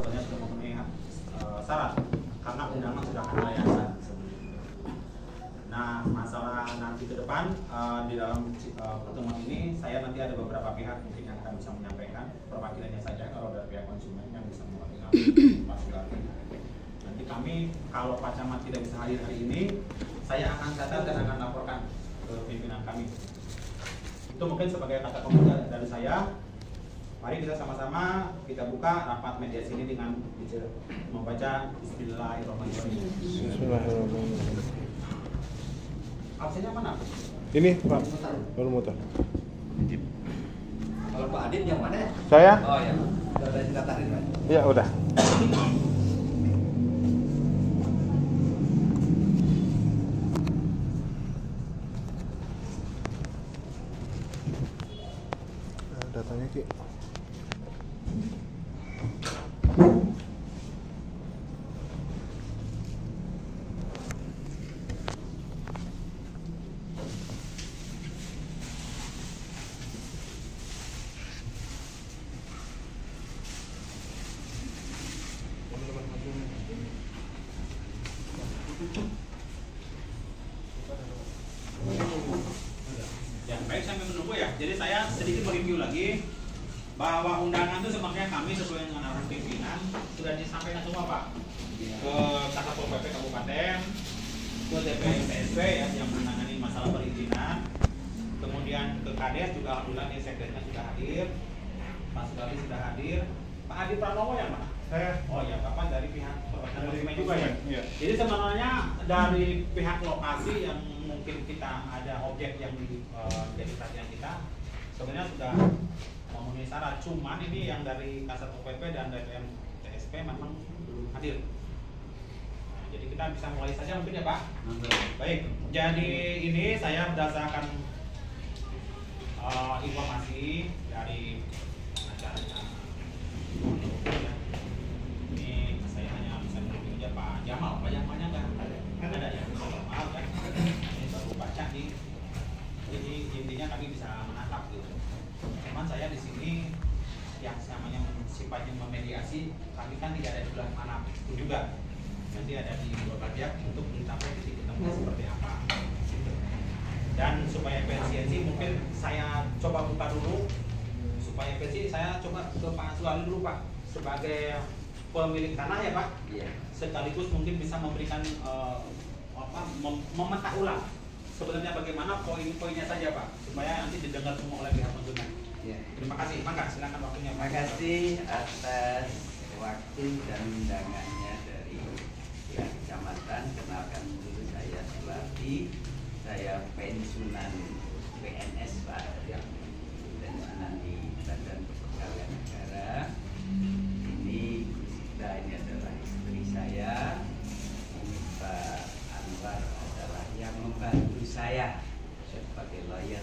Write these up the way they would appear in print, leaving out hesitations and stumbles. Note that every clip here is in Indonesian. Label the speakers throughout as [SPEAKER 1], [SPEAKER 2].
[SPEAKER 1] sebenarnya sudah memenuhi syarat karena undangan sudah kami layangkan. Nah, masalah nanti ke depan di dalam pertemuan ini saya nanti ada beberapa pihak mungkin yang akan bisa menyampaikan perwakilannya saja kalau dari pihak konsumen yang bisa mewakili pasti. Nanti kami kalau Pak Camat tidak bisa hadir hari ini, saya akan catat dan akan laporkan ke pimpinan kami. Itu mungkin sebagai kata pembuka dari saya. Mari kita sama-sama kita buka rapat mediasi ini dengan membaca Bismillahirrahmanirrahim.
[SPEAKER 2] Bismillahirrahmanirrahim.
[SPEAKER 1] Absennya mana?
[SPEAKER 2] Ini Pak, baru mutar.
[SPEAKER 3] Kalau Pak Adit yang mana?
[SPEAKER 2] Saya?
[SPEAKER 3] Oh ya, udah ada yang daftarin Pak?
[SPEAKER 2] Iya udah. Nah, datanya Ki.
[SPEAKER 1] Ya, baik sampai menunggu ya. Jadi saya sedikit mereview lagi bahwa undangan itu sebenarnya kami sesuai dengan arahan pimpinan sudah disampaikan semua Pak ke Kasatpol PP Kabupaten, ke DPSP ya yang menangani masalah perizinan, kemudian ke Kades juga alhamdulillah nih sekretariatnya sudah hadir, Pak Sudari sudah hadir, Pak Adi Pranowo yang mana?
[SPEAKER 2] Saya.
[SPEAKER 1] Oh ya, Bapak dari pihak konsumen juga ya.
[SPEAKER 2] Iya.
[SPEAKER 1] Jadi sebenarnya dari pihak lokasi yang mungkin kita ada objek yang jadi perhatian kita, sebenarnya sudah memenuhi syarat. Cuman ini yang dari Kasatpol PP dan DPM TSP memang belum hadir. Nah, jadi kita bisa mulai saja mungkin ya Pak. Baik. Jadi ini saya berdasarkan informasi dari pengacaranya. Ini saya hanya bisa menunjuk aja Pak Jamal. Pak Jamalnya nggak ada ya. Maaf ya. Ini baru baca nih. Jadi intinya kami bisa menangkap gitu. Cuman saya di sini yang namanya sifatnya memediasi, kami kan tidak ada di belah mana pun juga. Nanti ada di beberapa pihak untuk mencapai titik ketemuan seperti apa. Dan supaya efisiensi mungkin saya coba buka dulu. Supaya efisiensi saya coba ke Pak Sulali dulu Pak sebagai pemilik tanah ya Pak.
[SPEAKER 3] Iya.
[SPEAKER 1] Sekaligus mungkin bisa memberikan memecah ulang sebenarnya bagaimana poin-poinnya saja Pak supaya nanti didengar semua oleh pihak konsumen.
[SPEAKER 3] Iya.
[SPEAKER 1] Terima kasih, mangga silakan waktunya.
[SPEAKER 3] Terima kasih atas waktu dan undangannya dari pihak kecamatan. Kenalkan dulu saya Suladi, saya pensiunan PNS Pak, yang pensiunan di Badan Kepegawaian Negara. Ini ini adalah istri saya. Ini Pak Anwar adalah yang membantu saya sebagai lawyer.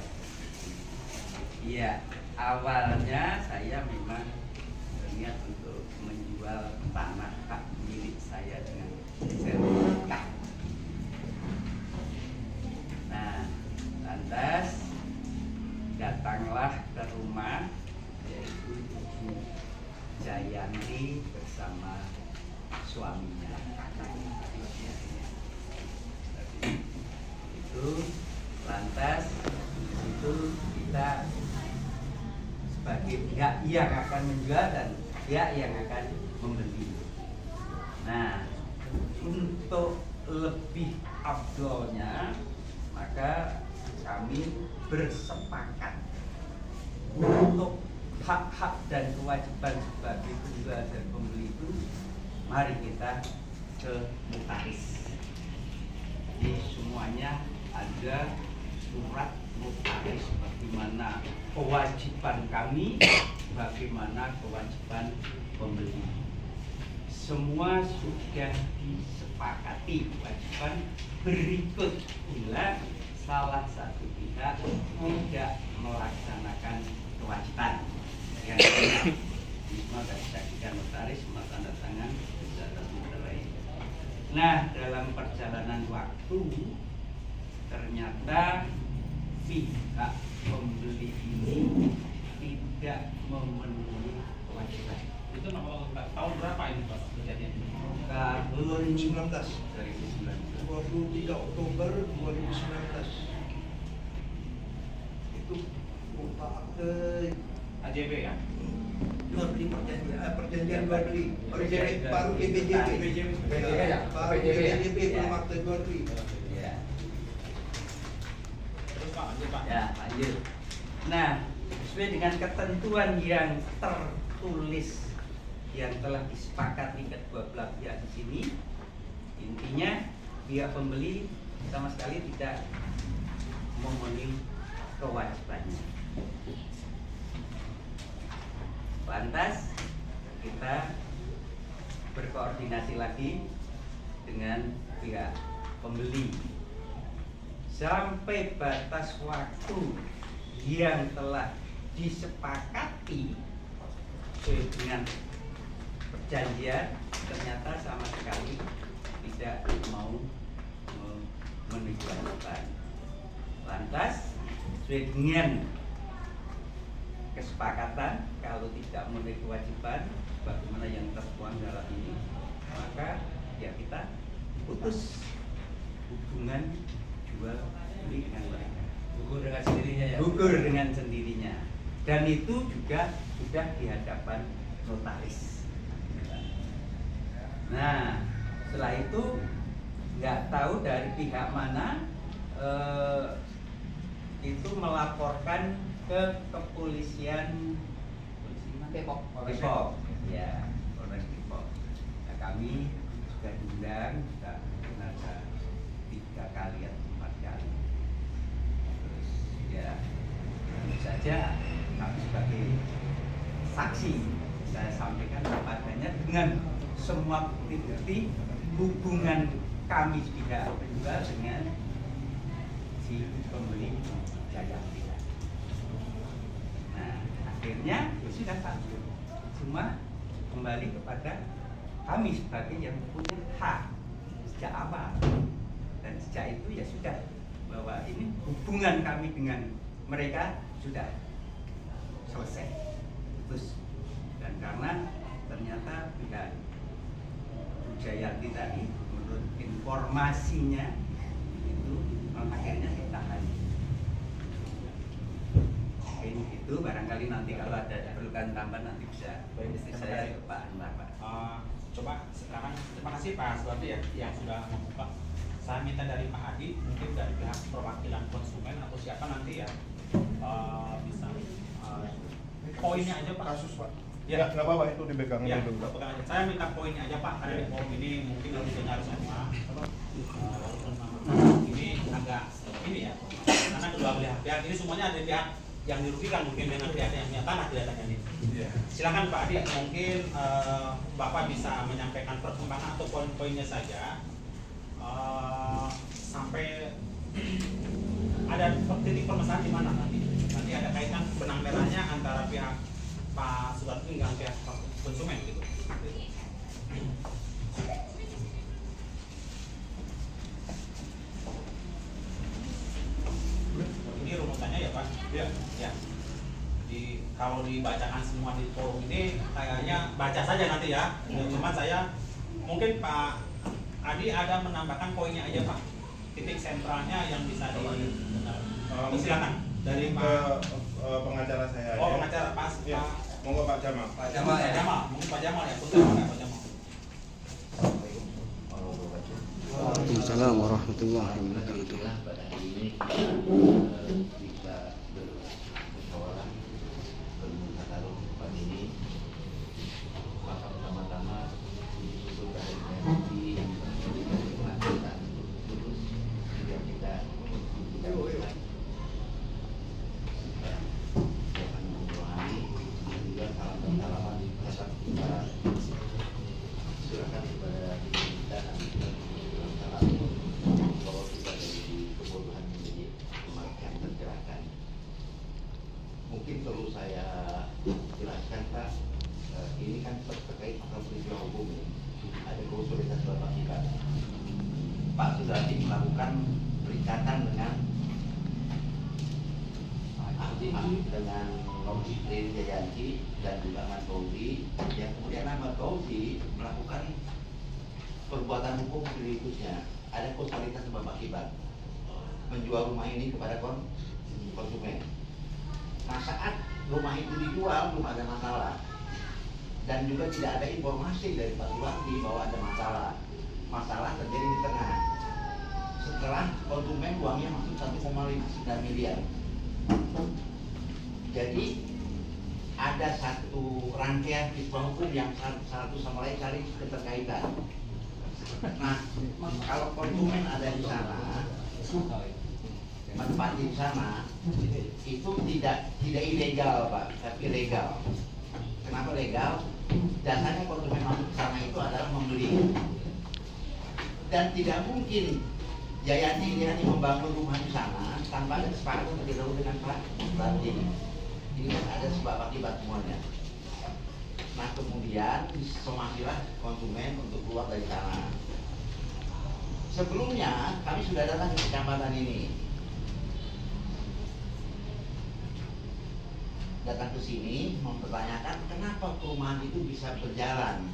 [SPEAKER 3] Iya, awalnya saya memang berniat untuk menjual tanah hak milik saya dengan sertifikat. Nah, lantas datanglah ke rumah yaitu Ibu Jayanti bersama suaminya. Itu lantas itu kita sebagai pihak yang akan menjual dan pihak yang akan membeli. Nah, untuk lebih afdolnya maka kami bersepakat untuk hak-hak dan kewajiban sebagai penjual dan pembeli itu mari kita ke notaris. Jadi semuanya ada surat notaris bagaimana kewajiban kami, bagaimana kewajiban pembeli. Semua sudah disepakati kewajiban berikut bila salah satu pihak tidak melaksanakan kewajiban. Yang semua sudah disaksikan notaris, semua tanda tangan secara meterai. Nah, dalam perjalanan waktu ternyata pihak pembeli ini tidak memenuhi kewajiban.
[SPEAKER 1] Itu tahun berapa
[SPEAKER 4] 2019. 23
[SPEAKER 3] 2019.
[SPEAKER 4] Oktober 2019. Itu Pak
[SPEAKER 1] AJB ya.
[SPEAKER 4] jual beli perjanjian jual beli
[SPEAKER 3] Perjanjian
[SPEAKER 4] baru PBJB. Baru PBJB belum akte jual beli.
[SPEAKER 3] Ya.
[SPEAKER 1] Terus Pak, lanjut Pak.
[SPEAKER 3] Ya, lanjut. Nah, sesuai dengan ketentuan yang tertulis yang telah disepakati kedua belah pihak di sini, intinya pihak pembeli sama sekali tidak memenuhi kewajibannya. Lantas kita berkoordinasi lagi dengan pihak pembeli sampai batas waktu yang telah disepakati sesuai dengan perjanjian, ternyata sama sekali tidak mau memenuhi kewajiban. Lantas sesuai dengan kesepakatan, kalau tidak memenuhi kewajiban bagaimana yang tertuang dalam ini, maka ya kita putus hubungan jual beli dengan mereka.
[SPEAKER 5] Gugur dengan sendirinya ya.
[SPEAKER 3] Gugur dengan sendirinya. Dan itu juga sudah di hadapan notaris. Nah, setelah itu nggak tahu dari pihak mana itu melaporkan ke kepolisian
[SPEAKER 5] Depok.
[SPEAKER 3] Depok, ya, Polres Depok. Nah, kami sudah diundang, sudah ada 3 kali atau 4 kali. Terus ya, tentu saja kami sebagai saksi saya sampaikan padanya dengan semua bukti hubungan kami pihak penjual dengan si pembeli Jaya Ardila. Nah, akhirnya ya sudah Pak, cuma kembali kepada kami sebagai yang punya hak sejak awal, dan sejak itu ya sudah bahwa ini hubungan kami dengan mereka sudah selesai, putus. Dan karena ternyata pihak Jayanti tadi menurut informasinya itu akhirnya ditahan. Itu barangkali nanti kalau ada perlukan tambahan nanti bisa saya ke Pak Anwar, Pak.
[SPEAKER 1] Coba sekarang terima kasih Pak Suwardi ya yang sudah membuka. Saya minta dari Pak Adi, mungkin dari pihak perwakilan konsumen atau siapa nanti ya bisa poinnya aja Pak.
[SPEAKER 2] Kasus Pak.
[SPEAKER 1] Ya,
[SPEAKER 2] nggak apa-apa itu dipegang
[SPEAKER 1] ya,
[SPEAKER 2] dulu.
[SPEAKER 1] pegang aja. Saya minta poinnya aja Pak, karena di forum ini mungkin harus dengar semua. Ini agak ini ya, karena kedua belah pihak ini semuanya ada pihak yang dirugikan mungkin dengan pihak yang punya tanah kelihatannya ini. Silakan Pak Adi, mungkin Bapak bisa menyampaikan perkembangan atau poin-poinnya saja sampai ada titik permasalahan di mana nanti. Nanti ada kaitan benang merahnya antara pihak Pak Suwardi dengan pihak konsumen gitu. Ini runutannya ya Pak. Ya. Kalau dibacakan semua di forum ini kayaknya baca saja nanti ya. Cuma saya mungkin Pak Adi ada menambahkan poinnya aja Pak. Titik sentralnya yang bisa silakan dari Pak
[SPEAKER 2] pengacara saya.
[SPEAKER 1] Oh, pengacara Pak.
[SPEAKER 2] Ya. Monggo Pak Jamal.
[SPEAKER 5] Pak Jamal ya.
[SPEAKER 1] Mungkin Pak Jamal ya. Pak Jamal.
[SPEAKER 6] Waalaikumsalam warahmatullahi wabarakatuh.
[SPEAKER 7] Pada hari ini bisa bermusyawarah bermusyawarah pagi ini, maka pertama-tama untuk dari PMI yang memberikan pengaturan terus sehingga kita bisa jangan mengurangi juga salam-salaman tetap kita silakan kepada kita nanti bahwa kita dari kebodohan menjadi kematian tergerakkan. Mungkin perlu saya jelaskan Pak, ini kan terkait pasal peristiwa hukum ini ada kesulitan Bapak kita. Pak Sudarti melakukan perikatan dengan Riri Jayanti dan juga Mas Fauzi, yang kemudian Mas Fauzi melakukan perbuatan hukum berikutnya ada kausalitas sebab akibat menjual rumah ini kepada konsumen. Nah, saat rumah itu dijual belum ada masalah dan juga tidak ada informasi dari Pak Suwardi bahwa ada masalah terjadi di tengah setelah konsumen uangnya masuk 1,9 miliar. Jadi ada satu rangkaian kisah hukum yang satu sama lain saling keterkaitan. Nah, kalau konsumen ada di sana, menempati di sana, itu tidak ilegal Pak, tapi legal. Kenapa legal? Dasarnya konsumen masuk ke sana itu adalah membeli. Dan tidak mungkin Jayanti ini hanya membangun rumah di sana tanpa ada kesepakatan terlebih dahulu dengan Pak Suwardi. Ini kan ada sebab akibat semuanya. Nah, kemudian disomasilah konsumen untuk keluar dari sana. Sebelumnya kami sudah datang ke kecamatan ini, datang ke sini mempertanyakan kenapa perumahan itu bisa berjalan,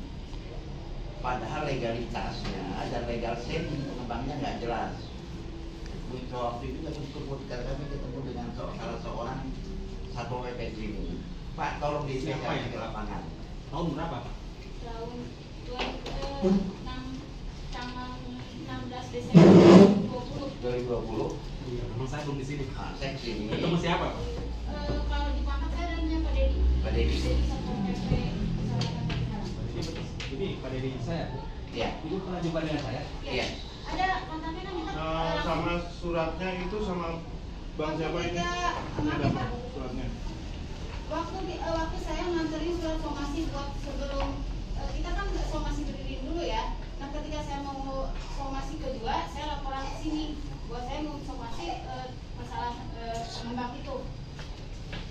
[SPEAKER 7] padahal legalitasnya dan legal standing pengembangnya nggak jelas. Waktu itu kami ketemu dengan salah seorang Satpol PP sini. Pak, tolong diinvestigasi ke lapangan.
[SPEAKER 1] Tahun berapa Pak?
[SPEAKER 8] Tahun 16 Desember 2020.
[SPEAKER 1] Iya, memang saya belum di sini.
[SPEAKER 7] Nah, saya kesini.
[SPEAKER 1] Ketemu siapa Pak?
[SPEAKER 8] Kalau di Pangkat saya namanya Pak Dedi.
[SPEAKER 7] Pak Dedi.
[SPEAKER 8] Satpol PP Selatan Utara.
[SPEAKER 1] Ini Pak Dedi saya.
[SPEAKER 7] Iya.
[SPEAKER 5] Ibu pernah jumpa dengan saya?
[SPEAKER 7] Iya.
[SPEAKER 8] Ada kontaknya kan kita.
[SPEAKER 2] Sama suratnya itu sama Bang siapa ini? Ada Pak suratnya.
[SPEAKER 8] Waktu saya nganterin surat somasi buat sebelum kita kan somasi berdiri dulu ya. Nah, ketika saya mau somasi kedua, saya laporan ke sini buat saya mau somasi masalah pengembang itu.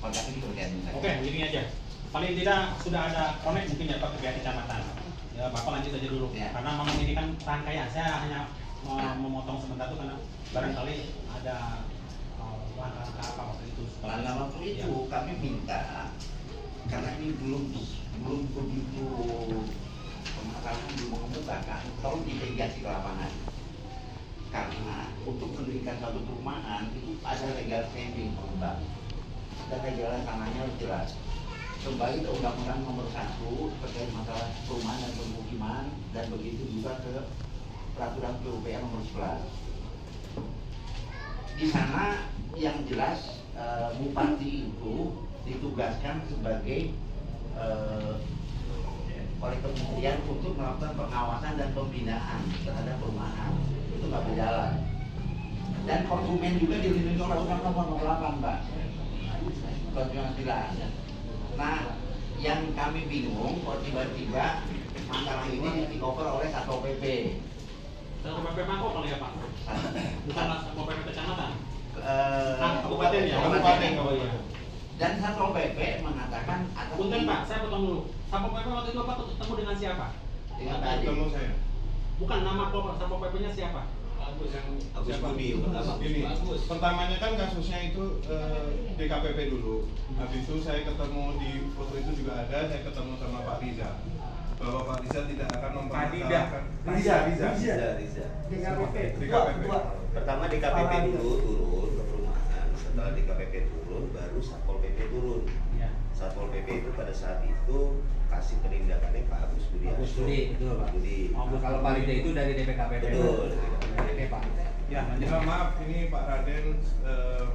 [SPEAKER 7] Kontak ini berkaitan dengan
[SPEAKER 1] Oke, begini aja. Paling tidak sudah ada connect mungkin ya Pak ke pihak kecamatan. Ya Bapak lanjut aja dulu.
[SPEAKER 7] Ya.
[SPEAKER 1] Karena memang ini kan rangkaian. Saya hanya memotong sebentar itu karena barangkali ada langkah-langkah apa waktu itu.
[SPEAKER 7] Langkah waktu itu kami minta karena ini belum begitu permasalahan belum mengemukakan, tolong investigasi ke lapangan. Karena untuk mendirikan suatu perumahan itu ada legal standing pengembang dan legal tanahnya harus jelas. Kembali ke Undang-Undang Nomor 1 terkait masalah perumahan dan pemukiman dan begitu juga ke Peraturan PUPR Nomor 11. Di sana yang jelas bupati itu ditugaskan sebagai oleh kementerian untuk melakukan pengawasan dan pembinaan terhadap perumahan. Itu nggak berjalan. Dan konsumen juga dilindungi oleh Undang-Undang Nomor 8, Mbak. Konsumen tidak ada. Nah, yang kami bingung kok tiba-tiba masalah ini di cover oleh Satpol PP.
[SPEAKER 1] Satpol PP Mako kali ya Pak? Bukan Satpol PP kecamatan. Kabupaten ya,
[SPEAKER 2] Kabupaten.
[SPEAKER 1] Oh iya.
[SPEAKER 7] Dan Satpol PP mengatakan atas
[SPEAKER 1] Punten Pak, saya potong dulu. Satpol PP waktu itu Pak ketemu dengan siapa?
[SPEAKER 7] dengan tadi.
[SPEAKER 2] Ketemu saya.
[SPEAKER 1] Bukan nama Satpol PP-nya siapa?
[SPEAKER 3] Agus Budi.
[SPEAKER 2] Ini pertamanya kan kasusnya itu DKPP dulu. Habis itu saya ketemu di foto itu juga ada, saya ketemu sama Pak Riza bahwa Pak Riza tidak akan mempermasalahkan.
[SPEAKER 3] Riza.
[SPEAKER 2] DKPP.
[SPEAKER 3] Pertama DKPP dulu turun ke perumahan, setelah DKPP turun baru Satpol PP turun.
[SPEAKER 1] Iya.
[SPEAKER 3] Satpol PP itu pada saat itu kasih penindakannya Pak Agus Budi.
[SPEAKER 5] Agus Budi, betul Pak.
[SPEAKER 3] Budi.
[SPEAKER 1] Oh,
[SPEAKER 5] Kalau Pak Rida itu dari DPKPP.
[SPEAKER 3] Betul.
[SPEAKER 5] Oke Pak.
[SPEAKER 2] Ya, maaf ini Pak Raden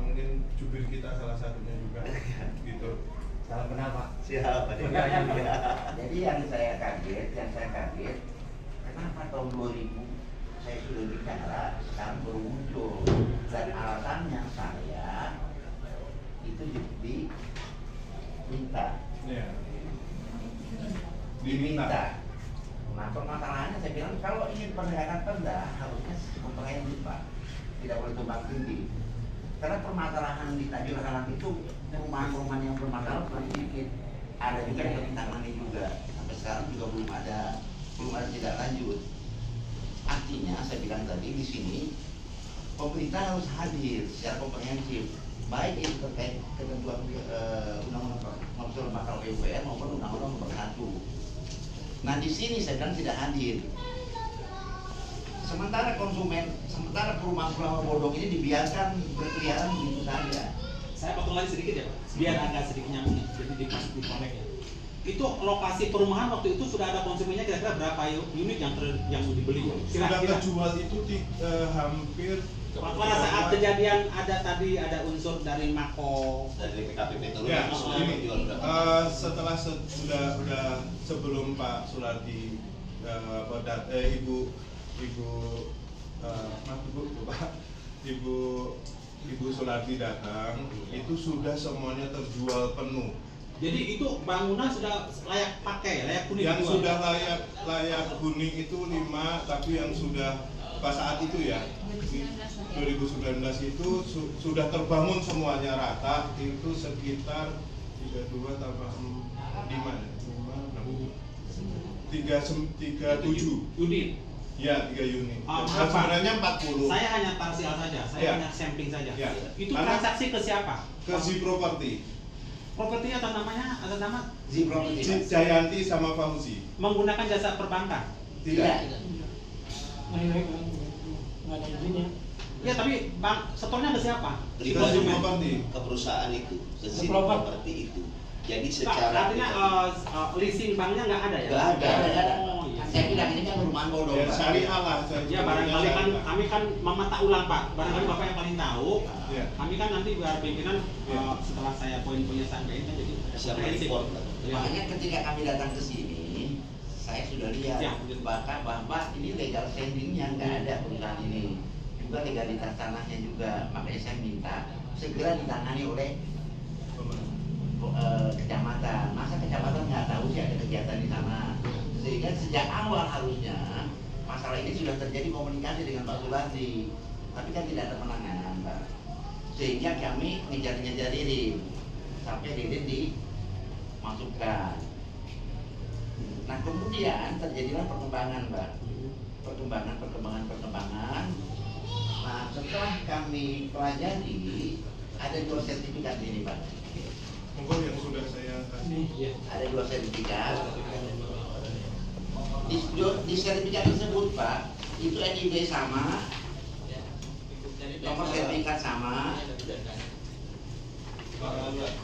[SPEAKER 2] mungkin jubir kita salah satunya juga. Gitu.
[SPEAKER 5] Salam kenal Pak.
[SPEAKER 3] Siapa deh?
[SPEAKER 7] Jadi yang saya kaget, kenapa tahun 2000 saya sudah bicara, sekarang baru muncul. Dan alasannya saya itu diminta.
[SPEAKER 2] Ya.
[SPEAKER 7] Diminta. Nah, permasalahannya saya bilang kalau ini penegakan perda harusnya komprehensif Pak, tidak boleh tumbang tinggi. Karena permasalahan di Tanjung Kalang itu perumahan-perumahan yang bermasalah bukan sedikit, ada juga yang ditangani juga. Sampai sekarang juga belum ada tidak lanjut. Artinya saya bilang tadi di sini pemerintah harus hadir secara komprehensif, baik itu terkait ketentuan Undang-Undang Nomor Bakal PUPR maupun Undang-Undang Nomor 1. Nah di sini saya bilang tidak hadir. sementara perumahan-perumahan bodong ini dibiarkan berkeliaran begitu saja.
[SPEAKER 1] Saya potong lagi sedikit ya Pak, biar agak sedikit nyambung, jadi dikasih di connect ya. Itu lokasi perumahan waktu itu sudah ada konsumennya kira-kira berapa unit yang dibeli?
[SPEAKER 2] Sudah terjual itu hampir.
[SPEAKER 1] Pada saat kejadian ada unsur dari Mako
[SPEAKER 9] dari PKPP itu.
[SPEAKER 2] Ya, ini setelah sudah sebelum Pak Sulardi Ibu Sulardi datang, itu sudah semuanya terjual penuh.
[SPEAKER 1] Jadi itu bangunan sudah layak pakai, layak huni.
[SPEAKER 2] Yang sudah layak huni itu 5, tapi yang sudah pas saat itu ya 2019 itu sudah terbangun semuanya rata, itu sekitar 32 tambah 5 37
[SPEAKER 1] unit.
[SPEAKER 2] Ya, 3 unit.
[SPEAKER 1] Sebenarnya
[SPEAKER 2] 40.
[SPEAKER 1] Saya hanya parsial saja, saya hanya sampling saja.
[SPEAKER 2] Ya.
[SPEAKER 1] Itu transaksi ke siapa?
[SPEAKER 2] Ke Si Property.
[SPEAKER 1] Propertinya atas nama
[SPEAKER 7] Si Property.
[SPEAKER 2] Jayanti sama Fauzi.
[SPEAKER 1] Menggunakan jasa perbankan.
[SPEAKER 2] Tidak.
[SPEAKER 10] Nggak ada izinnya.
[SPEAKER 1] Ya, tapi bank setornya ke siapa?
[SPEAKER 2] Si Property.
[SPEAKER 9] Ke perusahaan itu, ke Si
[SPEAKER 10] Property.
[SPEAKER 9] Property itu. Jadi secara
[SPEAKER 1] artinya leasing banknya nggak ada ya?
[SPEAKER 9] Nggak ada.
[SPEAKER 1] Oh, iya.
[SPEAKER 7] Saya bilang ini kan perumahan bodong.
[SPEAKER 2] Ya, syariah lah.
[SPEAKER 1] Ya, barangkali kan kami kan memata ulang Pak. Barangkali Bapak yang paling tahu.
[SPEAKER 2] Ya.
[SPEAKER 1] Kami kan nanti biar pimpinan setelah saya poin-poinnya sampaikan kan jadi
[SPEAKER 9] Siapa
[SPEAKER 1] prinsip.
[SPEAKER 9] report?
[SPEAKER 7] Makanya ketika kami datang ke sini, saya sudah lihat
[SPEAKER 1] Ya.
[SPEAKER 7] bahwa ini legal standingnya nggak ada perusahaan ini, juga legalitas tanahnya juga. Makanya saya minta segera ditangani oleh kecamatan. Masa kecamatan nggak tahu sih ada kegiatan di sana? Sehingga sejak awal harusnya masalah ini sudah terjadi komunikasi dengan Pak Sulardi, tapi kan tidak ada penanganan, Pak. Sehingga kami ngejar-ngejar Ririn sampai Ririn dimasukkan. Nah kemudian terjadilah perkembangan, Mbak. Perkembangan. Nah setelah kami pelajari ada 2 sertifikat ini, Pak.
[SPEAKER 2] Monggo yang sudah saya kasih.
[SPEAKER 7] Ada 2 sertifikat. Di sertifikat tersebut, Pak, itu NIB sama, nomor sertifikat sama.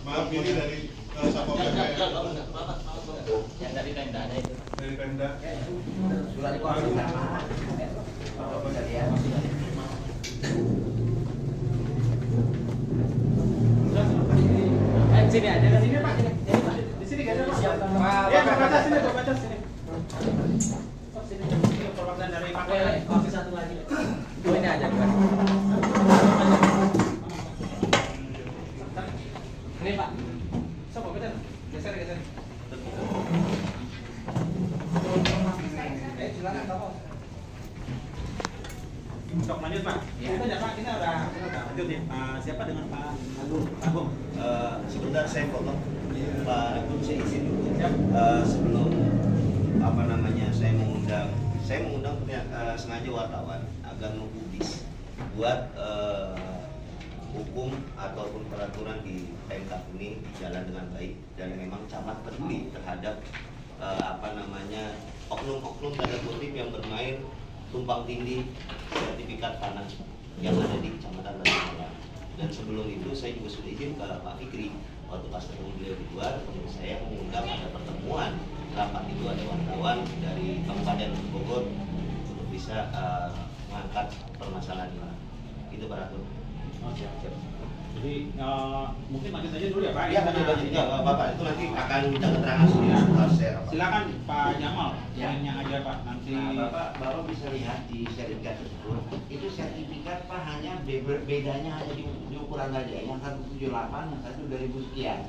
[SPEAKER 2] Maaf, ini dari Satpol PP.
[SPEAKER 5] Yang dari Pemda ada itu.
[SPEAKER 2] Dari Pemda.
[SPEAKER 7] Surat kuasa sama. Bapak bisa lihat.
[SPEAKER 1] Sini aja, sini Pak. Di sini gak ada Pak. Ya, baca sini, baca sini. Sini perwakilan dari Pak.
[SPEAKER 5] Kopi satu lagi. Oh, ini aja Pak.
[SPEAKER 1] Ini Pak. Sopo betul. Geser.
[SPEAKER 5] Silakan Pak.
[SPEAKER 1] Sok lanjut Pak. Itu aja Pak, kita udah lanjut ya. Siapa dengan Pak Agung?
[SPEAKER 9] Sebentar saya potong. Pak Agung, saya izin dulu. Sebelum saya mengundang sengaja wartawan agar menghubis buat hukum ataupun peraturan di Pemkab ini jalan dengan baik dan memang camat peduli terhadap oknum-oknum tanda kutip yang bermain tumpang tindih sertifikat tanah yang ada di Kecamatan Tanah. Dan sebelum itu saya juga sudah izin ke Pak Fikri waktu pas ketemu beliau di luar, saya mengundang ada pertemuan rapat itu ada wartawan dari Kabupaten Bogor untuk bisa mengangkat permasalahan ini. Itu Pak Ratu.
[SPEAKER 1] Siap. Jadi mungkin lanjut aja dulu ya Pak.
[SPEAKER 9] Iya, lanjut. Ya, Bapak itu nanti akan minta keterangan sendiri.
[SPEAKER 1] Silakan Pak Jamal, poinnya aja Pak. Nanti
[SPEAKER 7] Bapak bisa lihat di sertifikat tersebut. Itu sertifikat Pak hanya bedanya hanya di ukuran saja. Yang 178, yang 1 2000 sekian.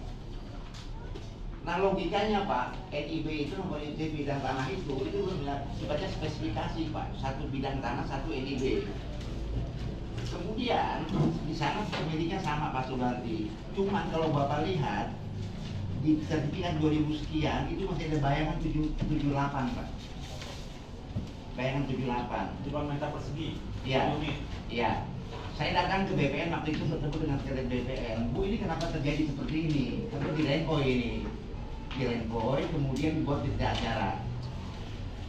[SPEAKER 7] Nah logikanya Pak, NIB itu mempunyai bidang tanah itu sifatnya spesifikasi Pak. 1 bidang tanah, 1 NIB. Kemudian di sana pemiliknya sama Pak Sulardi. Cuman kalau Bapak lihat di sertifikat 2000 sekian itu masih ada bayangan 78 Pak. Bayangan 78.
[SPEAKER 1] 7 meter persegi.
[SPEAKER 7] Iya. Iya. Saya datang ke BPN waktu itu bertemu dengan sekretariat BPN. Bu, ini kenapa terjadi seperti ini? Karena di Renpoy ini. Di Renpoy kemudian dibuat berita acara.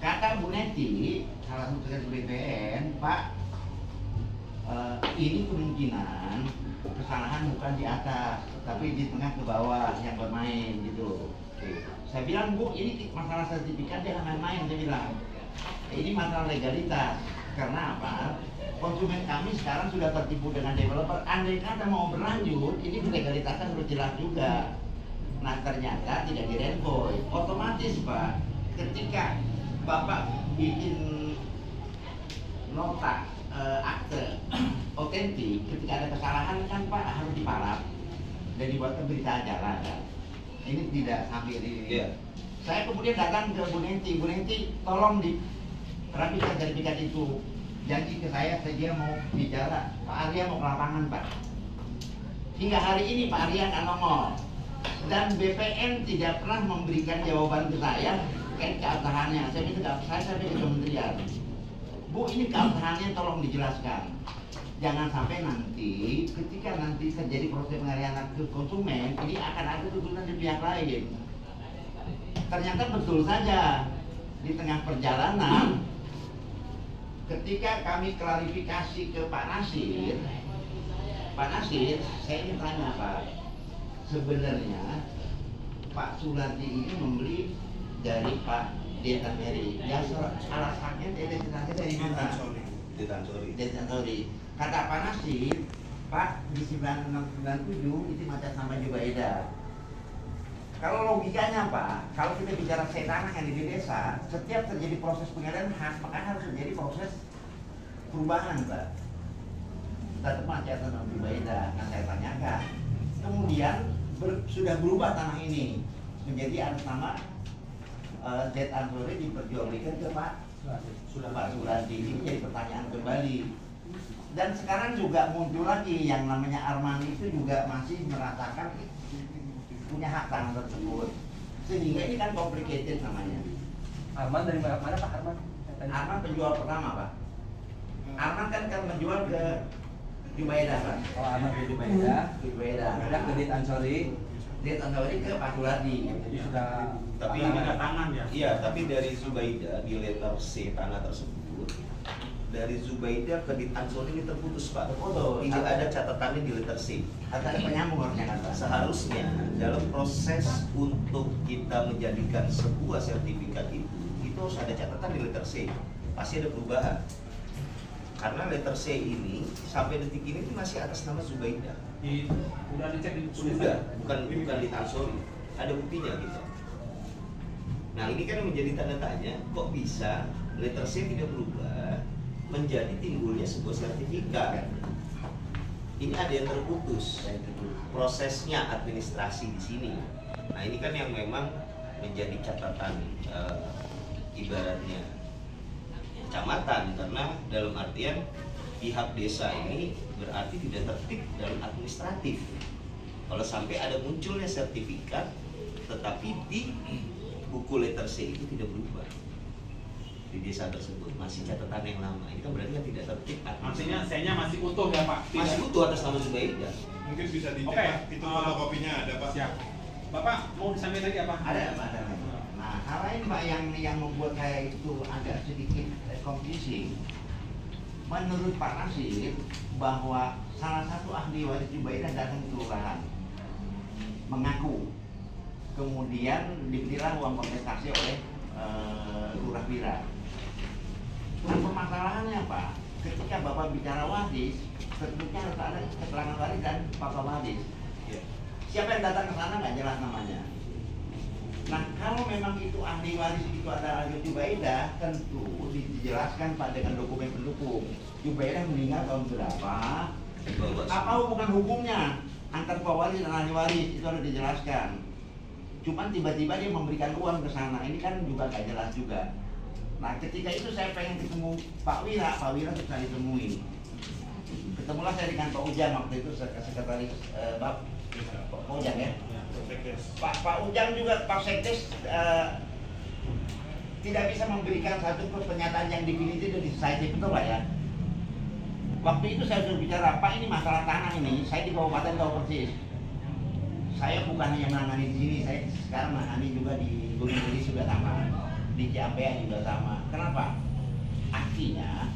[SPEAKER 7] Kata Bu Neti, salah satu ketua BPN, Pak, ini kemungkinan kesalahan bukan di atas, tapi di tengah ke bawah yang bermain gitu. Saya bilang, Bu, ini masalah sertifikat jangan main-main, saya bilang. Ini masalah legalitas. Karena apa? Konsumen kami sekarang sudah tertipu dengan developer. Andai kata mau berlanjut, ini legalitasnya harus jelas juga. Nah ternyata tidak direnvoy. Otomatis Pak, ketika Bapak bikin nota akte otentik, ketika ada kesalahan kan Pak harus diparaf dan dibuat berita acara kan. Ini tidak sampai di. Saya kemudian datang ke Bu Neti, tolong rapikan sertifikat itu. Janji ke saya mau bicara, Pak Arya mau ke lapangan Pak. Hingga hari ini Pak Arya nggak nongol. Dan BPN tidak pernah memberikan jawaban ke saya terkait keabsahannya. Saya minta saya sampai ke kementerian. Bu, ini keabsahannya tolong dijelaskan. Jangan sampai nanti ketika nanti terjadi proses pengalihan ke konsumen, ini akan ada tuntutan di pihak lain. Ternyata betul saja di tengah perjalanan ketika kami klarifikasi ke Pak Nasir, saya ingin tanya Pak, sebenarnya Pak Sulardi ini membeli dari Pak Detan Meri. Ya alasannya Detan dari mana? Detan Sori. Kata Pak Nasir, Pak di 9697 itu macam sama Jubaida. Kalau logikanya Pak, kalau kita bicara tanah yang di desa, setiap terjadi proses pengalihan hak, maka harus terjadi proses perubahan Pak. Tetap macam sama Jubaida, yang saya tanyakan. Kemudian sudah berubah tanah ini menjadi atas nama Det Ansori diperjualbelikan ke Pak Sulardi. Ini jadi pertanyaan kembali. Dan sekarang juga muncul lagi yang namanya Arman itu juga masih merasakan punya hak tanah tersebut, sehingga ini kan complicated namanya.
[SPEAKER 5] Arman dari mana Pak Arman?
[SPEAKER 7] Arman penjual pertama Pak. Arman kan menjual ke Jubaida Pak.
[SPEAKER 5] Oh Arman ke Jubaida.
[SPEAKER 7] Udah
[SPEAKER 5] ke Det Ansori
[SPEAKER 7] ke Pak Sulardi.
[SPEAKER 5] Jadi sudah.
[SPEAKER 1] Tapi ini nggak tangan ya? Iya, tapi dari Zubaida di letter C tanah tersebut, dari Zubaida ke Det Ansori ini terputus Pak. Tidak ada catatannya di letter C.
[SPEAKER 7] Ada penyambung harusnya kan Pak.
[SPEAKER 1] Seharusnya dalam proses untuk kita menjadikan sebuah sertifikat itu harus ada catatan di letter C. Pasti ada perubahan. Karena letter C ini sampai detik ini masih atas nama Zubaida.
[SPEAKER 5] Sudah dicek di
[SPEAKER 1] bukan di Ansori. Ada buktinya gitu. Nah ini kan menjadi tanda tanya, kok bisa letter C tidak berubah menjadi timbulnya sebuah sertifikat. Ini ada yang terputus prosesnya administrasi di sini. Nah ini kan yang memang menjadi catatan ibaratnya kecamatan, karena dalam artian pihak desa ini berarti tidak tertib dalam administratif. Kalau sampai ada munculnya sertifikat tetapi di buku letter C itu tidak berubah di desa tersebut, masih catatan yang lama, itu berarti kan tidak tertib.
[SPEAKER 10] Artinya C-nya masih utuh ya Pak?
[SPEAKER 1] Masih utuh atas nama Zubaida.
[SPEAKER 2] Mungkin bisa dicek Pak, itu fotokopinya ada Pak.
[SPEAKER 10] Siap. Bapak mau disampaikan lagi apa?
[SPEAKER 7] Ada Pak, ada. Nah hal lain Pak yang membuat saya itu agak sedikit confusing. Menurut Pak Nasir bahwa salah satu ahli waris Jubaida datang ke kelurahan mengaku, kemudian diberilah uang kompensasi oleh Lurah Bira. Nah permasalahannya Pak, ketika Bapak bicara waris, tentunya harus ada keterangan waris dan Papa waris. Siapa yang datang ke sana nggak jelas namanya. Nah kalau memang itu ahli waris itu adalah Jubaida, tentu dijelaskan Pak dengan dokumen pendukung. Jubaida meninggal tahun berapa? Apa hubungan hukumnya antar pewaris dan ahli waris, itu harus dijelaskan. Cuman tiba-tiba dia memberikan uang ke sana, ini kan juga gak jelas juga. Nah ketika itu saya pengen ketemu Pak Wira susah ditemui. Ketemulah saya dengan Pak Ujang waktu itu sekretaris Pak Ujang ya. Pak Ujang juga Pak Sekdes tidak bisa memberikan satu pernyataan yang definitif dan decisive, betul Pak ya. Waktu itu saya sudah bicara, Pak ini masalah tanah ini, saya di kabupaten tahu persis. Saya bukan hanya menangani di sini, saya sekarang menangani juga di Gunung Bugis juga sama, di Ciampea juga sama. Kenapa? Artinya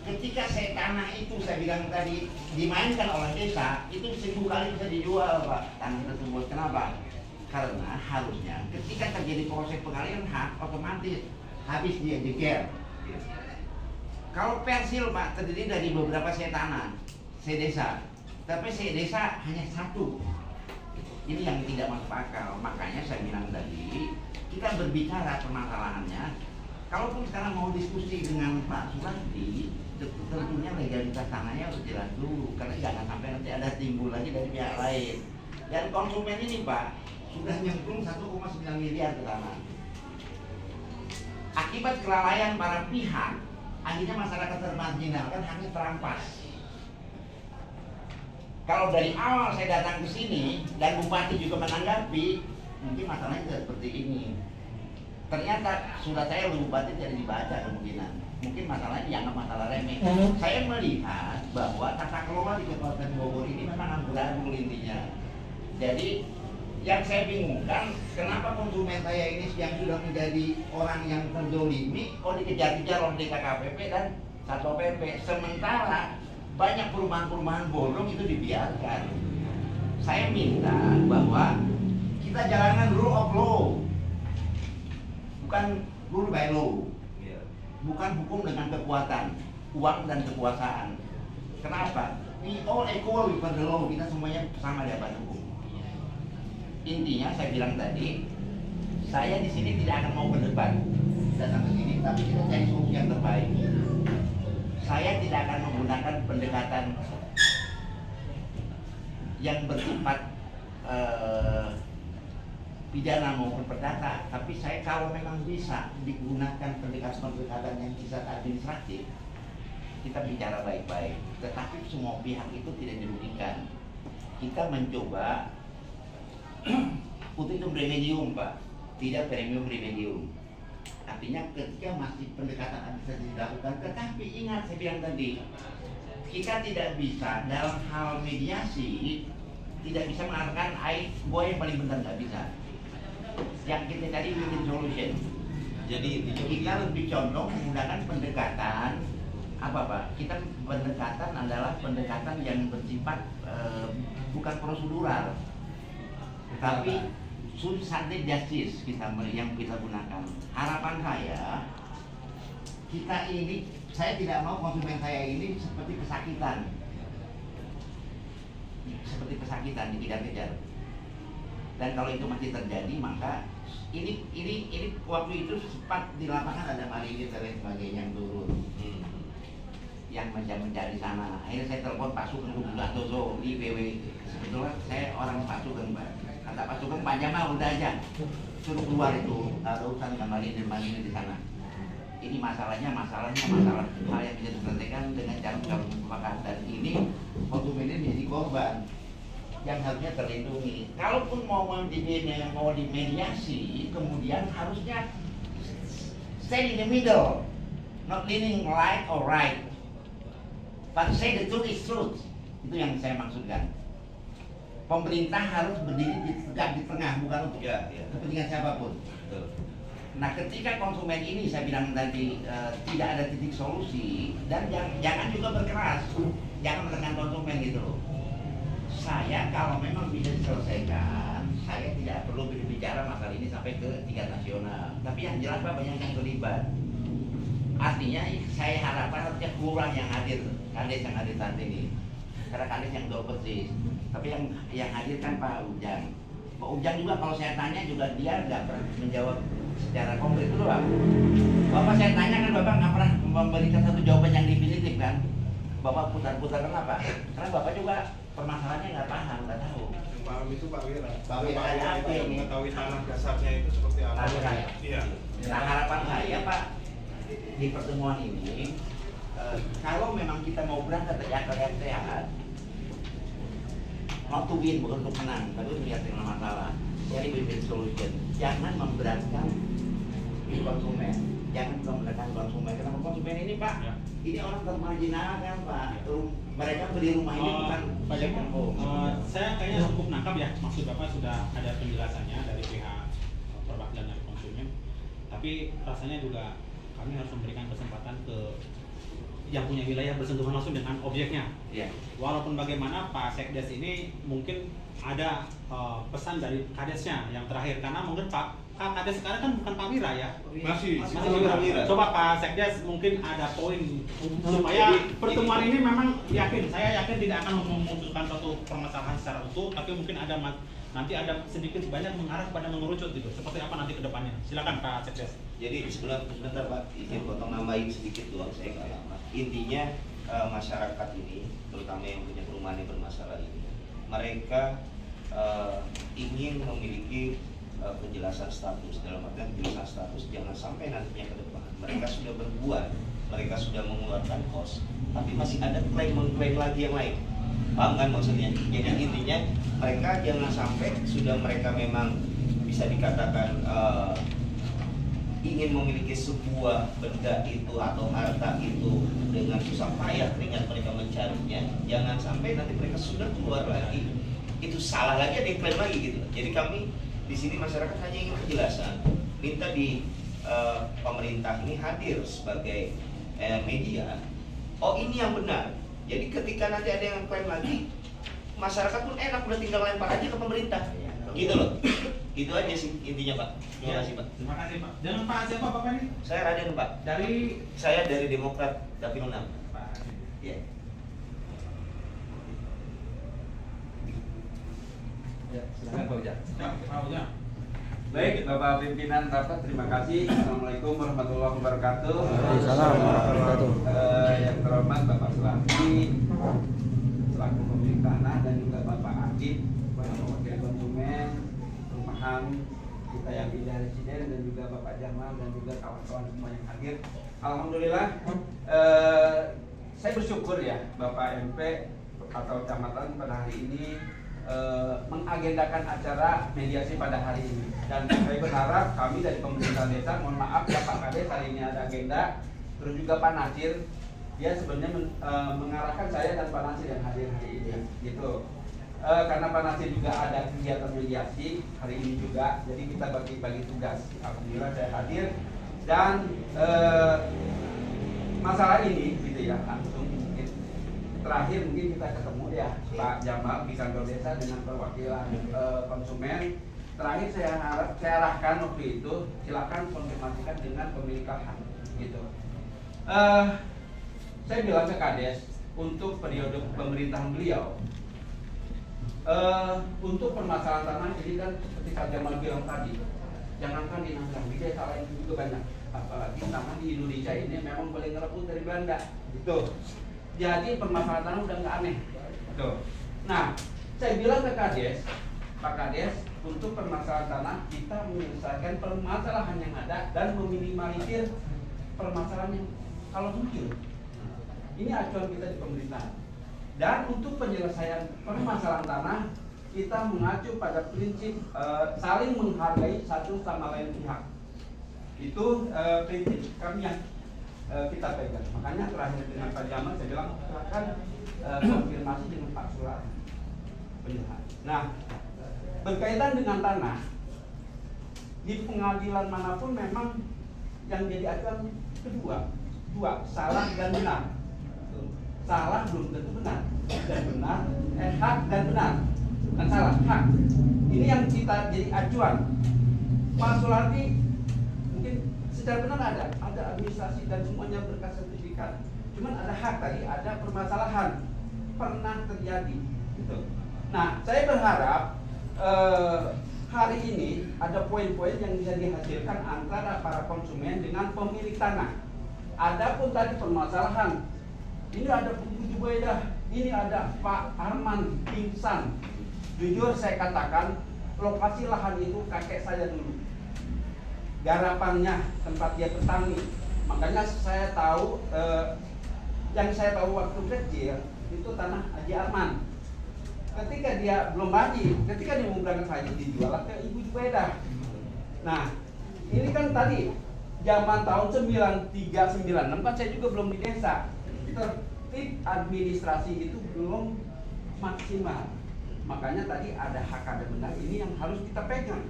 [SPEAKER 7] ketika tanah itu saya bilang tadi dimainkan oleh desa, itu 1000 kali bisa dijual Pak tanah tersebut. Kenapa? Karena harusnya ketika terjadi proses pengalihan hak otomatis habis dia jeger. Kalau persil Pak terdiri dari beberapa tanah, desa, tapi desa hanya satu. Ini yang tidak masuk akal. Makanya saya bilang tadi kita berbicara permasalahannya. Kalaupun sekarang mau diskusi dengan Pak Suradi, tentunya legalitas tanahnya harus jelas dulu, karena jangan sampai nanti ada timbul lagi dari pihak lain. Dan konsumen ini Pak sudah nyemplung 1,9 miliar ke sana. Akibat kelalaian para pihak, akhirnya masyarakat termarginalkan, hanya terampas. Kalau dari awal saya datang ke sini dan Bupati juga menanggapi, mungkin masalahnya tidak seperti ini. Ternyata surat saya oleh Bupati tidak dibaca kemungkinan. Mungkin masalahnya dianggap masalah remeh. Saya melihat bahwa tata kelola di Kabupaten Bogor ini memang amburadul intinya. Jadi yang saya bingungkan, kenapa konsumen saya ini yang sudah menjadi orang yang terzolimi, kok dikejar-kejar oleh DKKPP dan Satpol PP, sementara banyak perumahan-perumahan bolong itu dibiarkan. Saya minta bahwa kita jalankan rule of law, bukan rule by law, bukan hukum dengan kekuatan, uang dan kekuasaan. Kenapa? We all equal before the law, kita semuanya sama di hadapan hukum. Intinya saya bilang tadi, saya di sini tidak akan mau berdebat datang ke sini, tapi kita cari solusi yang terbaik. Saya tidak akan menggunakan pendekatan yang bersifat pidana maupun perdata, tapi saya kalau memang bisa digunakan pendekatan yang sifat administratif, kita bicara baik-baik. Tetapi semua pihak itu tidak dirugikan. Kita mencoba untuk remedium Pak, tidak premium remedium. Artinya ketika masih pendekatan administratif dilakukan, tetapi ingat saya bilang tadi, kita tidak bisa dalam hal mediasi tidak bisa mengatakan gue yang paling benar, nggak bisa. Yang kita tadi win-win solution. Jadi kita lebih condong menggunakan pendekatan apa Pak? Kita pendekatan adalah pendekatan yang bersifat bukan prosedural, tapi substantive justice yang kita gunakan. Harapan saya, saya tidak mau konsumen saya ini seperti kesakitan dikejar-kejar. Dan kalau itu masih terjadi, maka ini waktu itu sempat di lapangan ada marinir dan lain sebagainya yang turun, yang mencari sana. Akhirnya saya telepon Pak Sugeng Santoso di BW. Sebetulnya saya orang Pak Sugeng Pak. Kata Pak Sugeng, panjang mah udah aja, suruh keluar itu, ada urusan dengan marinir di sana. Ini masalah hal yang bisa diselesaikan dengan cara mufakat, dan ini konsumen ini menjadi korban yang harusnya terlindungi. Kalaupun mau dimediasi, kemudian harusnya stay in the middle, not leaning right or right, but say the truth is truth. Itu yang saya maksudkan. Pemerintah harus berdiri tegak di tengah, bukan untuk kepentingan siapapun. Nah, ketika konsumen ini saya bilang tadi tidak ada titik solusi, dan jangan juga berkeras, jangan menekan konsumen gitu loh. Saya kalau memang bisa diselesaikan, saya tidak perlu berbicara masalah ini sampai ke tingkat nasional. Tapi yang jelas Pak, banyak yang terlibat. Artinya saya harapkan harusnya kurang yang hadir, kades yang hadir saat ini. Karena kades yang tahu persis. Tapi yang hadir kan Pak Ujang. Pak Ujang juga kalau saya tanya juga dia nggak pernah menjawab secara konkret itu Pak. Bapak saya tanya kan Bapak nggak pernah memberikan satu jawaban yang definitif kan. Bapak putar-putar kenapa? Karena Bapak juga permasalahannya nggak paham, nggak tahu.
[SPEAKER 2] Yang paham itu Pak Wira.
[SPEAKER 7] Pak Wira
[SPEAKER 2] itu yang mengetahui tanah dasarnya itu seperti apa. Iya.
[SPEAKER 7] Nah, harapan saya Pak di pertemuan ini, kalau memang kita mau berangkat dari akal yang sehat, not to win, bukan untuk menang, tapi melihat dengan masalah, cari win-win solution. Jangan memberatkan konsumen, jangan memberatkan konsumen. Kenapa konsumen ini Pak? Ini orang termarginalkan Pak. Mereka beli rumah ini bukan
[SPEAKER 1] Pak saya kayaknya cukup nangkap ya, maksud Bapak sudah ada penjelasannya dari pihak perwakilan dari konsumen. Tapi rasanya juga kami harus memberikan kesempatan ke yang punya wilayah bersentuhan langsung dengan objeknya.
[SPEAKER 3] Ya.
[SPEAKER 1] Walaupun bagaimana Pak Sekdes ini mungkin ada pesan dari kadesnya yang terakhir, karena mungkin Pak Kades sekarang kan bukan Pak Wira ya.
[SPEAKER 2] Masih
[SPEAKER 1] Pak Wira. Coba Pak Sekdes mungkin ada poin supaya pertemuan ini memang saya yakin tidak akan memutuskan suatu permasalahan secara utuh, tapi mungkin ada nanti ada sedikit banyak mengarah pada mengerucut gitu. Seperti apa nanti ke depannya? Silakan Pak Sekdes.
[SPEAKER 9] Jadi sebentar Pak, izin potong nambahin sedikit doang, saya nggak lama. Intinya masyarakat ini, terutama yang punya perumahan yang bermasalah ini, mereka ingin memiliki penjelasan status. Dalam artian penjelasan status jangan sampai nantinya ke depan mereka sudah berbuat, mereka sudah mengeluarkan kos, tapi masih ada klaim lagi yang lain. Paham kan maksudnya? Jadi intinya mereka jangan sampai sudah mereka memang bisa dikatakan ingin memiliki sebuah benda itu atau harta itu dengan susah payah keringat mereka mencarinya, jangan sampai nanti mereka sudah keluar lagi itu salah lagi, ada yang klaim lagi gitu. Jadi kami di sini masyarakat hanya ingin penjelasan, minta di pemerintah ini hadir sebagai media. Oh ini yang benar. Jadi ketika nanti ada yang klaim lagi, masyarakat pun enak, udah tinggal lempar aja ke pemerintah. Gitu loh. Itu aja sih intinya Pak. Terima kasih Pak.
[SPEAKER 1] Terima kasih Pak. Dengan Pak siapa Bapak ini?
[SPEAKER 9] Saya Raden Pak. Saya dari Demokrat Dapil 6.
[SPEAKER 1] Pak.
[SPEAKER 9] Iya.
[SPEAKER 3] Ya, silakan Pak Ujang.
[SPEAKER 1] Pak Ujang.
[SPEAKER 3] Baik, Bapak pimpinan rapat, terima kasih. Assalamualaikum warahmatullahi wabarakatuh.
[SPEAKER 6] Waalaikumsalam warahmatullahi wabarakatuh.
[SPEAKER 3] Yang terhormat Bapak Sulami selaku pemilik tanah, dan juga Bapak Akib, wakil konsumen perumahan kita yang pindah residen, dan juga Bapak Jamal dan juga kawan-kawan semua yang hadir. Alhamdulillah, saya bersyukur ya Bapak MP atau Kecamatan pada hari ini mengagendakan acara mediasi pada hari ini, dan saya berharap kami dari pemerintah desa, mohon maaf ya Pak Kades, hari ini ada agenda, terus juga Pak Nasir, dia sebenarnya mengarahkan saya dan Pak Nasir yang hadir hari ini, gitu. Karena Pak Nasir juga ada kegiatan mediasi hari ini juga, jadi kita bagi-bagi tugas. Alhamdulillah saya hadir, dan masalah ini, gitu ya, langsung terakhir mungkin kita ketemu ya Pak Jamal di kantor desa dengan perwakilan konsumen. Terakhir saya arahkan waktu itu, silakan konfirmasikan dengan pemilik lahan, gitu. Saya bilang ke Kades untuk periode pemerintahan beliau, untuk permasalahan tanah ini kan seperti Pak Jamal bilang tadi, jangankan di Nanggang, di desa lain juga banyak, apalagi tanah di Indonesia ini memang paling ngerebut dari Belanda, gitu. Jadi permasalahan tanah udah nggak aneh. Tuh. Nah, saya bilang ke Kades, Pak Kades, untuk permasalahan tanah kita menyelesaikan permasalahan yang ada dan meminimalisir permasalahan yang kalau muncul. Ini acuan kita di pemerintahan. Dan untuk penyelesaian permasalahan tanah, kita mengacu pada prinsip saling menghargai satu sama lain pihak. Itu prinsip kami yang kita pegang. Makanya terakhir dengan Pak Jamal saya bilang akan konfirmasi dengan Pak Surat penjelasan. Nah, berkaitan dengan tanah, di pengadilan manapun memang yang jadi acuan dua, salah dan benar. Salah belum tentu benar, dan benar hak dan benar, bukan salah, hak. Ini yang kita jadi acuan. Pak Sulardi mungkin secara benar ada administrasi dan semuanya berkas sertifikat. Cuman ada hak tadi, ada permasalahan pernah terjadi. Gitu. Nah, saya berharap hari ini ada poin-poin yang bisa dihasilkan antara para konsumen dengan pemilik tanah. Adapun tadi permasalahan, ini ada Bu Jubaida, ini ada Pak Arman pingsan. Jujur saya katakan, lokasi lahan itu kakek saya dulu. Garapannya tempat dia petani. Makanya saya tahu, yang saya tahu waktu kecil itu tanah Haji Arman. Ketika dia belum haji, ketika dia mau berangkat haji, dijual ke Ibu Jubaida. Nah, ini kan tadi zaman tahun 93-96 kan saya juga belum di desa. Tertib administrasi itu belum maksimal. Makanya tadi ada hak ada benar, ini yang harus kita pegang.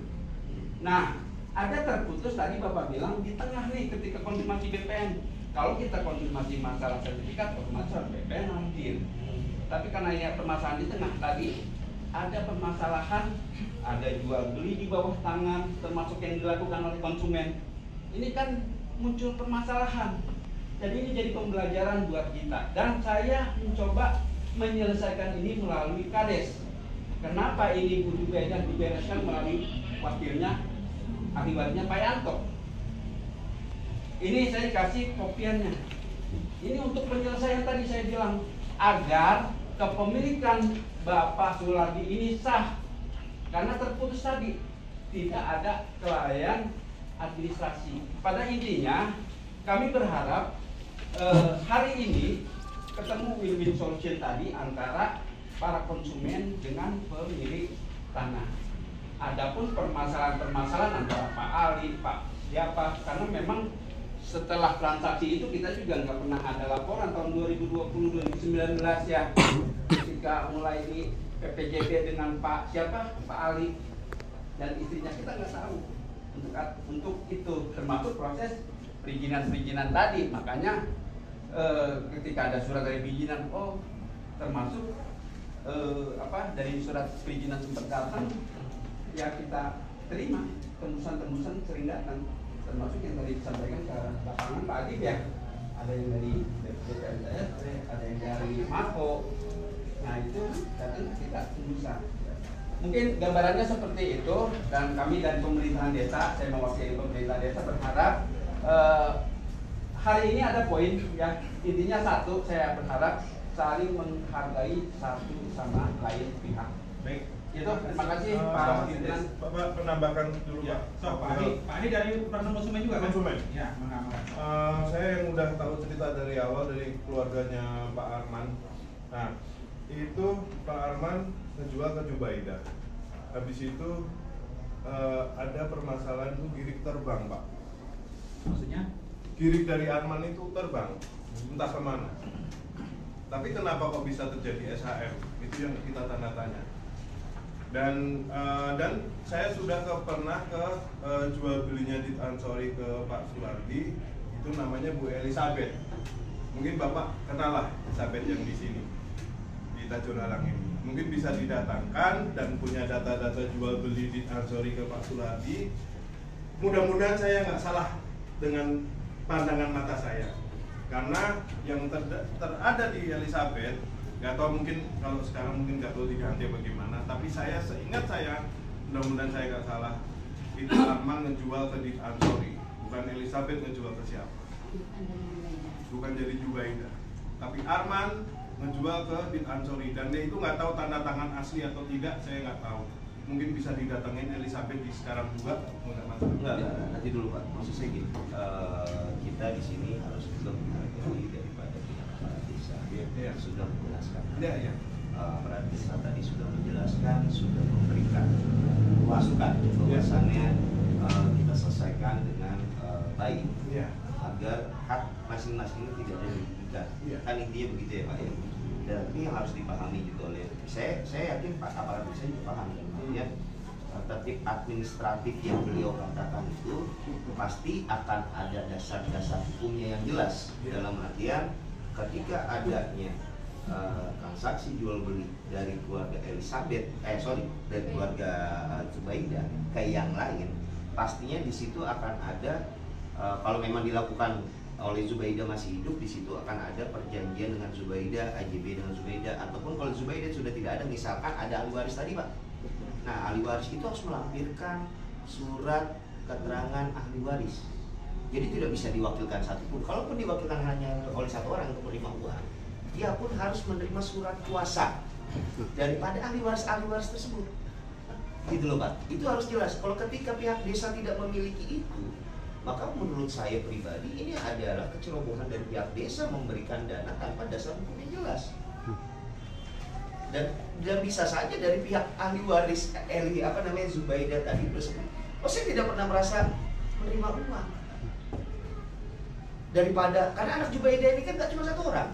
[SPEAKER 3] Nah, ada terputus tadi Bapak bilang di tengah nih ketika konfirmasi BPN Kalau kita konfirmasi masalah sertifikat, otomatis BPN hadir. Tapi karena ya permasalahan di tengah tadi, ada permasalahan, ada jual beli di bawah tangan, termasuk yang dilakukan oleh konsumen. Ini kan muncul permasalahan. Jadi ini jadi pembelajaran buat kita. Dan saya mencoba menyelesaikan ini melalui Kades. Kenapa ini butuh dibereskan melalui wakilnya, ahli warisnya Pak Yanto. Ini saya kasih kopiannya. Ini untuk penyelesaian tadi saya bilang, agar kepemilikan Bapak Sulardi ini sah. Karena terputus tadi, tidak ada kelalaian administrasi. Pada intinya, kami berharap hari ini ketemu win-win solution tadi antara para konsumen dengan pemilik tanah. Adapun permasalahan-permasalahan antara Pak Ali, Pak siapa, karena memang setelah transaksi itu kita juga nggak pernah ada laporan tahun 2020-2019 ya, ketika mulai di PPJB dengan Pak siapa, Pak Ali dan istrinya, kita nggak tahu untuk itu, termasuk proses perizinan tadi. Makanya ketika ada surat dari perizinan, oh termasuk dari surat perizinan sumber datang ya kita terima, tembusan sering datang, termasuk yang tadi disampaikan ke lapangan Pak Adib ya, ada yang dari DPRDS, ada yang dari Mako. Nah itu datang kita tembusan. Mungkin gambarannya seperti itu, dan kami dari pemerintahan desa, saya mewakili pemerintah desa, berharap hari ini ada poin ya, intinya satu, saya berharap saling menghargai satu sama lain pihak.
[SPEAKER 2] Baik.
[SPEAKER 3] Itu terima kasih Pak Pimpinan.
[SPEAKER 2] Bapak penambahkan dulu
[SPEAKER 10] Ya,
[SPEAKER 2] Pak.
[SPEAKER 10] Pak Adi dari peran konsumen juga kan?
[SPEAKER 2] Konsumen.
[SPEAKER 10] Ya, mengamalkan.
[SPEAKER 2] Saya yang udah tahu cerita dari awal dari keluarganya Pak Arman. Nah, itu Pak Arman ngejual ke Jubaida. Habis itu ada permasalahan tuh girig terbang, Pak.
[SPEAKER 10] Maksudnya?
[SPEAKER 2] Girig dari Arman itu terbang, entah kemana. Tapi kenapa kok bisa terjadi SHM? Itu yang kita tanda tanya. Dan saya sudah pernah ke jual belinya di Ansori ke Pak Sulardi, itu namanya Bu Elizabeth. Mungkin Bapak kenal lah Elizabeth yang di sini di Tajur Alang ini. Mungkin bisa didatangkan dan punya data-data jual beli di Ansori ke Pak Sulardi. Mudah-mudahan saya nggak salah dengan pandangan mata saya, karena yang terada di Elizabeth, nggak tahu mungkin kalau sekarang mungkin nggak perlu diganti bagaimana, tapi saya seingat saya, mudah-mudahan saya nggak salah, itu Arman ngejual ke Dit Ansori, bukan Elizabeth ngejual ke siapa, bukan jadi Jubaida, tapi Arman ngejual ke Dit Ansori, dan dia itu nggak tahu tanda tangan asli atau tidak, saya nggak tahu. Mungkin bisa didatengin Elizabeth di sekarang juga, nggak masalah.
[SPEAKER 9] Enggak, nanti dulu Pak. Maksud saya gini, kita di sini harus juga menghargai daripada pihak aparat desa yang sudah menjelaskan.
[SPEAKER 2] Iya.
[SPEAKER 9] Aparat desa tadi sudah menjelaskan, sudah memberikan masukan bahwasannya kita selesaikan dengan baik, agar hak masing-masing tidak ada dirugikan. Kan intinya begitu ya Pak ya. Dan ini yang harus dipahami juga oleh saya yakin Pak aparat desa juga paham ya. Tertib administratif yang beliau katakan itu pasti akan ada dasar-dasar hukumnya yang jelas, dalam artian ketika adanya transaksi jual beli dari keluarga Elizabeth, dari keluarga Zubaida ke yang lain, pastinya di situ akan ada kalau memang dilakukan oleh Zubaida masih hidup, di situ akan ada perjanjian dengan Zubaida, AJB dengan Zubaida, ataupun kalau Zubaida sudah tidak ada, misalkan ada ahli waris tadi Pak. Nah, ahli waris itu harus melampirkan surat keterangan ahli waris. Jadi tidak bisa diwakilkan satupun. Kalaupun diwakilkan hanya oleh satu orang untuk menerima uang, dia pun harus menerima surat kuasa daripada ahli waris tersebut. Gitu loh Pak. Itu harus jelas. Kalau ketika pihak desa tidak memiliki itu, maka menurut saya pribadi ini adalah kecerobohan dari pihak desa memberikan dana tanpa dasar hukum yang jelas. Dan bisa saja dari pihak ahli waris Zubaida tadi tersebut, saya tidak pernah merasa menerima uang. Daripada, karena anak Zubaida ini kan gak cuma satu orang,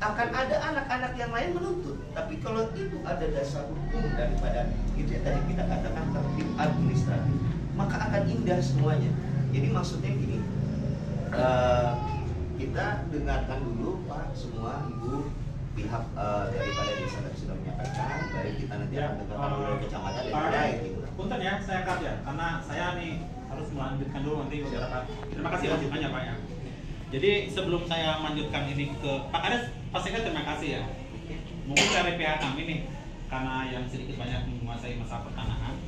[SPEAKER 9] akan ada anak-anak yang lain menuntut. Tapi kalau itu ada dasar hukum daripada itu yang tadi kita katakan tertib administratif, maka akan indah semuanya. Jadi maksudnya gini, dengarkan dulu Pak semua ibu pihak daripada desa tadi sudah menyampaikan, baik kita nanti akan dengarkan dulu dari kecamatan dan wilayah gitu.
[SPEAKER 1] Punten ya, saya cut ya, karena saya nih harus melanjutkan dulu nanti beberapa. Terima kasih lanjutannya Pak ya. Jadi sebelum saya melanjutkan ini ke Pak Kades, Pak Sekdes terima kasih ya. Mungkin dari pihak kami nih, karena yang sedikit banyak menguasai masalah pertanahan,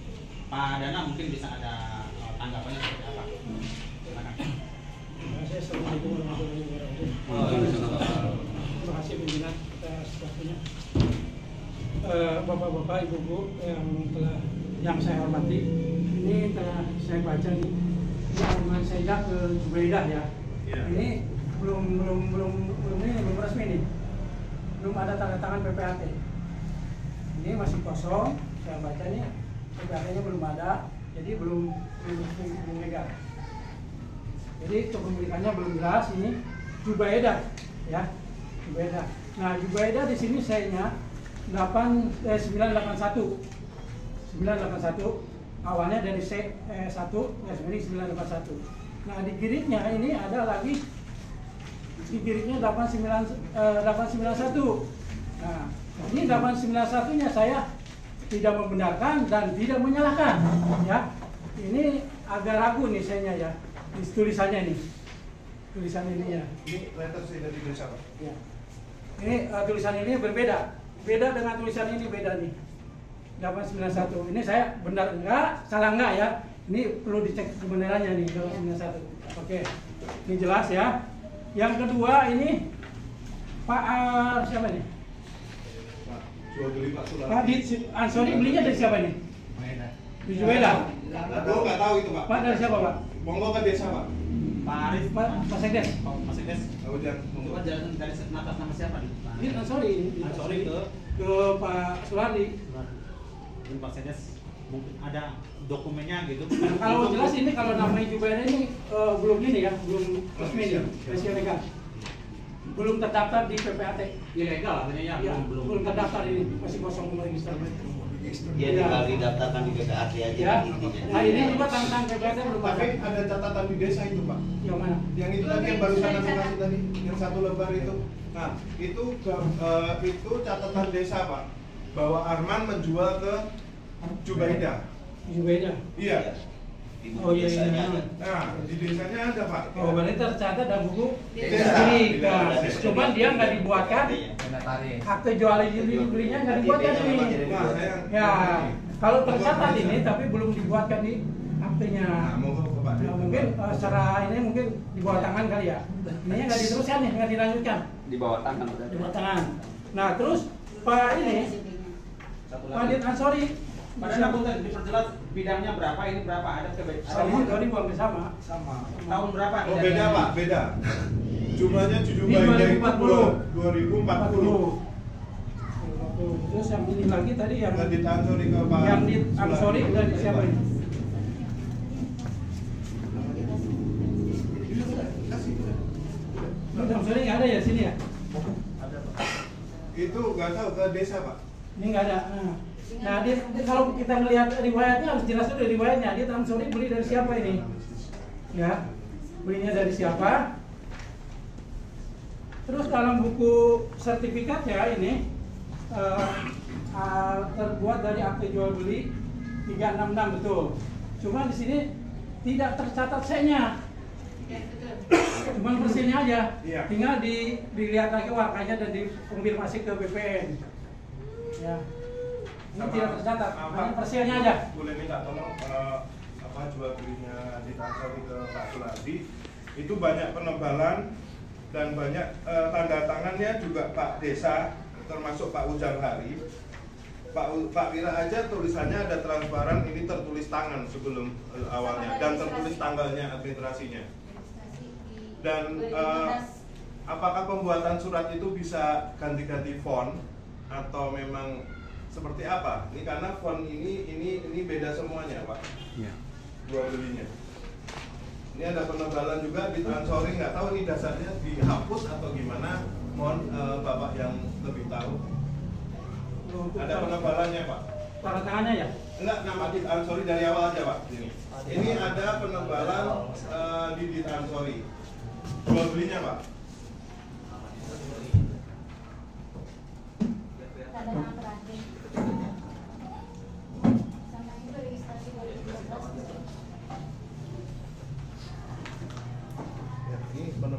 [SPEAKER 1] Pak Dana mungkin bisa ada tanggapannya seperti apa? Silakan.
[SPEAKER 11] Assalamualaikum warahmatullahi wabarakatuh. Terima kasih pimpinan atas waktunya. Bapak-bapak, ibu-ibu yang saya hormati, ini telah saya baca nih, ini argumen saya ke Jubaidah ya. Ini belum resmi nih, belum ada tanda tangan PPAT. Ini masih kosong, saya bacanya PPAT-nya belum ada, jadi belum legal. Jadi kepemilikannya belum jelas. Ini Jubaidah ya, Jubaidah. Nah Jubaidah di sini sayanya 981 awalnya dari C1 ini 981. Nah di giritnya ini ada lagi, di giritnya 891. Nah ini 891 nya saya tidak membenarkan dan tidak menyalahkan ya. Ini agak ragu nih sayanya ya, di tulisannya ini, tulisan ini ya.
[SPEAKER 2] Ini letter C dari desa Pak.
[SPEAKER 11] Ya. Ini tulisan ini berbeda, beda dengan tulisan ini, beda nih 891. Ini saya benar enggak, salah enggak ya? Ini perlu dicek kebenarannya nih 891. Oke, ini jelas ya. Yang kedua ini Pak siapa nih?
[SPEAKER 2] Jual beli Pak Sulami.
[SPEAKER 11] Pak Ansori belinya dari siapa nih? Di Jubaidah.
[SPEAKER 2] Aku nggak tahu itu Pak.
[SPEAKER 11] Pak dari siapa Pak?
[SPEAKER 2] Monggo ke desa Pak.
[SPEAKER 1] Pak Arif,
[SPEAKER 11] Pak Sekdes.
[SPEAKER 1] Pak Sekdes.
[SPEAKER 2] Oh, jangan.
[SPEAKER 1] Coba jalan dari atas nama siapa nih?
[SPEAKER 11] Ini Ansori ini.
[SPEAKER 1] Ansori
[SPEAKER 11] ke Pak Sulardi.
[SPEAKER 1] Dan Pak Sekdes mungkin ada dokumennya gitu.
[SPEAKER 11] Kalau jelas ini kalau namanya Jubaidah ini belum ini ya, belum resmi ya, masih legal. Belum terdaftar di PPAT.
[SPEAKER 1] Ilegal artinya ya,
[SPEAKER 11] belum terdaftar ini, masih kosong register.
[SPEAKER 9] Dia tinggal didaftarkan di PPAT aja
[SPEAKER 11] Ya.
[SPEAKER 9] intinya.
[SPEAKER 11] Nah ini juga tentang PPAT belum ada.
[SPEAKER 2] Tapi ada catatan di desa itu Pak.
[SPEAKER 11] Yang mana?
[SPEAKER 2] Yang itu tadi yang barusan aku kasih tadi, yang satu lembar itu. Nah itu catatan desa Pak, bahwa Arman menjual ke Jubaidah.
[SPEAKER 11] Jubaidah.
[SPEAKER 2] Iya.
[SPEAKER 11] Oh iya iya.
[SPEAKER 2] Nah di desanya ada Pak.
[SPEAKER 11] Oh berarti tercatat dalam buku
[SPEAKER 2] Desa.
[SPEAKER 11] ini. Nah, cuman dia nggak dibuatkan. Akte jual belinya nggak dibuatkan ini. Ya, kalau tercatat ini tapi belum dibuatkan di aktenya.
[SPEAKER 2] Nah, monggo ke Pak.
[SPEAKER 11] Nah, mungkin secara ini mungkin di bawah tangan kali ya. Ininya nggak diteruskan nih, nggak dilanjutkan.
[SPEAKER 5] Di bawah tangan.
[SPEAKER 11] Di bawah tangan. Nah terus Pak ini, Pak Dit Ansori.
[SPEAKER 1] Padahal punten diperjelas bidangnya berapa, ini berapa, ada
[SPEAKER 11] Sama, Doni buang sama.
[SPEAKER 1] tahun berapa?
[SPEAKER 2] Oh beda Pak, beda. Jumlahnya
[SPEAKER 11] Ini
[SPEAKER 2] 2040.
[SPEAKER 11] Terus yang ini lagi tadi yang
[SPEAKER 2] Di Ansori ke Pak.
[SPEAKER 11] yang di Ansori dari siapa ini? Ini Ansori nggak ada ya sini ya?
[SPEAKER 2] Itu nggak tahu ke desa Pak.
[SPEAKER 11] Ini nggak ada. Nah, dia kalau kita melihat riwayatnya harus jelas dulu riwayatnya. Dia Ansori beli dari siapa ini? Ya, belinya dari siapa? Terus dalam buku sertifikatnya ini terbuat dari akte jual beli 366 betul. Cuma di sini tidak tercatat C-nya. Cuma persennya aja.
[SPEAKER 2] Iya.
[SPEAKER 11] Tinggal dilihat lagi warnanya dan dikonfirmasi ke BPN. Ya. Ini tidak tercatat, hanya persennya aja.
[SPEAKER 2] Boleh minta tolong jual belinya di Ansori ke Pak Sulardi. Itu banyak penebalan dan banyak tanda tangannya juga Pak Desa, termasuk Pak Ujang Hari. Pak Wira aja tulisannya ada transparan, ini tertulis tangan sebelum awalnya dan tertulis tanggalnya administrasinya. Dan apakah pembuatan surat itu bisa ganti-ganti font atau memang seperti apa? Ini karena font ini beda semuanya Pak.
[SPEAKER 5] Iya.
[SPEAKER 2] Jual belinya. Ini ada penebalan juga di Ansori, nggak tahu ini dasarnya dihapus atau gimana. Mohon Bapak yang lebih tahu. Ada penebalannya Pak.
[SPEAKER 11] Tanda tangannya ya?
[SPEAKER 2] Enggak, nama di Ansori dari awal aja Pak. Ini ada penebalan di Ansori. Jual belinya Pak.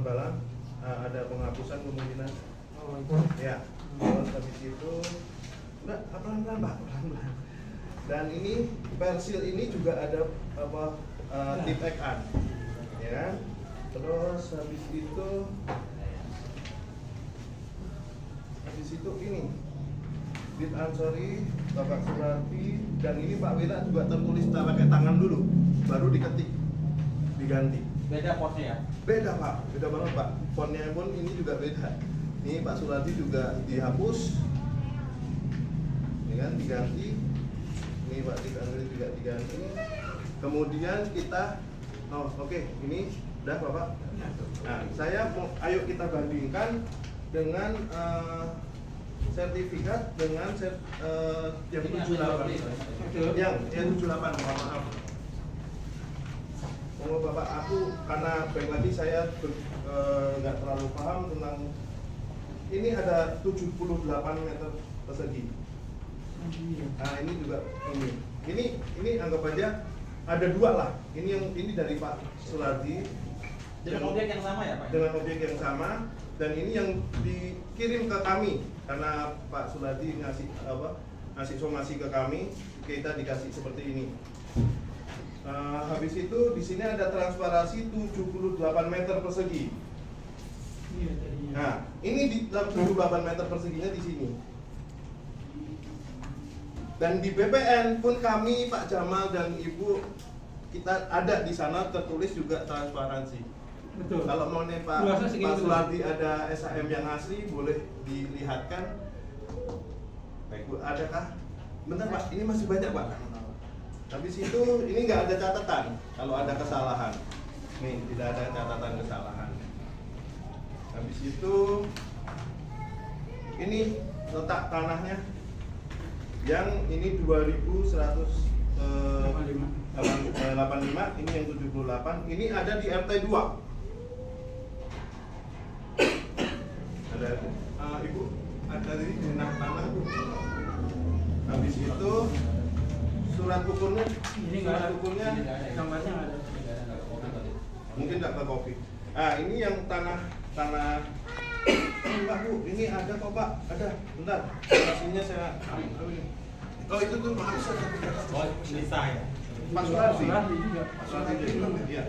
[SPEAKER 2] balang, ada penghapusan kemungkinan.
[SPEAKER 11] Oh, itu.
[SPEAKER 2] Ya, terus habis itu udah pelan-pelan Pak, pelan-pelan. Dan ini persil ini juga ada apa tip ekan, ya kan? Terus habis itu ini Dit Ansori, Bapak Surati, dan ini Pak Wira juga tertulis pakai tangan dulu, baru diketik, diganti.
[SPEAKER 10] Beda posnya ya?
[SPEAKER 2] Beda Pak, beda banget Pak. Fontnya pun ini juga beda. Ini Pak Surati juga dihapus, ini kan diganti. Ini Pak Dit Ansori juga diganti. Kemudian kita, oke, ini udah Bapak. Nah, saya mau, ayo kita bandingkan dengan sertifikat dengan yang 78 yang 78, maaf. Mau Bapak, aku karena baik lagi saya nggak terlalu paham tentang ini. Ada 78 meter persegi. Nah ini juga ini anggap aja ada dua lah. Ini dari Pak Suradi
[SPEAKER 10] dengan objek yang sama ya Pak?
[SPEAKER 2] Dengan objek yang sama, dan ini yang dikirim ke kami karena Pak Suradi ngasih somasi ke kami, kita dikasih seperti ini. Habis itu di sini ada transparansi 78 meter persegi. Nah, ini di 78 meter perseginya di sini. Dan di BPN pun kami, Pak Jamal dan Ibu, kita ada di sana tertulis juga transparansi.
[SPEAKER 11] Betul.
[SPEAKER 2] Kalau mau nih Pak Sulardi ada SHM yang asli, boleh dilihatkan. Baik Bu, adakah? Bentar Pak, ini masih banyak Pak. Habis itu ini nggak ada catatan kalau ada kesalahan. Nih, tidak ada catatan kesalahan. Habis itu ini letak tanahnya yang ini 2185, ini yang 78, ini ada di RT 2. Ada Ibu, ada di genap tanah. Habis itu surat ukurnya,
[SPEAKER 11] ini
[SPEAKER 2] surat ukurnya
[SPEAKER 11] gambarnya nggak ada.
[SPEAKER 2] Mungkin nggak ke kopi. Ini yang tanah Pak Bu, ini ada kok Pak, ada. Bentar, hasilnya saya ambil. Oh itu tuh maaf saya.
[SPEAKER 10] Oh ini saya.
[SPEAKER 2] Pak Suradi
[SPEAKER 11] juga.
[SPEAKER 2] Pak Suradi juga. Iya.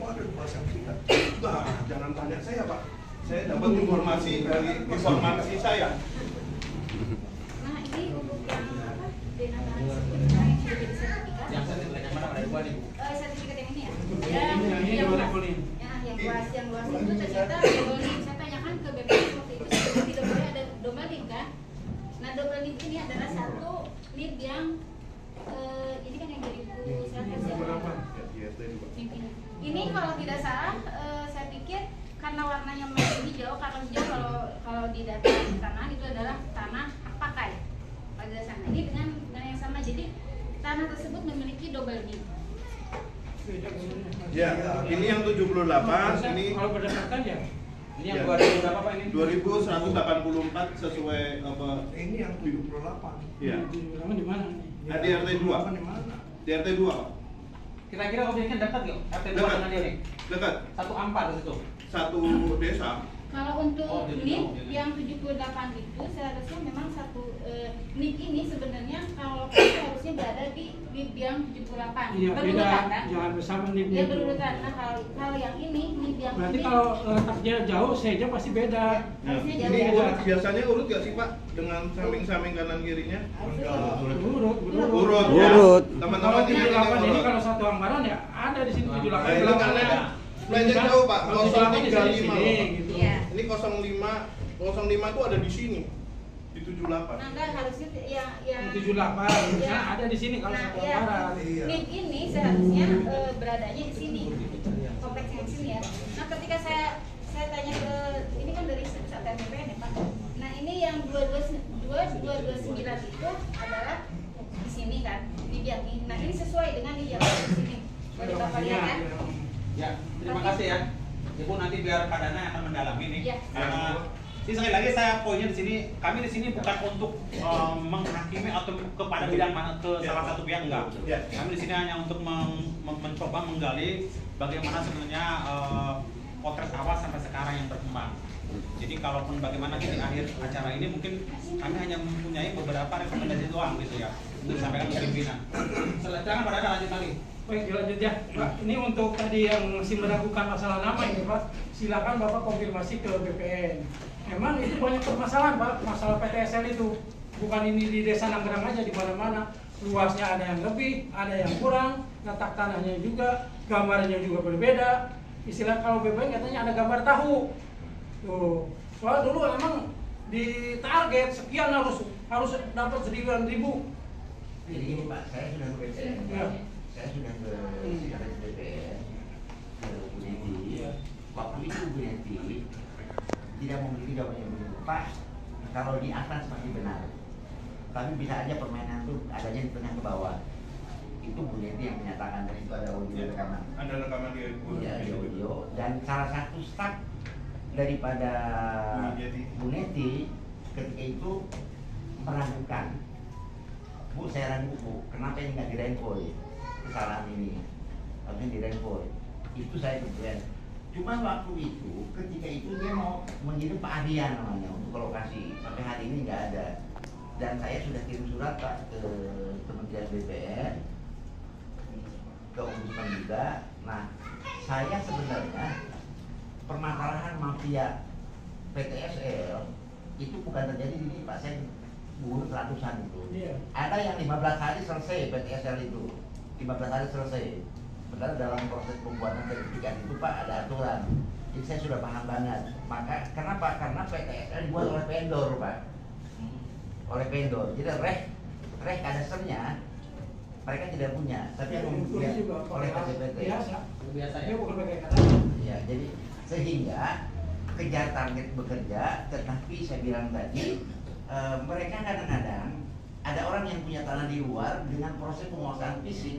[SPEAKER 2] Jangan tanya saya Pak. Saya dapat informasi dari informasi saya.
[SPEAKER 8] Nah ini untuk yang apa? Denataran yang sudah jadi sertifikat.
[SPEAKER 10] Yang sertifikat yang mana? Ada dua nih Bu.
[SPEAKER 8] Sertifikat yang ini ya?
[SPEAKER 11] Ini
[SPEAKER 8] yang
[SPEAKER 11] boleh
[SPEAKER 8] luas.
[SPEAKER 11] kuning.
[SPEAKER 8] Yang luas itu ternyata domain. Saya tanyakan ke BPS waktu itu tidak boleh ada domain kan? Nah domain ini adalah satu NIP yang ini kan yang 2019 ya. Ini kalau tidak salah saya pikir karena warnanya merah hijau, karena hijau kalau di data tanah itu adalah tanah pakai pada sana. Ini dengan yang sama, jadi tanah tersebut memiliki double NIP.
[SPEAKER 2] Ya, ini yang 78, ini
[SPEAKER 11] kalau berdasarkan ya.
[SPEAKER 10] Ini yang 2000 berapa Pak ini?
[SPEAKER 2] 2184 sesuai apa?
[SPEAKER 4] Ini yang 78.
[SPEAKER 2] Iya.
[SPEAKER 11] Di mana nih?
[SPEAKER 2] Di RT 2.
[SPEAKER 4] Di mana?
[SPEAKER 2] Di RT 2 Pak.
[SPEAKER 10] Kira-kira objeknya dekat nggak? RT 2
[SPEAKER 2] Dekat.
[SPEAKER 10] dengan dia nih?
[SPEAKER 2] Dekat.
[SPEAKER 10] Satu ampat di situ.
[SPEAKER 2] Satu desa.
[SPEAKER 8] Kalau untuk
[SPEAKER 10] jadi
[SPEAKER 8] NIP yang 78 itu seharusnya memang satu NIP ini sebenarnya kalau harusnya berada di NIP yang 78.
[SPEAKER 11] Iya, beda.
[SPEAKER 8] Berurutan kan?
[SPEAKER 11] Jangan bersama NIP.
[SPEAKER 8] Ya berurutan. Nah kalau yang ini NIP yang
[SPEAKER 11] Berarti
[SPEAKER 8] ini
[SPEAKER 11] kalau letaknya jauh, saja pasti beda.
[SPEAKER 8] harusnya
[SPEAKER 2] Ini
[SPEAKER 8] jauh.
[SPEAKER 2] urut, biasanya urut gak sih Pak? Dengan samping-samping kanan kirinya?
[SPEAKER 11] Urut.
[SPEAKER 2] Urut.
[SPEAKER 6] Urut.
[SPEAKER 2] Teman-teman
[SPEAKER 11] Kalau
[SPEAKER 2] ini
[SPEAKER 11] 78 ini
[SPEAKER 2] urut.
[SPEAKER 11] kalau satu anggaran ya ada di sini 78.
[SPEAKER 2] Nah, ini karena plannya jauh Pak,
[SPEAKER 11] Kalau 78 di
[SPEAKER 2] 035
[SPEAKER 11] sini,
[SPEAKER 2] loh Pak.
[SPEAKER 11] gitu.
[SPEAKER 8] Iya.
[SPEAKER 2] Ini 05 itu ada di sini, di 78.
[SPEAKER 8] Nah enggak harusnya yang
[SPEAKER 11] 78 misalnya ada di sini kalau
[SPEAKER 8] Nah,
[SPEAKER 11] satu
[SPEAKER 8] ya,
[SPEAKER 11] anggaran.
[SPEAKER 8] NIP ini seharusnya beradanya di sini, kompleks yang sini ya. Nah, ketika saya tanya ke ini kan dari pusat BPN ya Pak. Nah, ini yang 2229 itu adalah di sini kan, di Biangi. Nah, ini sesuai dengan di yang di sini. Boleh Bapak lihat kan?
[SPEAKER 10] Ya, terima kasih ya. Ibu nanti biar Kak Dana akan mendalami nih.
[SPEAKER 8] Iya.
[SPEAKER 10] Jadi sekali lagi saya poinnya di sini, kami di sini bukan untuk menghakimi atau kepada bidang mana ke salah satu pihak enggak. Kami di sini hanya untuk mencoba menggali bagaimana sebenarnya potret awal sampai sekarang yang berkembang. Jadi kalaupun bagaimana di akhir acara ini mungkin kami hanya mempunyai beberapa rekomendasi doang gitu ya untuk disampaikan ke pimpinan. Silakan Pak Dana lanjut lagi.
[SPEAKER 11] Baik, dilanjut ya Pak. Ini untuk tadi yang masih meragukan masalah nama ini Pak, silakan Bapak konfirmasi ke BPN. Memang itu banyak permasalahan Pak, masalah PTSL itu. Bukan ini di Desa Nanggerang aja, di mana-mana. Luasnya ada yang lebih, ada yang kurang, letak tanahnya juga, gambarnya juga berbeda. Istilah kalau BPN katanya ada gambar tahu. Tuh, soal dulu emang di target sekian harus dapat 9.000.
[SPEAKER 7] Jadi gini Pak, saya sudah ke BPN.
[SPEAKER 11] Ya.
[SPEAKER 7] Saya sudah ke sekretaris BPN, ke Bu Neti. Waktu itu Bu Neti tidak memiliki jawaban yang begitu. Pak, kalau di atas masih benar, tapi bisa aja permainan itu adanya di tengah ke bawah. Itu Bu Neti yang menyatakan, dan itu ada audio rekaman.
[SPEAKER 2] Ada rekaman di
[SPEAKER 7] audio. Dan salah satu staf daripada Bu Neti ketika itu meragukan, Bu, saya ragu Bu, kenapa ini nggak direnvoy kesalahan ini, harusnya direnvoy. Itu saya kemudian. Cuma waktu itu, ketika itu dia mau mengirim Pak Adian namanya untuk ke lokasi, sampai hari ini nggak ada. Dan saya sudah kirim surat Pak ke Kementerian BPN, ke Ombudsman juga. Nah, saya sebenarnya permasalahan mafia PTSL itu bukan terjadi di Pak, saya bunuh ratusan itu. Ada yang 15 hari selesai PTSL itu, 15 hari selesai. Padahal dalam proses pembuatan sertifikat itu Pak ada aturan. Jadi saya sudah paham banget. Maka kenapa? Karena PTSL dibuat oleh vendor Pak, oleh vendor. Jadi reh kadasternya mereka tidak punya, tapi yang dibuat oleh KJPT.
[SPEAKER 11] Biasanya bukan pakai kata.
[SPEAKER 7] Ya, jadi sehingga kejar target bekerja, tetapi saya bilang tadi mereka kadang-kadang ada orang yang punya tanah di luar dengan proses penguasaan fisik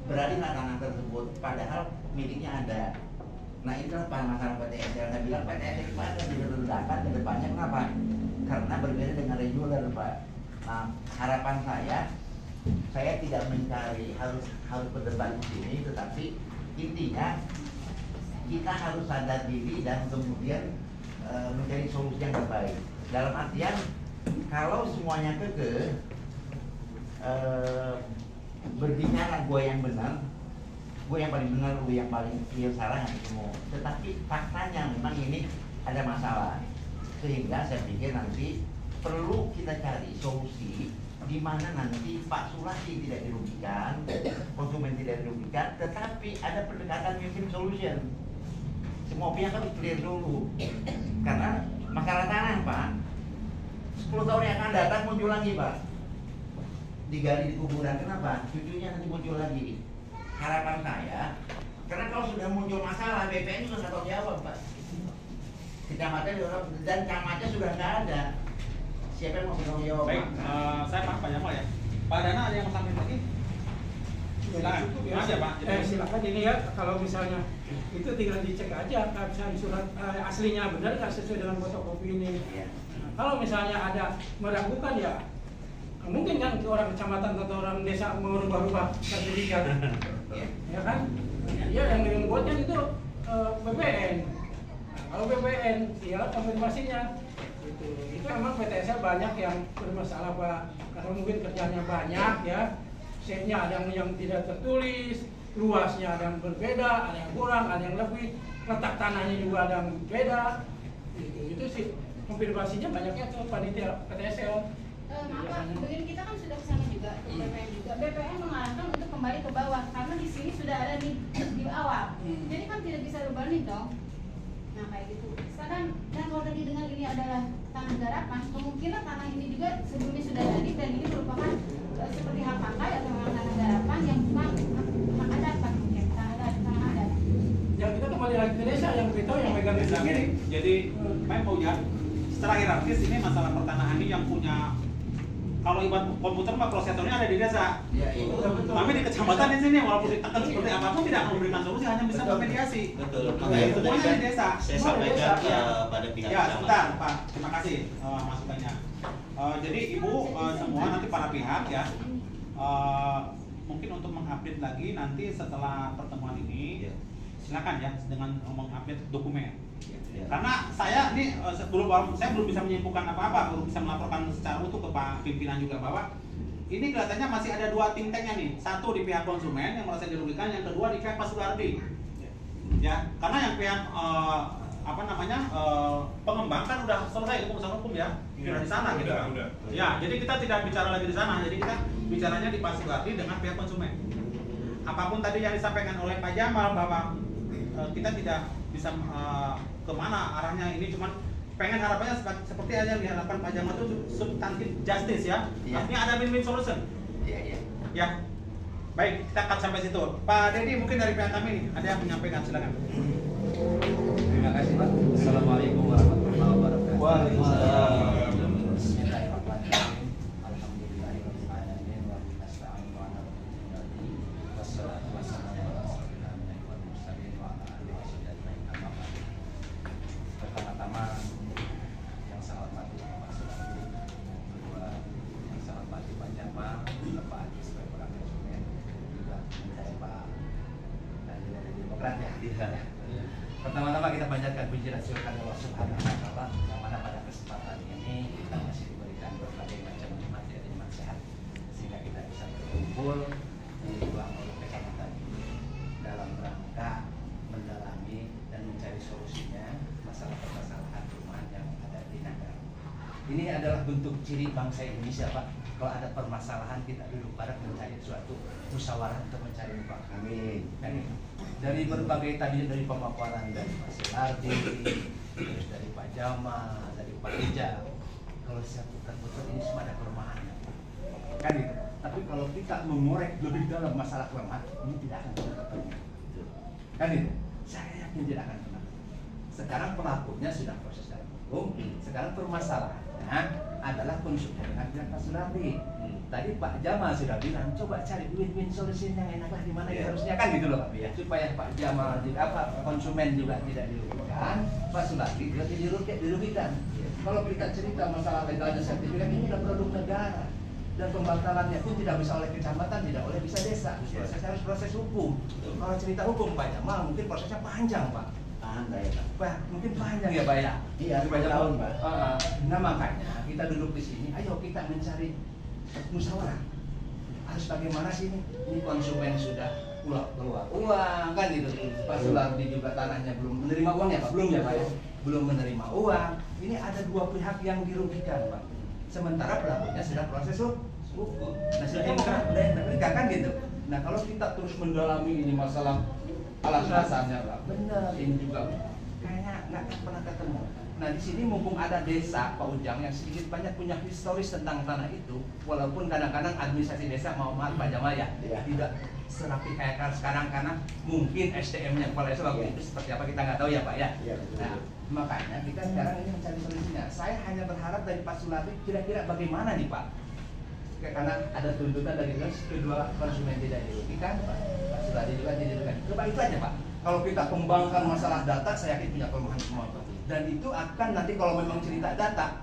[SPEAKER 7] beralih tanah tersebut, padahal miliknya ada. Nah ini kan masalah PTSL. Saya bilang PTSL itu akan diledakan ke depannya. Kenapa? Karena berbeda dengan reguler Pak. Nah harapan saya tidak mencari harus berdebat di sini, tetapi intinya kita harus sadar diri dan kemudian mencari solusi yang terbaik. Dalam artian kalau semuanya kekeh berbicara gue yang benar, gue yang paling benar, gue yang paling salah yang semua. Tetapi faktanya memang ini ada masalah, sehingga saya pikir nanti perlu kita cari solusi di mana nanti Pak Sulaki tidak dirugikan, konsumen tidak dirugikan, tetapi ada pendekatan win-win solution. Semua pihak harus clear dulu, karena masalah tanah Pak 10 tahun yang akan datang muncul lagi Pak, digali di kuburan. Kenapa? Cucunya nanti muncul lagi. Harapan saya, karena kalau sudah muncul masalah, BPN juga nggak tahu jawab Pak. Kecamatan dan camatnya sudah nggak ada. Siapa yang mau bertanggung jawab?
[SPEAKER 10] Baik, saya paham Pak Jamal ya. Pak Dana ada yang mau sampaikan lagi? Silakan. Mas ya Pak.
[SPEAKER 11] Silakan ini ya, kalau misalnya itu tinggal dicek aja keabsahan surat aslinya benar nggak sesuai dengan fotokopi ini. Nah, kalau misalnya ada meragukan ya mungkin kan orang kecamatan atau orang desa merubah-rubah sertifikat, ya kan? Ya yang membuatnya itu BPN. Nah, kalau BPN, ya konfirmasinya. Itu emang PTSL banyak yang bermasalah Pak, karena mungkin kerjanya banyak ya, setnya ada yang tidak tertulis, luasnya ada yang berbeda, ada yang kurang, ada yang lebih, letak tanahnya juga ada yang beda. Itu sih konfirmasinya banyaknya ke panitia PTSL.
[SPEAKER 8] Maaf Pak, begini kita kan sudah kesana juga, BPN juga. BPN mengarahkan untuk kembali ke bawah karena di sini sudah ada di awal. Jadi kan tidak bisa berbanding dong. Nah kayak gitu. Sekarang dan kalau tadi dengar ini adalah tanah garapan, kemungkinan tanah ini juga sebelumnya sudah jadi dan ini merupakan seperti hak pakai atau memang tanah garapan yang bukan hak adat Pak, mungkin tanah adat.
[SPEAKER 11] Ya kita kembali lagi ke desa yang kita yang megang desa sendiri.
[SPEAKER 10] Jadi, Pak Pauja, secara hierarkis ini masalah pertanahan ini yang punya. Kalau ibarat komputer mah prosesornya ada di desa.
[SPEAKER 7] Ya, itu betul.
[SPEAKER 10] Tapi di kecamatan di sini walaupun ditekan seperti apapun tidak akan memberikan solusi, hanya bisa bermediasi.
[SPEAKER 9] Betul. Makanya itu tadi
[SPEAKER 10] Semuanya di desa.
[SPEAKER 9] saya sampaikan pada pihak
[SPEAKER 10] Ya,
[SPEAKER 9] kecamatan.
[SPEAKER 10] sebentar Pak. Terima kasih masukannya. Jadi Ibu semua nanti para pihak ya mungkin untuk mengupdate lagi nanti setelah pertemuan ini silakan ya dengan mengupdate dokumen.
[SPEAKER 9] Ya.
[SPEAKER 10] Karena saya ini saya belum bisa menyimpulkan apa-apa, belum bisa melaporkan secara utuh ke Pak pimpinan juga bahwa ini kelihatannya masih ada dua think tanknya nih. Satu di pihak konsumen yang merasa dirugikan, yang kedua di pihak Pak Sulardi. Ya, karena yang pihak pengembang kan udah selesai itu urusan hukum ya, sudah di sana gitu kan. Ya, jadi kita tidak bicara lagi di sana, jadi kita bicaranya di Pak Sulardi dengan pihak konsumen. Apapun tadi yang disampaikan oleh Pak Jamal bahwa kita tidak bisa kemana arahnya, ini cuman pengen harapannya seperti aja yang diharapkan Pak Jamal itu substantif justice ya. Artinya ada win-win solution.
[SPEAKER 9] Iya.
[SPEAKER 10] Ya. Baik, kita cut sampai situ. Pak Dedi mungkin dari pihak kami nih, ada yang menyampaikan, silakan.
[SPEAKER 5] Terima kasih Pak. Assalamualaikum warahmatullahi wabarakatuh.
[SPEAKER 6] Waalaikumsalam.
[SPEAKER 5] Bismillahirrahmanirrahim. Alhamdulillahirabbil alamin wa nasta'inu ala wassalatu wassalamu ala rasulillah wal mursalin wa ala alihi wasallam. Amma ba'd. Pertama-tama yang saya hormati Pak Sulardi, kedua yang saya hormati Pak Jamal, Pak Haji sebagai orang konsumen, juga mencari Pak dari Demokrat ya. Pertama-tama kita panjatkan puji dan syukur kepada Allah Subhanahu wa taala yang mana pada kesempatan ini kita masih diberikan berbagai macam materi nasihat sehingga kita bisa berkumpul di ruang kecamatan ini dalam rangka mendalami dan mencari solusinya masalah permasalahan perumahan yang ada di negara. Ini adalah bentuk ciri bangsa Indonesia, Pak. Kalau ada permasalahan kita duduk bareng mencari suatu musyawarah untuk mencari mufakat. Amin. Dari berbagai tadi, dari pemaparan dari Pak Sulardi, terus dari Pak Jamal, dari Pak Ija, kalau saya putar-putar ini semua ada kelemahannya, kan gitu. Tapi kalau kita mengorek lebih dalam masalah kelemahan, ini tidak akan pernah ketemu, kan gitu. Saya yakin tidak akan pernah. Sekarang pelakunya sudah proses dalam hukum, sekarang permasalahannya adalah konsumen dengan Pak Sulardi. Tadi Pak Jamal sudah bilang, coba cari win-win solution yang enak lah di mana harusnya, kan gitu loh Pak. Supaya Pak Jamal konsumen juga tidak dirugikan, Pak Sulardi juga tidak dirugikan. Kalau kita cerita masalah legalnya sertifikat ini adalah produk negara dan pembatalannya pun tidak bisa oleh kecamatan, tidak oleh bisa desa. Prosesnya harus proses hukum. Kalau cerita hukum Pak Jamal mungkin prosesnya panjang Pak. Pak, mungkin panjang ya Pak ya? Iya, 2 tahun Pak. Nah makanya kita duduk di sini, ayo kita mencari musyawarah. Harus bagaimana sih ini? Ini konsumen sudah keluar uang kan gitu. Pak Sulardi juga tanahnya belum menerima uang ya Pak? Belum ya Pak ya? Belum menerima uang. Ini ada dua pihak yang dirugikan Pak. Sementara pelakunya sudah proses hukum. Nah sudah kan gitu. Nah kalau kita terus mendalami ini masalah alasan-alasannya Pak, benar ini juga kayaknya nggak pernah ketemu. Nah di sini mumpung ada desa Pak Ujang yang sedikit banyak punya historis tentang tanah itu, walaupun kadang-kadang administrasi desa mau Pak Jamal ya tidak serapi kayak sekarang karena mungkin SDM-nya kepala desa waktu itu seperti apa kita nggak tahu ya Pak ya. Nah makanya kita sekarang ini mencari solusinya. Saya hanya berharap dari Pak Sulardi kira-kira bagaimana nih Pak? Karena ada tuntutan dari kedua konsumen tidak dirugikan, Pak Sulardi juga tidak dirugikan. Coba itu aja Pak. Kalau kita kembangkan masalah data, saya yakin punya kelemahan semua Pak. Dan itu akan nanti kalau memang cerita data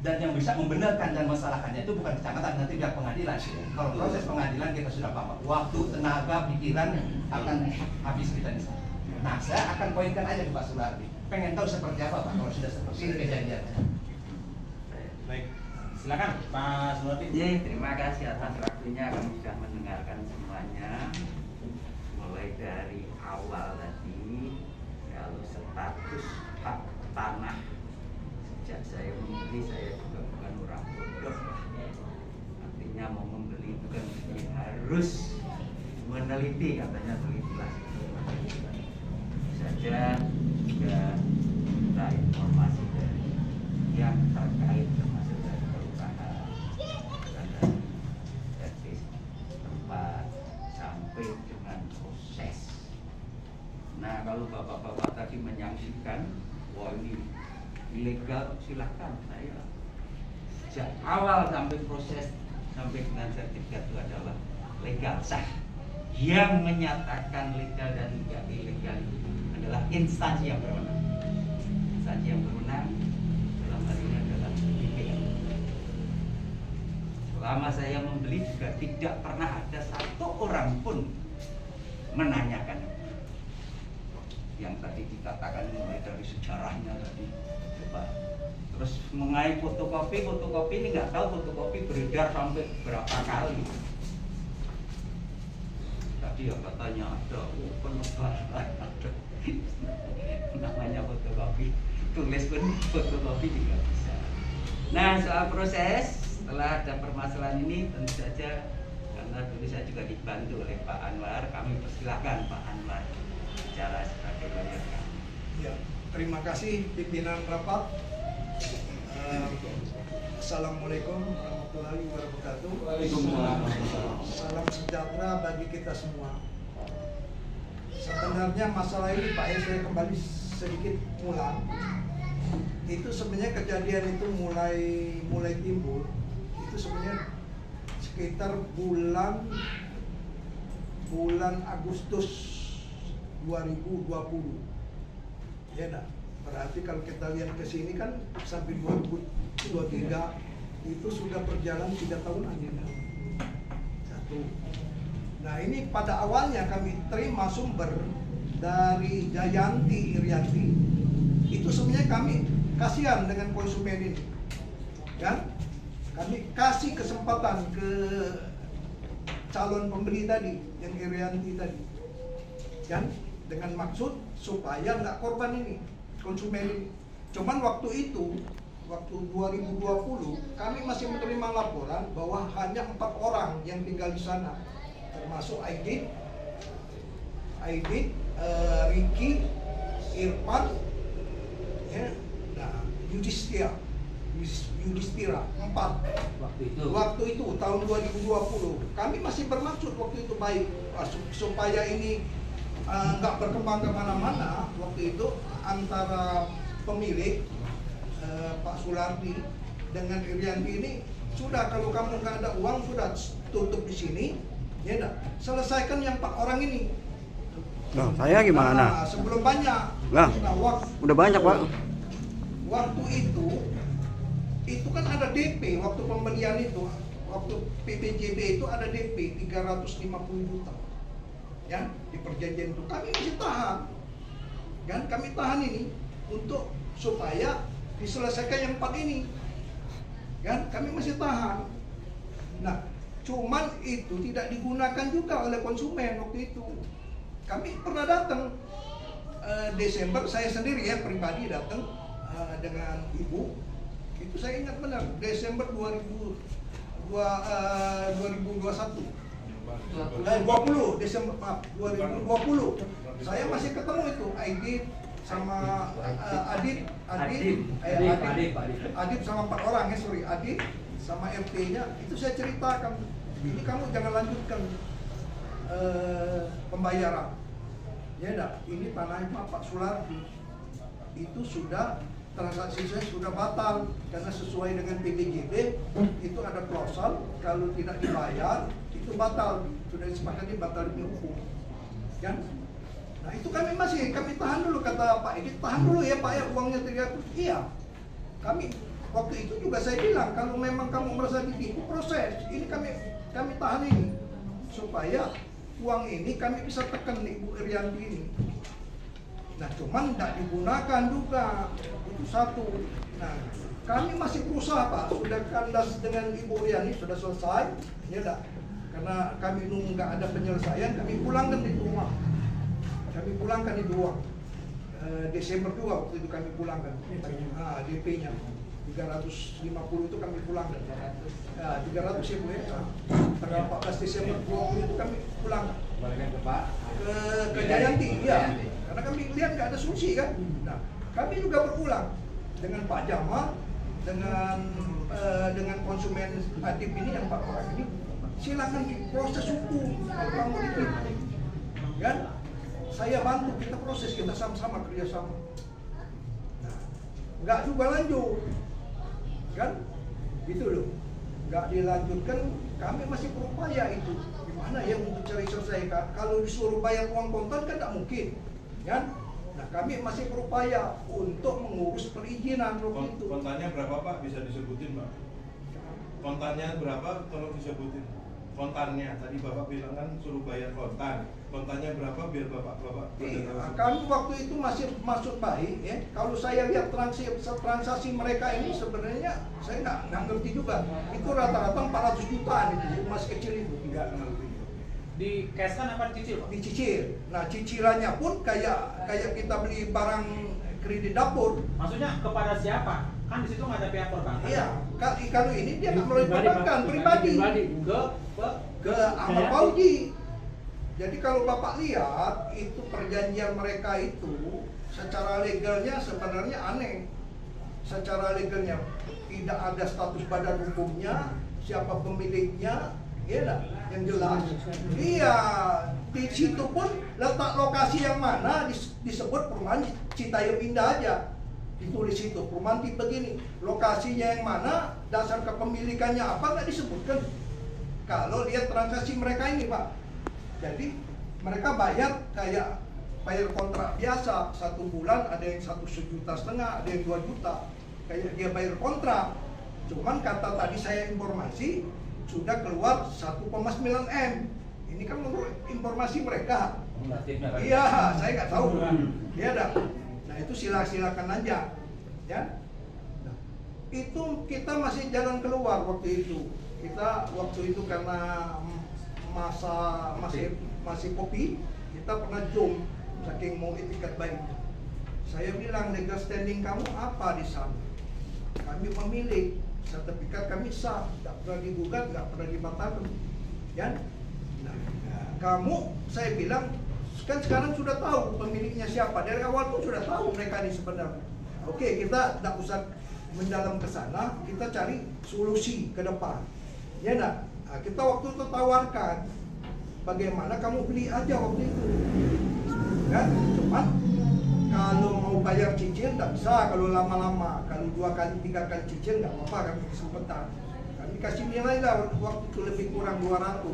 [SPEAKER 5] dan yang bisa membenarkan dan masalahkannya itu bukan kecamatan, nanti pihak pengadilan. Kalau proses pengadilan kita sudah paham, waktu, tenaga, pikiran akan habis kita di sana. Nah, saya akan poinkan aja ke Pak Sulardi. Pengen tahu seperti apa Pak kalau sudah seperti ini kejadiannya.
[SPEAKER 10] Baik, silakan Pak Sulardi.
[SPEAKER 3] Terima kasih atas waktunya. Kami sudah mendengarkan semuanya, mulai dari awal tadi. Kalau status hak tanah sejak saya membeli, saya juga bukan orang bodoh. Artinya mau membeli itu kan harus meneliti, katanya telitilah saja. Juga minta informasi dari yang terkait termasuk dari perusahaan dan dari servis tempat sampai dengan proses. Nah kalau bapak-bapak tadi menyaksikan, wah ini ilegal, silakan. Saya sejak awal sampai proses sampai dengan sertifikat itu adalah legal sah. Yang menyatakan legal dan tidak ilegal adalah instansi yang berwenang. Instansi yang berwenang dalam hal ini adalah BPN. Selama saya membeli juga tidak pernah ada satu orang pun menanyakan. dikatakan mulai dari sejarahnya tadi. Coba. Terus mengenai fotokopi ini nggak tahu fotokopi beredar sampai berapa kali. Tadi ya katanya ada penebalan, ada namanya fotokopi, tulis pun fotokopi juga bisa. Nah, soal proses setelah ada permasalahan ini tentu saja karena dulu saya juga dibantu oleh Pak Anwar, kami persilahkan Pak Anwar bicara sebagai lawyer kami.
[SPEAKER 4] Ya, terima kasih pimpinan rapat. Assalamualaikum warahmatullahi wabarakatuh.
[SPEAKER 2] Waalaikumsalam.
[SPEAKER 4] Salam sejahtera bagi kita semua. Sebenarnya masalah ini Pak, saya kembali sedikit ulang. Itu sebenarnya kejadian itu mulai timbul. Itu sebenarnya sekitar bulan Agustus 2020. Ya nah. Berarti kalau kita lihat ke sini kan sampai 2023 itu sudah berjalan 3 tahun aja. Satu. Nah ini pada awalnya kami terima sumber dari Jayanti Irianti. Itu sebenarnya kami kasihan dengan konsumen ini, kan? Kami kasih kesempatan ke calon pembeli tadi, yang Irianti tadi, kan? Dengan maksud supaya nggak korban ini. Konsumen ini. Cuman waktu 2020 kami masih menerima laporan bahwa hanya 4 orang yang tinggal di sana, termasuk Aidit, Ricky, Irfan, ya, nah, Yudhistira 4 waktu itu tahun 2020. Kami masih bermaksud waktu itu baik supaya ini nggak berkembang kemana-mana. Waktu itu antara pemilik Pak Sulardi dengan Irianti ini sudah, kalau kamu nggak ada uang sudah tutup di sini, ya enggak, selesaikan yang 4 orang ini.
[SPEAKER 6] Nah, saya gimana?
[SPEAKER 4] Nah, sebelum banyak.
[SPEAKER 6] Nah, udah banyak Pak.
[SPEAKER 4] Waktu itu kan ada DP waktu pembelian itu, waktu PPJB itu ada DP 350 juta. Ya, di perjanjian itu kami masih tahan, kan? Kami tahan ini untuk supaya diselesaikan yang 4 ini, kan? Kami masih tahan. Nah, cuman itu tidak digunakan juga oleh konsumen waktu itu. Kami pernah datang Desember, saya sendiri ya pribadi datang dengan ibu. Itu saya ingat benar, Desember 2021. 20 Desember, maaf, 2020. Saya masih ketemu itu Aidit sama Adit sama 4 orang ya, sorry, Adit sama RT-nya. Itu saya ceritakan, ini kamu jangan lanjutkan pembayaran. Ya enggak, ini tanahnya Pak Sulardi. Itu sudah, transaksi saya sudah batal karena sesuai dengan PPJB itu ada klausal kalau tidak dibayar itu batal, sudah disepakati batal demi hukum, kan? Nah itu kami tahan dulu, kata Pak Edit, tahan dulu ya Pak ya, uangnya 300. Iya, kami waktu itu juga saya bilang kalau memang kamu merasa ditipu, proses ini kami tahan ini supaya uang ini kami bisa tekan Ibu Irianti ini. Nah cuman tidak digunakan juga, itu satu. Nah kami masih berusaha Pak, sudah kandas dengan Ibu Irianti sudah selesai, ya enggak? Karena kami nunggu nggak ada penyelesaian, kami pulangkan itu uang. Kami pulangkan itu uang. Desember juga waktu itu kami pulangkan. DP-nya 350 itu kami pulangkan. 300 ya Bu ya. Tanggal 14 Desember 20 itu kami pulangkan. Ke Jayanti, ya. Karena kami lihat nggak ada solusi kan. Nah, kami juga berulang dengan Pak Jamal, dengan konsumen Adib ini yang 4 orang ini. Silakan proses hukum kalau kamu ditipu, kan? Saya bantu, kita proses, kita sama-sama kerjasama. Nah, nggak juga lanjut, kan? Gitu loh, nggak dilanjutkan. Kami masih berupaya itu. Gimana ya untuk cari selesai? Kalau disuruh bayar uang kontan kan nggak mungkin, kan? Nah, kami masih berupaya untuk mengurus perizinan waktu itu.
[SPEAKER 2] Kontannya berapa Pak? Bisa disebutin Pak? Kontannya berapa? Tolong disebutin. kontannya. Tadi Bapak bilang kan suruh bayar kontan. Kontannya berapa biar Bapak
[SPEAKER 4] Iya, kami waktu itu masih maksud baik ya. Kalau saya lihat transaksi mereka ini sebenarnya saya nggak ngerti juga. Itu rata-rata 400 jutaan itu emas kecil itu. Nggak ngerti.
[SPEAKER 10] Di cash kan apa dicicil, Pak?
[SPEAKER 4] Dicicil. Nah, cicilannya pun kayak kita beli barang kredit dapur.
[SPEAKER 10] Maksudnya kepada siapa? Kan di situ nggak ada pihak perbankan.
[SPEAKER 4] Iya, kalau ini dia nggak melalui perbankan, pribadi. Ke Ahmad Fauji. Jadi kalau Bapak lihat itu perjanjian mereka itu secara legalnya sebenarnya aneh. Secara legalnya tidak ada status badan hukumnya, siapa pemiliknya, ya dah, yang jelas. Iya, di situ pun letak lokasi yang mana disebut perumahan Citayam Indah aja. Ditulis itu perumahan tipe begini, lokasinya yang mana, dasar kepemilikannya apa nggak disebutkan. Kalau lihat transaksi mereka ini, Pak. Jadi mereka bayar kayak bayar kontrak biasa, 1 bulan ada yang 1,5 juta, ada yang 2 juta, kayak dia bayar kontrak. Cuman kata tadi saya informasi sudah keluar 1,9 M. Ini kan menurut informasi mereka. Iya, saya nggak tahu. Iya dah. Nah itu silakan aja, ya. Nah, itu kita masih jalan keluar waktu itu. Kita waktu itu karena masih kopi, kita pernah zoom saking mau etikat baik. Saya bilang legal standing kamu apa di sana? Kami pemilik, sertifikat kami sah, tidak pernah digugat, tidak pernah dibatalkan, ya. Nah, kamu, saya bilang kan sekarang sudah tahu pemiliknya siapa, dari awal pun sudah tahu mereka ini sebenarnya. Oke, kita tidak usah mendalam ke sana, kita cari solusi ke depan, ya nak. Nah, kita waktu itu tawarkan bagaimana kamu beli aja waktu itu, kan? Cuman kalau mau bayar cicil tidak bisa, kalau lama-lama, kalau 2 kali 3 kali cicil nggak apa-apa, kami kesempatan. Kami kasih nilai lah waktu itu lebih kurang 200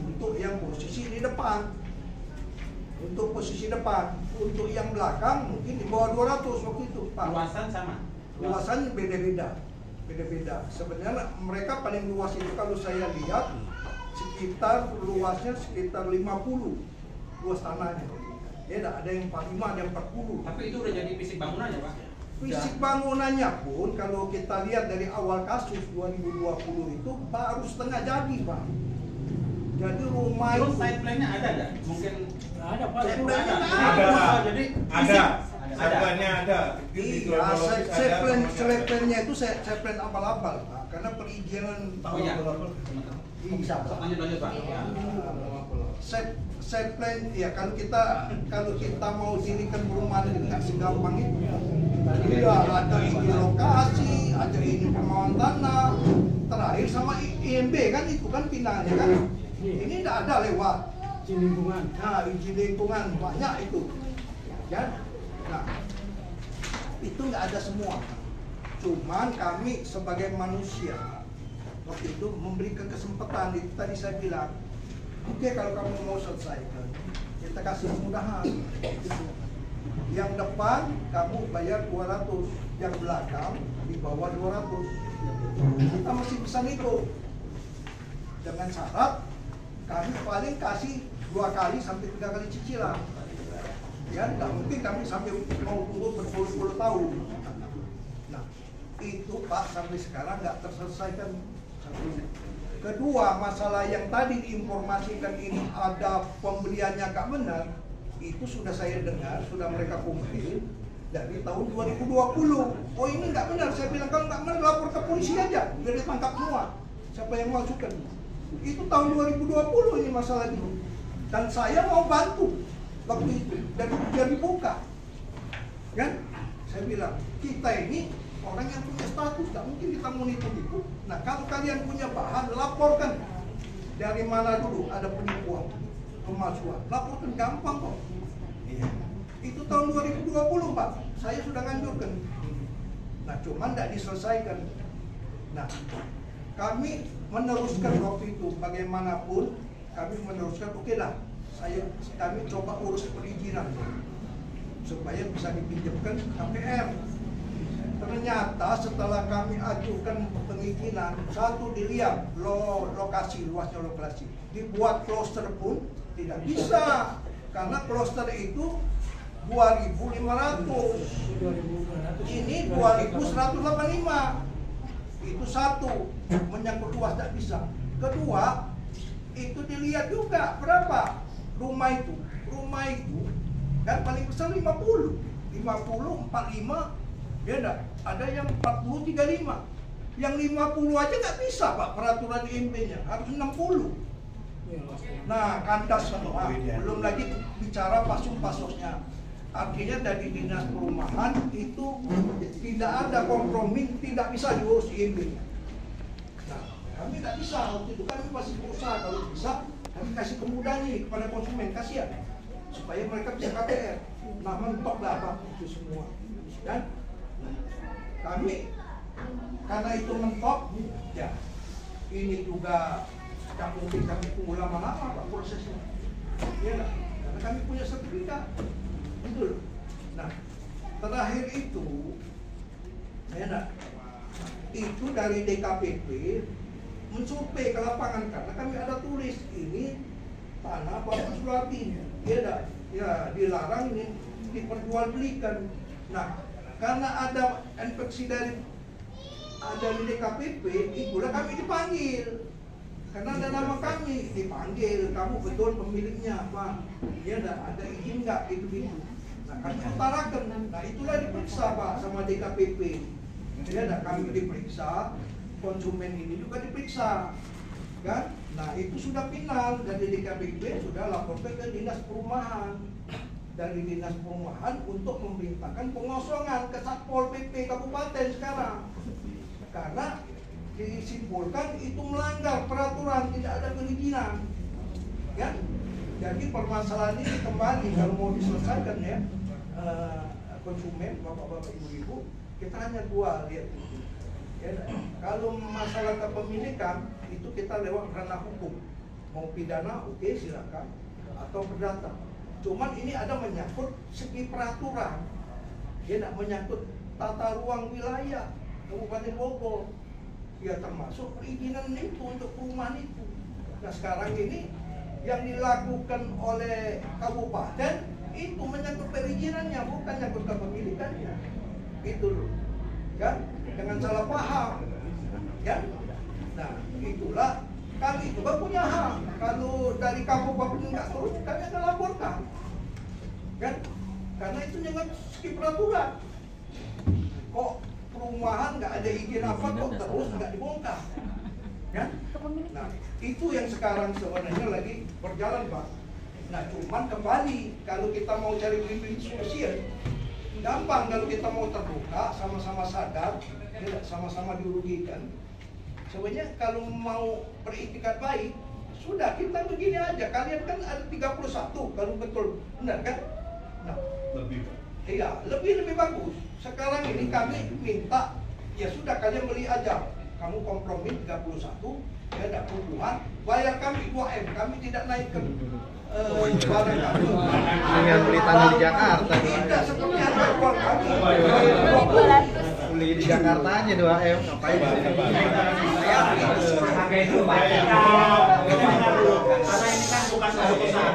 [SPEAKER 4] untuk yang posisi di depan. Untuk posisi depan, untuk yang belakang mungkin di bawah 200 waktu itu, Pak.
[SPEAKER 10] Luasan sama?
[SPEAKER 4] Luasannya beda-beda. Sebenarnya mereka paling luas itu kalau saya lihat luasnya sekitar 50 luas tanahnya. Ya, ada yang 45, ada yang 40.
[SPEAKER 10] Tapi itu udah jadi fisik bangunannya, Pak?
[SPEAKER 4] Fisik bangunannya pun kalau kita lihat dari awal kasus 2020 itu baru setengah jadi, Pak. Jadi rumah
[SPEAKER 10] terus
[SPEAKER 4] itu
[SPEAKER 10] side plan-nya ada nggak? Mungkin
[SPEAKER 11] ada, Pak.
[SPEAKER 4] Side plan-nya
[SPEAKER 2] ada, Pak.
[SPEAKER 10] Jadi
[SPEAKER 2] Ada. Side-plan-nya ada.
[SPEAKER 4] iya, side plan-nya itu side plan abal-abal, Pak. Karena perizinan
[SPEAKER 10] Oh iya.
[SPEAKER 4] Bisa, Pak.
[SPEAKER 10] Lanjut, Pak.
[SPEAKER 4] Ya. Side plan ya kalau kita mau dirikan perumahan itu nggak segampang itu. Iya, ada ini lokasi, ada ini pemauan tanah, terakhir sama IMB kan itu kan finalnya kan. Ini tidak ada lewat
[SPEAKER 11] izin lingkungan.
[SPEAKER 4] Nah, izin lingkungan banyak itu, ya. Nah, itu nggak ada semua. Cuman kami sebagai manusia waktu itu memberikan kesempatan. Itu tadi saya bilang, oke, kalau kamu mau selesaikan, kita kasih kemudahan. Yang depan kamu bayar 200, yang belakang di bawah 200. Kita masih bisa nego. Dengan syarat kami paling kasih 2 kali sampai 3 kali cicilan. Ya, nggak mungkin kami sampai mau tunggu berpuluh-puluh tahun. Nah, itu Pak sampai sekarang nggak terselesaikan. Kedua, masalah yang tadi diinformasikan ini ada pembeliannya nggak benar, itu sudah saya dengar, sudah mereka komplain dari tahun 2020. Oh ini nggak benar, saya bilang kalau nggak benar lapor ke polisi aja, biar ditangkap semua. Siapa yang masukkan? Itu tahun 2020 ini masalah itu. Dan saya mau bantu waktu itu dan biar dibuka. Kan? Saya bilang kita ini orang yang punya status, nggak mungkin kita mau nipu-nipu. Nah kalau kalian punya bahan, laporkan. Dari mana dulu ada penipuan, pemalsuan, laporkan, gampang kok. Iya. Itu tahun 2020 Pak, saya sudah nganjurkan. Nah cuman tidak diselesaikan. Nah kami meneruskan waktu itu, bagaimanapun kami meneruskan, oke lah, kami coba urus perizinan supaya bisa dipinjamkan KPR. Ternyata setelah kami ajukan pengizinan, satu dilihat lokasi, luasnya lokasi, dibuat kloster pun tidak bisa, karena kloster itu 2.500, ini 2.185. Itu satu, menyangkut luas tidak bisa. Kedua, itu dilihat juga berapa rumah itu kan paling besar 50, 45, ya enggak, ada yang 40, 35, yang 50 aja nggak bisa Pak, peraturan IMB-nya harus 60. Nah, kandas semua, belum lagi bicara pasung-pasosnya. Artinya dari dinas perumahan itu tidak ada kompromi, tidak bisa diurus IMB-nya. Nah, kami tidak bisa, waktu itu kami masih berusaha, kalau bisa kami kasih kemudahan ini kepada konsumen, kasihan supaya mereka bisa KPR. Nah, mentok lah Pak itu semua. Dan kami karena itu mentok, ya ini juga tidak mungkin kami tunggu lama-lama Pak prosesnya. Ya, karena kami punya sertifikat. Itu loh. Nah, terakhir itu, ya, itu dari DKPP mensurvei ke lapangan karena kami ada tulis ini tanah Bapak Sulardi, ya dilarang ini diperjualbelikan. Nah, karena ada inspeksi dari DKPP, itulah kami dipanggil. Karena ada nama kami dipanggil, kamu betul pemiliknya Pak, ya ada izin nggak itu. Nah, kami utarakan. Nah, itulah diperiksa Pak sama DKPP. Ya, kami diperiksa, konsumen ini juga diperiksa, kan? Nah, itu sudah final dari DKPP, sudah laporkan ke dinas perumahan. Dari dinas perumahan untuk memerintahkan pengosongan ke Satpol PP Kabupaten sekarang, karena disimpulkan itu melanggar peraturan, tidak ada perizinan, ya. Jadi permasalahan ini kembali kalau mau diselesaikan ya, konsumen, bapak-bapak, ibu-ibu, kita hanya dua lihat itu. Ya, kalau masalah kepemilikan itu kita lewat ranah hukum, mau pidana oke, silakan, atau perdata. Cuman ini ada menyangkut segi peraturan, ya, menyangkut tata ruang wilayah Kabupaten Bogor. Ya termasuk perizinan itu untuk perumahan itu. Nah sekarang ini yang dilakukan oleh kabupaten itu menyangkut perizinannya, bukan menyangkut kepemilikannya. Itu loh, kan? Dengan salah paham, ya. Nah itulah kami juga punya hak. Kalau dari kabupaten nggak turun, kami akan laporkan, kan? Karena itu menyangkut segi peraturan. Kok perumahan nggak ada izin apa kok terus nggak dibongkar, kan? Nah itu yang sekarang sebenarnya lagi berjalan Pak. Nah cuman kembali kalau kita mau cari win-win solution gampang, kalau kita mau terbuka sama-sama sadar, ya, sama-sama dirugikan. Sebenarnya kalau mau beritikat baik sudah kita begini aja, kalian kan ada 31 kalau betul benar kan? Nah lebih iya lebih bagus. Sekarang ini kami minta, ya sudah kalian beli aja. Kamu kompromi 31, ya ada perubahan, bayar kami 2M, kami tidak naikkan barang kami.
[SPEAKER 6] Dengan beli tanah di Jakarta.
[SPEAKER 4] Tidak seperti harga jual kami.
[SPEAKER 6] Beli di Jakarta aja 2M, ngapain di sini?
[SPEAKER 10] Harga itu banyak. Karena ini kan bukan keputusan.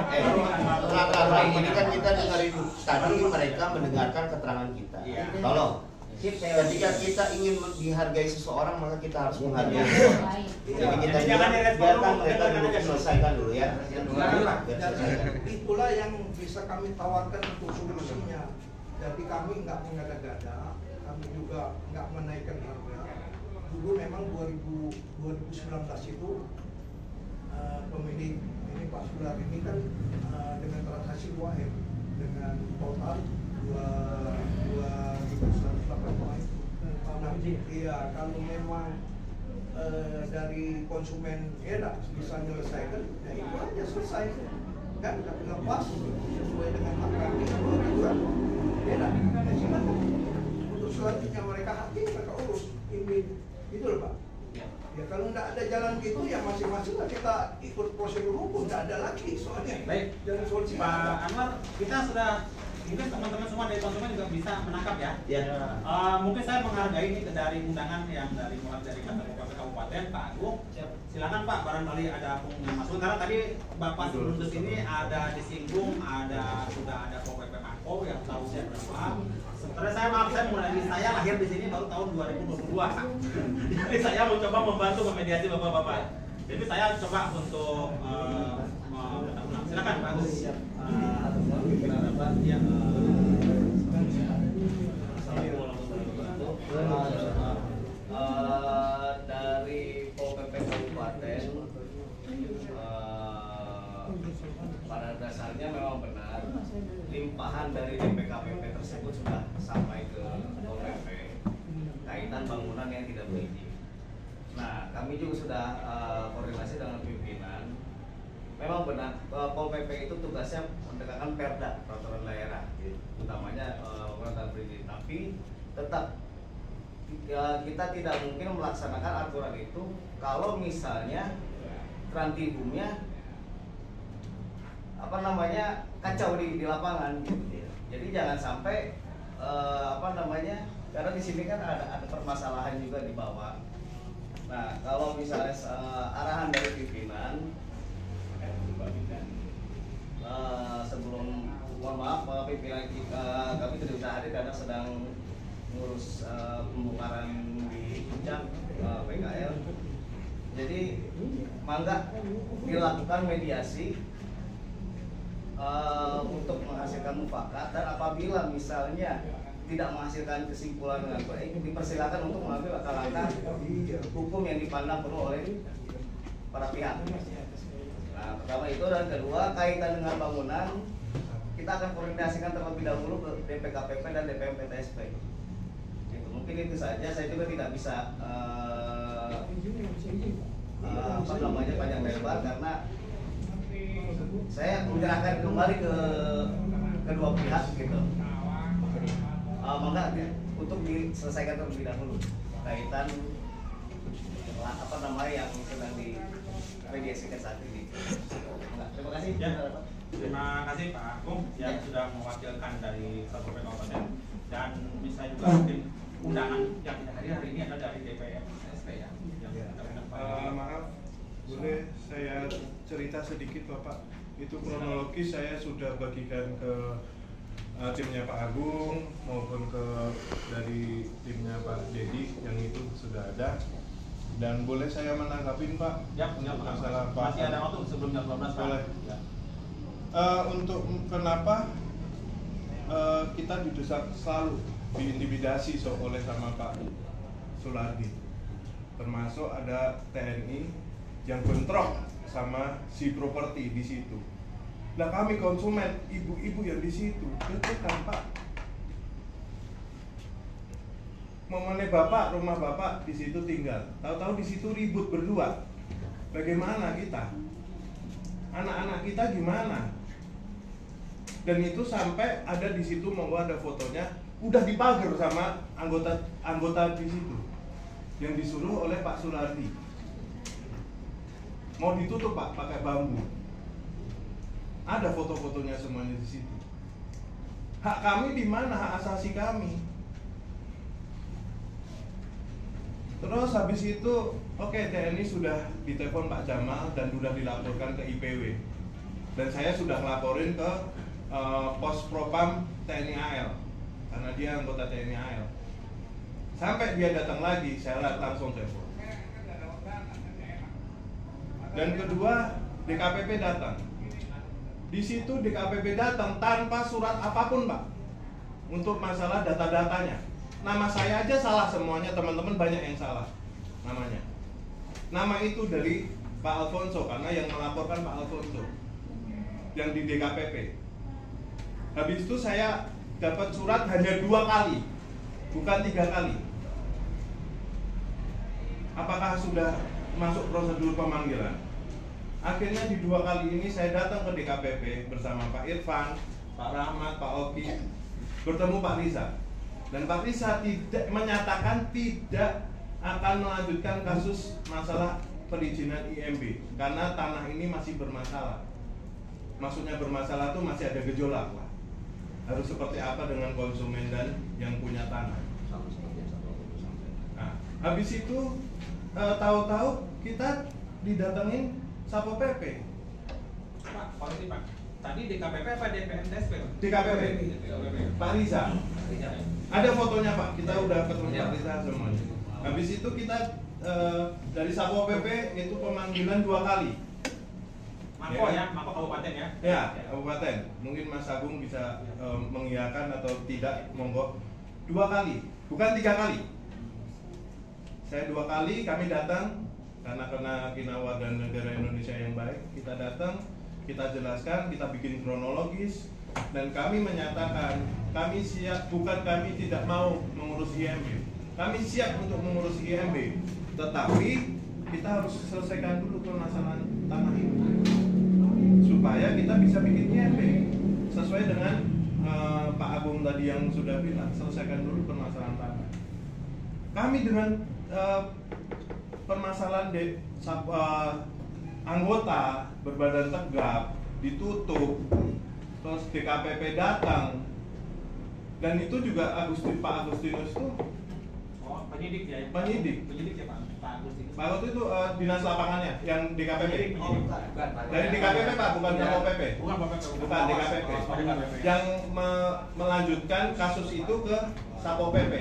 [SPEAKER 9] Ini kan kita dengerin tadi mereka mendengarkan keterangan kita. Tolong, ketika kita ingin dihargai seseorang maka kita harus menghargai. Jadi kita biarkan mereka dulu selesaikan dulu ya.
[SPEAKER 4] Itulah yang bisa kami tawarkan untuk solusinya. Jadi kami nggak mengada-gada, kami juga nggak menaikkan harga. Dulu memang 2019 itu pemilik ini Pak Sular ini kan dengan transaksi 2M dengan total 2.108. Nah, iya kalau memang dari konsumen enak bisa menyelesaikan, ya itu aja selesai kan, tapi lepas sesuai dengan hak kami kan enak. Ya silakan untuk selanjutnya mereka hati mereka urus ini itu loh Pak. Ya kalau nggak ada jalan gitu ya masing-masing lah kita ikut prosedur hukum, nggak ada lagi soalnya.
[SPEAKER 10] Baik,
[SPEAKER 4] jalan solusi
[SPEAKER 10] Pak Anwar, kita sudah mungkin teman-teman semua dari konsumen juga bisa menangkap ya.
[SPEAKER 9] Ya.
[SPEAKER 10] Mungkin saya menghargai ini dari undangan yang mulai dari kantor Bupati Kabupaten Pak Agung. Silakan Pak, barangkali ada yang masuk karena tadi Bapak sebelum ke sini ada disinggung, sudah ada PPP Mako yang tahu saya berapa. Sebenarnya saya mulai saya lahir di sini baru tahun 2022. Jadi saya mencoba membantu memediasi bapak-bapak. Jadi saya coba untuk silakan Pak Agus.
[SPEAKER 3] Dari POPP Kabupaten pada dasarnya memang benar limpahan dari DPKPP tersebut sudah sampai ke POPP kaitan bangunan yang tidak berizin. Nah, kami juga sudah koordinasi dengan pimpinan. Memang benar POPP itu tugasnya menegakkan perda peraturan daerah, utamanya peraturan berizin. Tapi tetap kita tidak mungkin melaksanakan aturan itu kalau misalnya trantibumnya kacau di lapangan gitu. Jadi jangan sampai karena di sini kan ada permasalahan juga di bawah. Nah, kalau misalnya arahan dari pimpinan sebelum mohon maaf pimpinan kami tidak bisa hadir karena sedang ngurus pembongkaran di puncak PKL. Jadi mangga dilakukan mediasi untuk menghasilkan mufakat, dan apabila misalnya tidak menghasilkan kesimpulan dengan baik, dipersilakan untuk mengambil langkah hukum yang dipandang perlu oleh para pihak. Nah, pertama itu, dan kedua kaitan dengan bangunan kita akan koordinasikan terlebih dahulu ke DPKPP dan DPMPTSP. Mungkin itu saja, saya juga tidak bisa panjang lebar karena saya menyerahkan kembali ke kedua pihak gitu. Maka untuk diselesaikan terlebih dahulu kaitan yang sedang dimediasikan saat ini. Terima kasih.
[SPEAKER 10] Ya. Terima kasih Pak Agung yang sudah mewakilkan dari Kabupaten Kabupaten, dan bisa juga mungkin undangan yang kita hadir hari ini adalah dari DPMSP ya.
[SPEAKER 2] Maaf, boleh saya cerita sedikit Bapak? Itu kronologis saya sudah bagikan ke timnya Pak Agung maupun ke dari timnya Pak Dedi yang itu sudah ada. Dan boleh saya menanggapin Pak?
[SPEAKER 10] Ya,
[SPEAKER 2] masalah Pak.
[SPEAKER 10] Masih ada waktu sebelum jam 12 Pak.
[SPEAKER 2] Boleh.
[SPEAKER 10] Ya.
[SPEAKER 2] Untuk kenapa kita didesak selalu diintimidasi oleh sama Pak Sulardi, termasuk ada TNI yang bentrok sama si properti di situ. Nah kami konsumen, ibu-ibu yang di situ, itu kan Pak, momennya bapak, rumah bapak di situ tinggal, tahu-tahu di situ ribut berdua. Bagaimana kita? Anak-anak kita gimana? Dan itu sampai ada di situ, mau ada fotonya, udah dipagar sama anggota di situ, yang disuruh oleh Pak Sulardi. Mau ditutup Pak, pakai bambu. Ada foto-fotonya semuanya di situ. Hak kami di mana? Hak asasi kami. Terus habis itu, oke, TNI sudah ditelepon Pak Jamal dan sudah dilaporkan ke IPW. Dan saya sudah ngelaporin ke Pos Propam TNI AL, karena dia anggota TNI AL. Sampai dia datang lagi, saya langsung telepon. Dan kedua, DKPP datang. Di situ DKPP datang tanpa surat apapun Pak, untuk masalah data-datanya. Nama saya aja salah semuanya, teman-teman banyak yang salah namanya. Nama itu dari Pak Alfonso, karena yang melaporkan Pak Alfonso yang di DKPP. Habis itu saya dapat surat hanya 2 kali, bukan 3 kali. Apakah sudah masuk prosedur pemanggilan? Akhirnya di 2 kali ini saya datang ke DKPP bersama Pak Irfan, Pak Rahmat, Pak Oki, bertemu Pak Riza. Dan Pak Riza tidak menyatakan tidak akan melanjutkan kasus masalah perizinan IMB karena tanah ini masih bermasalah. Maksudnya bermasalah itu masih ada gejolak lah. harus seperti apa dengan konsumen dan yang punya tanah.
[SPEAKER 3] Sama seperti yang Satpol PP sampaikan.
[SPEAKER 2] Nah, habis itu tahu-tahu kita didatengin Satpol PP.
[SPEAKER 10] Pak, koreksi Pak. Tadi DKPP apa DPMDSP?
[SPEAKER 2] DKPP. Pak Riza. Ada fotonya Pak, kita udah ketemu
[SPEAKER 3] Ya.
[SPEAKER 2] Pak Riza semuanya. Habis itu kita dari Satpol PP itu pemanggilan 2 kali.
[SPEAKER 10] Mako ya, Mako Kabupaten ya?
[SPEAKER 2] Ya, kabupaten. Mungkin Mas Agung bisa mengiyakan atau tidak, monggo. 2 kali, bukan 3 kali. Saya 2 kali, kami datang karena kita warga negara Indonesia yang baik. Kita datang, kita jelaskan, kita bikin kronologis, dan kami menyatakan kami siap, bukan kami tidak mau mengurus IMB. Kami siap untuk mengurus IMB, tetapi kita harus selesaikan dulu permasalahan tanah ini supaya kita bisa bikin IMB sesuai dengan Pak Agung tadi yang sudah bilang, selesaikan dulu permasalahan tanah. Kami dengan permasalahan anggota berbadan tegap ditutup, terus DKPP datang, dan itu juga Pak Agustinus itu
[SPEAKER 10] penyidik ya?
[SPEAKER 2] Penyidik
[SPEAKER 10] ya Pak Agustinus.
[SPEAKER 2] Pak Agustinus itu dinas lapangannya yang DKPP.
[SPEAKER 10] Oh, bukan.
[SPEAKER 2] Dari DKPP Pak, bukan Satpol PP. Bukan DKPP. Yang melanjutkan kasus itu ke Satpol PP.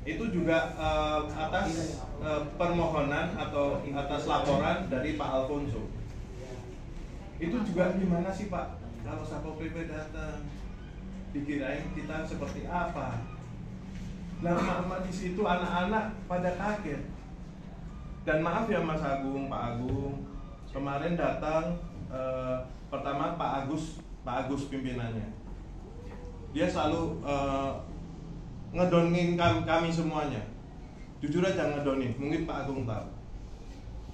[SPEAKER 2] Itu juga atas permohonan atau atas laporan dari Pak Alfonso. Itu juga gimana sih Pak? Kalau Satpol PP datang, dikirain kita seperti apa? Nah, emak-emak di situ anak-anak pada kaget. Dan maaf ya Mas Agung, Pak Agung, kemarin datang pertama Pak Agus pimpinannya. Dia selalu ngedonin kami semuanya. Jujur aja ngedonin, mungkin Pak Agung tahu.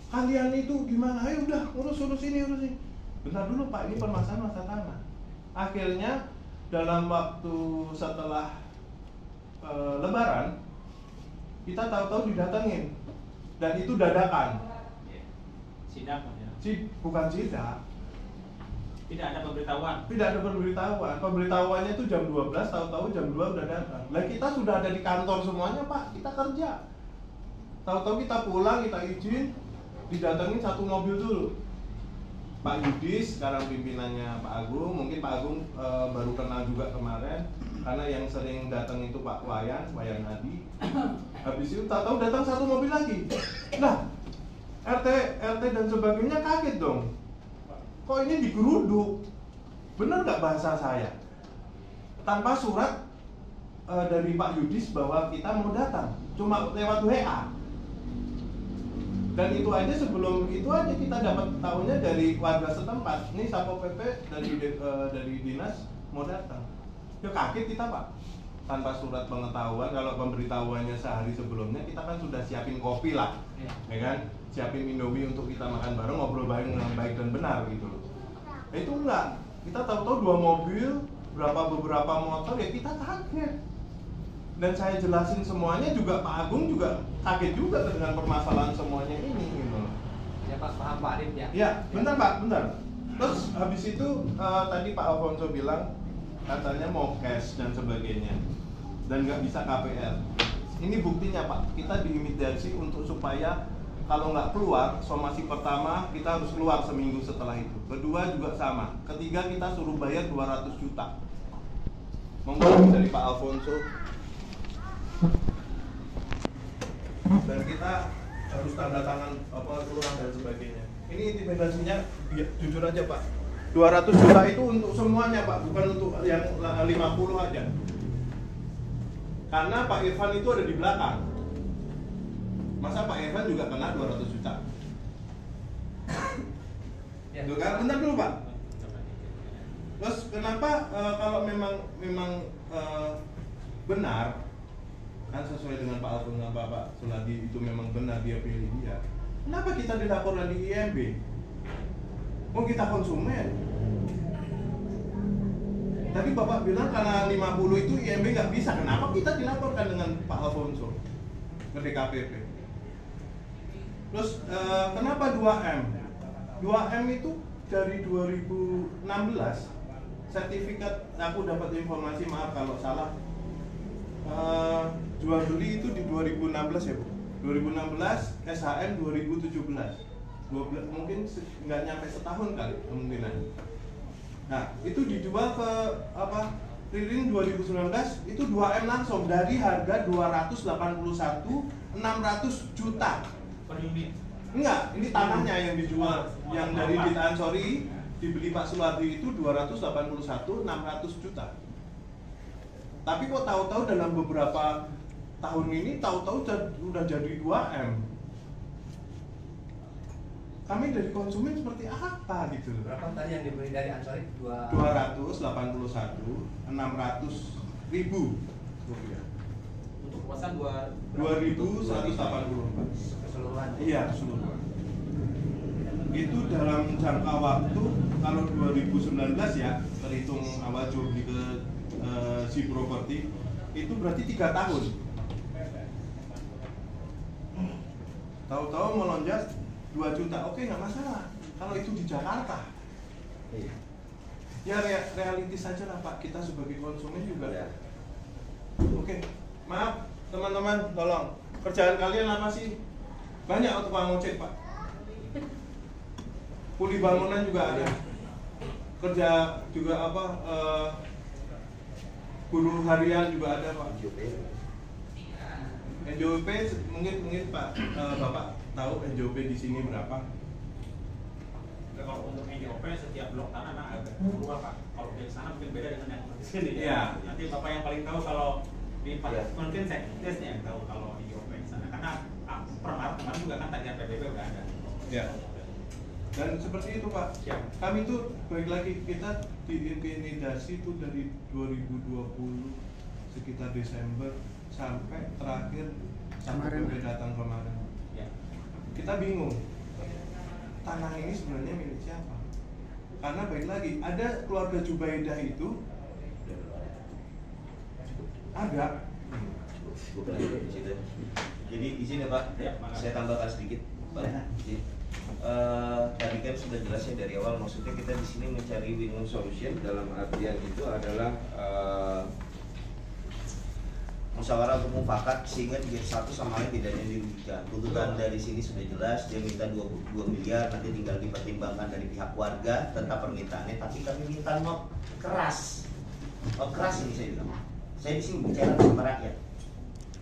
[SPEAKER 2] Kalian itu gimana? Ayo udah urus ini. Bentar dulu Pak, ini permasalahan masa tanah. Akhirnya dalam waktu setelah Lebaran kita tahu-tahu didatengin, dan itu dadakan.
[SPEAKER 10] Sidak ya?
[SPEAKER 2] Bukan sidak.
[SPEAKER 10] Tidak ada pemberitahuan.
[SPEAKER 2] Tidak ada pemberitahuan. Pemberitahuannya itu jam 12, tahu-tahu jam 2 udah datang. Lah kita sudah ada di kantor semuanya Pak, kita kerja. Tahu-tahu kita pulang, kita izin, didatengin 1 mobil dulu. Pak Yudis, sekarang pimpinannya Pak Agung, mungkin Pak Agung baru kenal juga kemarin, karena yang sering datang itu Pak Wayan Adi. Habis itu tahu datang 1 mobil lagi. Nah, RT dan sebagainya kaget dong. Kok ini digeruduk? Bener nggak bahasa saya? Tanpa surat dari Pak Yudis bahwa kita mau datang, cuma lewat WA. Dan itu aja, sebelum itu aja kita dapat tahunya dari warga setempat. Ini Satpol PP dari dinas mau datang. Ya kaget kita Pak, tanpa surat pengetahuan. Kalau pemberitahuannya sehari sebelumnya kita kan sudah siapin kopi lah, ya kan, siapin Indomie untuk kita makan bareng, ngobrol bareng dengan baik dan benar gitu loh. Itu enggak, kita tahu-tahu 2 mobil, beberapa motor, ya kita kaget. Dan saya jelasin semuanya juga, Pak Agung juga kaget juga dengan permasalahan semuanya ini gitu loh.
[SPEAKER 6] Ya Pak, paham Pak Arif ya?
[SPEAKER 2] Ya, bentar Pak, bentar. Terus habis itu tadi Pak Alfonso bilang katanya mau cash dan sebagainya, dan nggak bisa KPR. Ini buktinya Pak, kita diintimidasi untuk supaya kalau nggak keluar somasi pertama kita harus keluar seminggu setelah itu. Kedua juga sama. Ketiga kita suruh bayar 200 juta. Monggo dari Pak Alfonso. Dan kita harus tanda tangan keluar dan sebagainya. Ini intimidasinya jujur aja Pak. 200 juta itu untuk semuanya Pak, bukan untuk yang 50 aja. Karena Pak Irfan itu ada di belakang. Masa Pak Irfan juga kena 200 juta? Ya. Bentar dulu Pak. Terus kenapa kalau memang benar, kan sesuai dengan Pak Alfon dan Pak Suladi itu memang benar dia pilih dia, kenapa kita dilaporkan di IMB? Mau kita konsumen. Tadi Bapak bilang karena 50 itu IMB nggak bisa, kenapa kita dilaporkan dengan Pak Alfonso ke DKPP? Terus kenapa 2M? 2M itu dari 2016 sertifikat, aku dapat informasi, maaf kalau salah, jual beli itu di 2016 ya Bu? 2016, SHM 2017, mungkin nggak nyampe setahun kali kemungkinan. Nah itu dijual ke apa? Ririn 2019 itu 2M langsung dari harga 281 600 juta
[SPEAKER 10] per unit.
[SPEAKER 2] Enggak, ini tanahnya yang dijual, yang dari Dit Ansori dibeli Pak Sulardi itu 281 600 juta. Tapi kok tahu-tahu dalam beberapa tahun ini tahu-tahu udah jadi 2M. Kami dari konsumen seperti apa gitu loh.
[SPEAKER 5] Berapa tadi yang dibeli dari Ansori?
[SPEAKER 2] 281 600 ribu rupiah.
[SPEAKER 10] Untuk luasan
[SPEAKER 2] 2.184
[SPEAKER 5] Keseluruhan.
[SPEAKER 2] Iya, keseluruhan. Itu dalam jangka waktu, kalau 2019 ya, terhitung awal jual beli ke si properti, itu berarti 3 tahun. Tahu-tahu melonjak 2 juta, oke nggak masalah. Kalau itu di Jakarta, ya realistis saja lah Pak. Kita sebagai konsumen juga. Oke, maaf teman-teman, tolong. Kerjaan kalian apa sih? Banyak tukang ojek Pak. Kuli bangunan juga ada. Kerja juga apa? Buruh harian juga ada Pak. NJOP mungkin Pak Bapak tahu NJOP di sini berapa?
[SPEAKER 10] Kalau untuk NJOP setiap blok tanah agak berubah Pak. Kalau di sana mungkin beda dengan yang di sini.
[SPEAKER 2] Iya.
[SPEAKER 10] Nanti Bapak yang paling tahu kalau di mungkin saya tesnya yang tahu kalau NJOP di sana. Karena per Maret kemarin juga kan tadi PBB udah ada.
[SPEAKER 2] Ya. Dan seperti itu Pak.
[SPEAKER 10] Ya.
[SPEAKER 2] Kami itu balik lagi, kita diintimidasi itu dari 2020 sekitar Desember sampai terakhir sampai PBB datang kemarin.
[SPEAKER 10] Ya.
[SPEAKER 2] Kita bingung. Tanah ini sebenarnya milik siapa? Karena baik lagi, ada keluarga Jubaidah itu ada.
[SPEAKER 9] Jadi di sini Pak, saya tambahkan sedikit Pak. Tadi kan sudah jelasnya dari awal, maksudnya kita di sini mencari win-win solution, dalam artian itu adalah musyawarah untuk mufakat sehingga satu sama lain tidak ada dirugikan. Tuntutan dari sini sudah jelas, dia minta 22 miliar, nanti tinggal dipertimbangkan dari pihak warga tentang permintaannya. Tapi kami minta not keras, not keras ini saya bilang. Saya di sini bicara sama rakyat.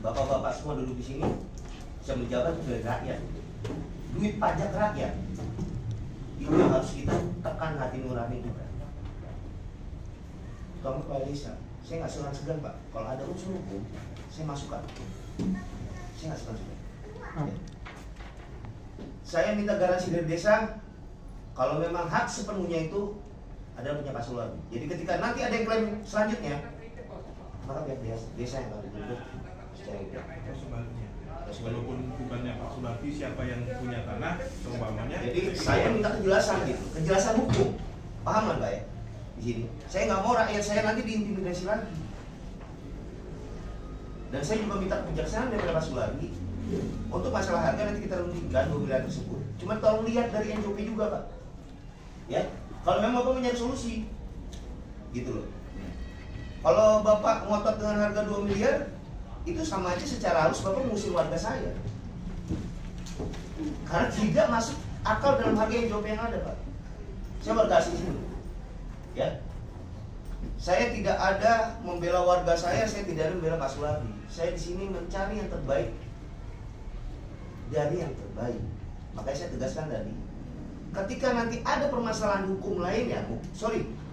[SPEAKER 9] Bapak-bapak semua duduk di sini, saya menjabat dari rakyat. Duit pajak rakyat itu yang harus kita tekan hati nurani kita. Kamu kepala desa, saya nggak segan-segan Pak. Kalau ada unsur hukum, saya masukkan. Saya nggak segan-segan. Ya. Saya minta garansi dari desa, kalau memang hak sepenuhnya itu adalah punya Pak Sulardi. Jadi ketika nanti ada yang klaim selanjutnya, maka pihak desa yang akan dituntut secara hukum.
[SPEAKER 2] Atau sebaliknya. Walaupun bukannya Pak Sulardi, siapa yang punya tanah, seumpamanya.
[SPEAKER 9] Jadi saya minta kejelasan gitu, kejelasan hukum. Paham kan Pak ya? Di sini. Saya nggak mau rakyat saya nanti diintimidasi lagi. Dan saya juga minta kebijaksanaan dari Pak Sulardi untuk masalah harga nanti kita rundingkan 2 miliar tersebut. Cuma tolong lihat dari NJOP juga Pak. Ya, kalau memang Bapak mencari solusi, gitu loh. Kalau Bapak ngotot dengan harga 2 miliar, itu sama aja secara halus Bapak mengusir warga saya. Karena tidak masuk akal dalam harga NJOP yang ada Pak. Saya berkasih sini. Ya, saya tidak ada membela warga saya tidak ada membela Pak Sulardi. Saya di sini mencari yang terbaik dari yang terbaik. Makanya saya tegaskan tadi, ketika nanti ada permasalahan hukum lainnya,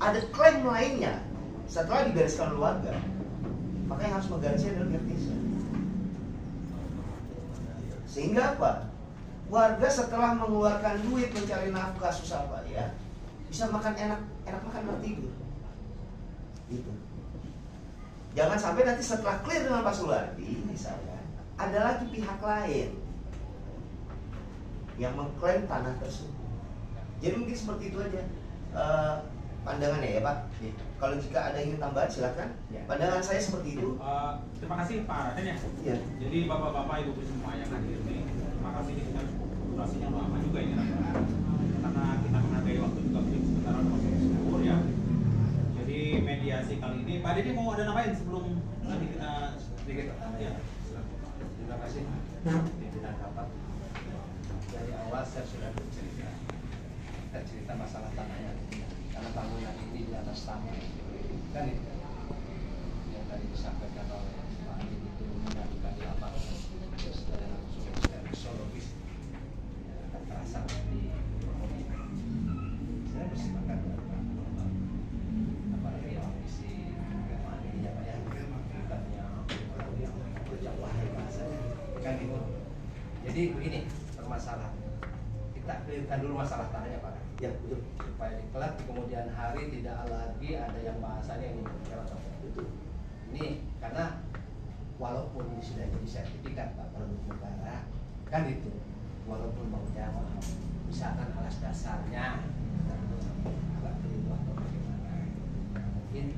[SPEAKER 9] ada klaim lainnya setelah dibereskan oleh warga, maka yang harus menggarisnya adalah pihak desa. Sehingga apa? Warga setelah mengeluarkan duit mencari nafkah susah payah, bisa makan enak makan, enak tidur. Gitu. Jangan sampai nanti setelah clear dengan Pak Sulardi, misalnya, ada lagi pihak lain yang mengklaim tanah tersebut. Jadi mungkin seperti itu aja pandangannya ya Pak. Ya. Kalau jika ada yang ingin tambahan silakan. Ya. Pandangan saya seperti itu.
[SPEAKER 10] Terima kasih Pak Raden ya.
[SPEAKER 9] Ya.
[SPEAKER 10] Jadi bapak-bapak ibu semua yang hadir ini, terima kasih, kita durasinya lama juga ini karena kita menghargai waktu juga sebentar masih subur ya. Jadi Ini Pak Didi mau ada nambahin sebelum nanti kita
[SPEAKER 5] sedikit.
[SPEAKER 10] Ya.
[SPEAKER 5] Terima kasih pimpinan rapat. Dari awal saya sudah bercerita. Kita cerita masalah tanahnya. Karena bangunan ini di atas tanah. Kan itu yang tadi disampaikan oleh Pak Andi itu mengadukan di lapangan. Terus dari langsung secara sosiologis akan terasa di ekonomi. Saya bersepakat dengan Pak Bambang. Apalagi yang misi agama ini ya Pak ya, bukannya orang yang berjauhan bahasanya kan itu. Jadi begini permasalahan. Kita clearkan dulu masalah tanahnya Pak. Ya betul. Supaya kelak di kemudian hari tidak lagi ada yang bahasanya ini betul. Ini karena walaupun ini sudah jadi sertifikat Pak produk negara kan itu, walaupun maunya misalkan alas dasarnya agak keliru atau bagaimana, mungkin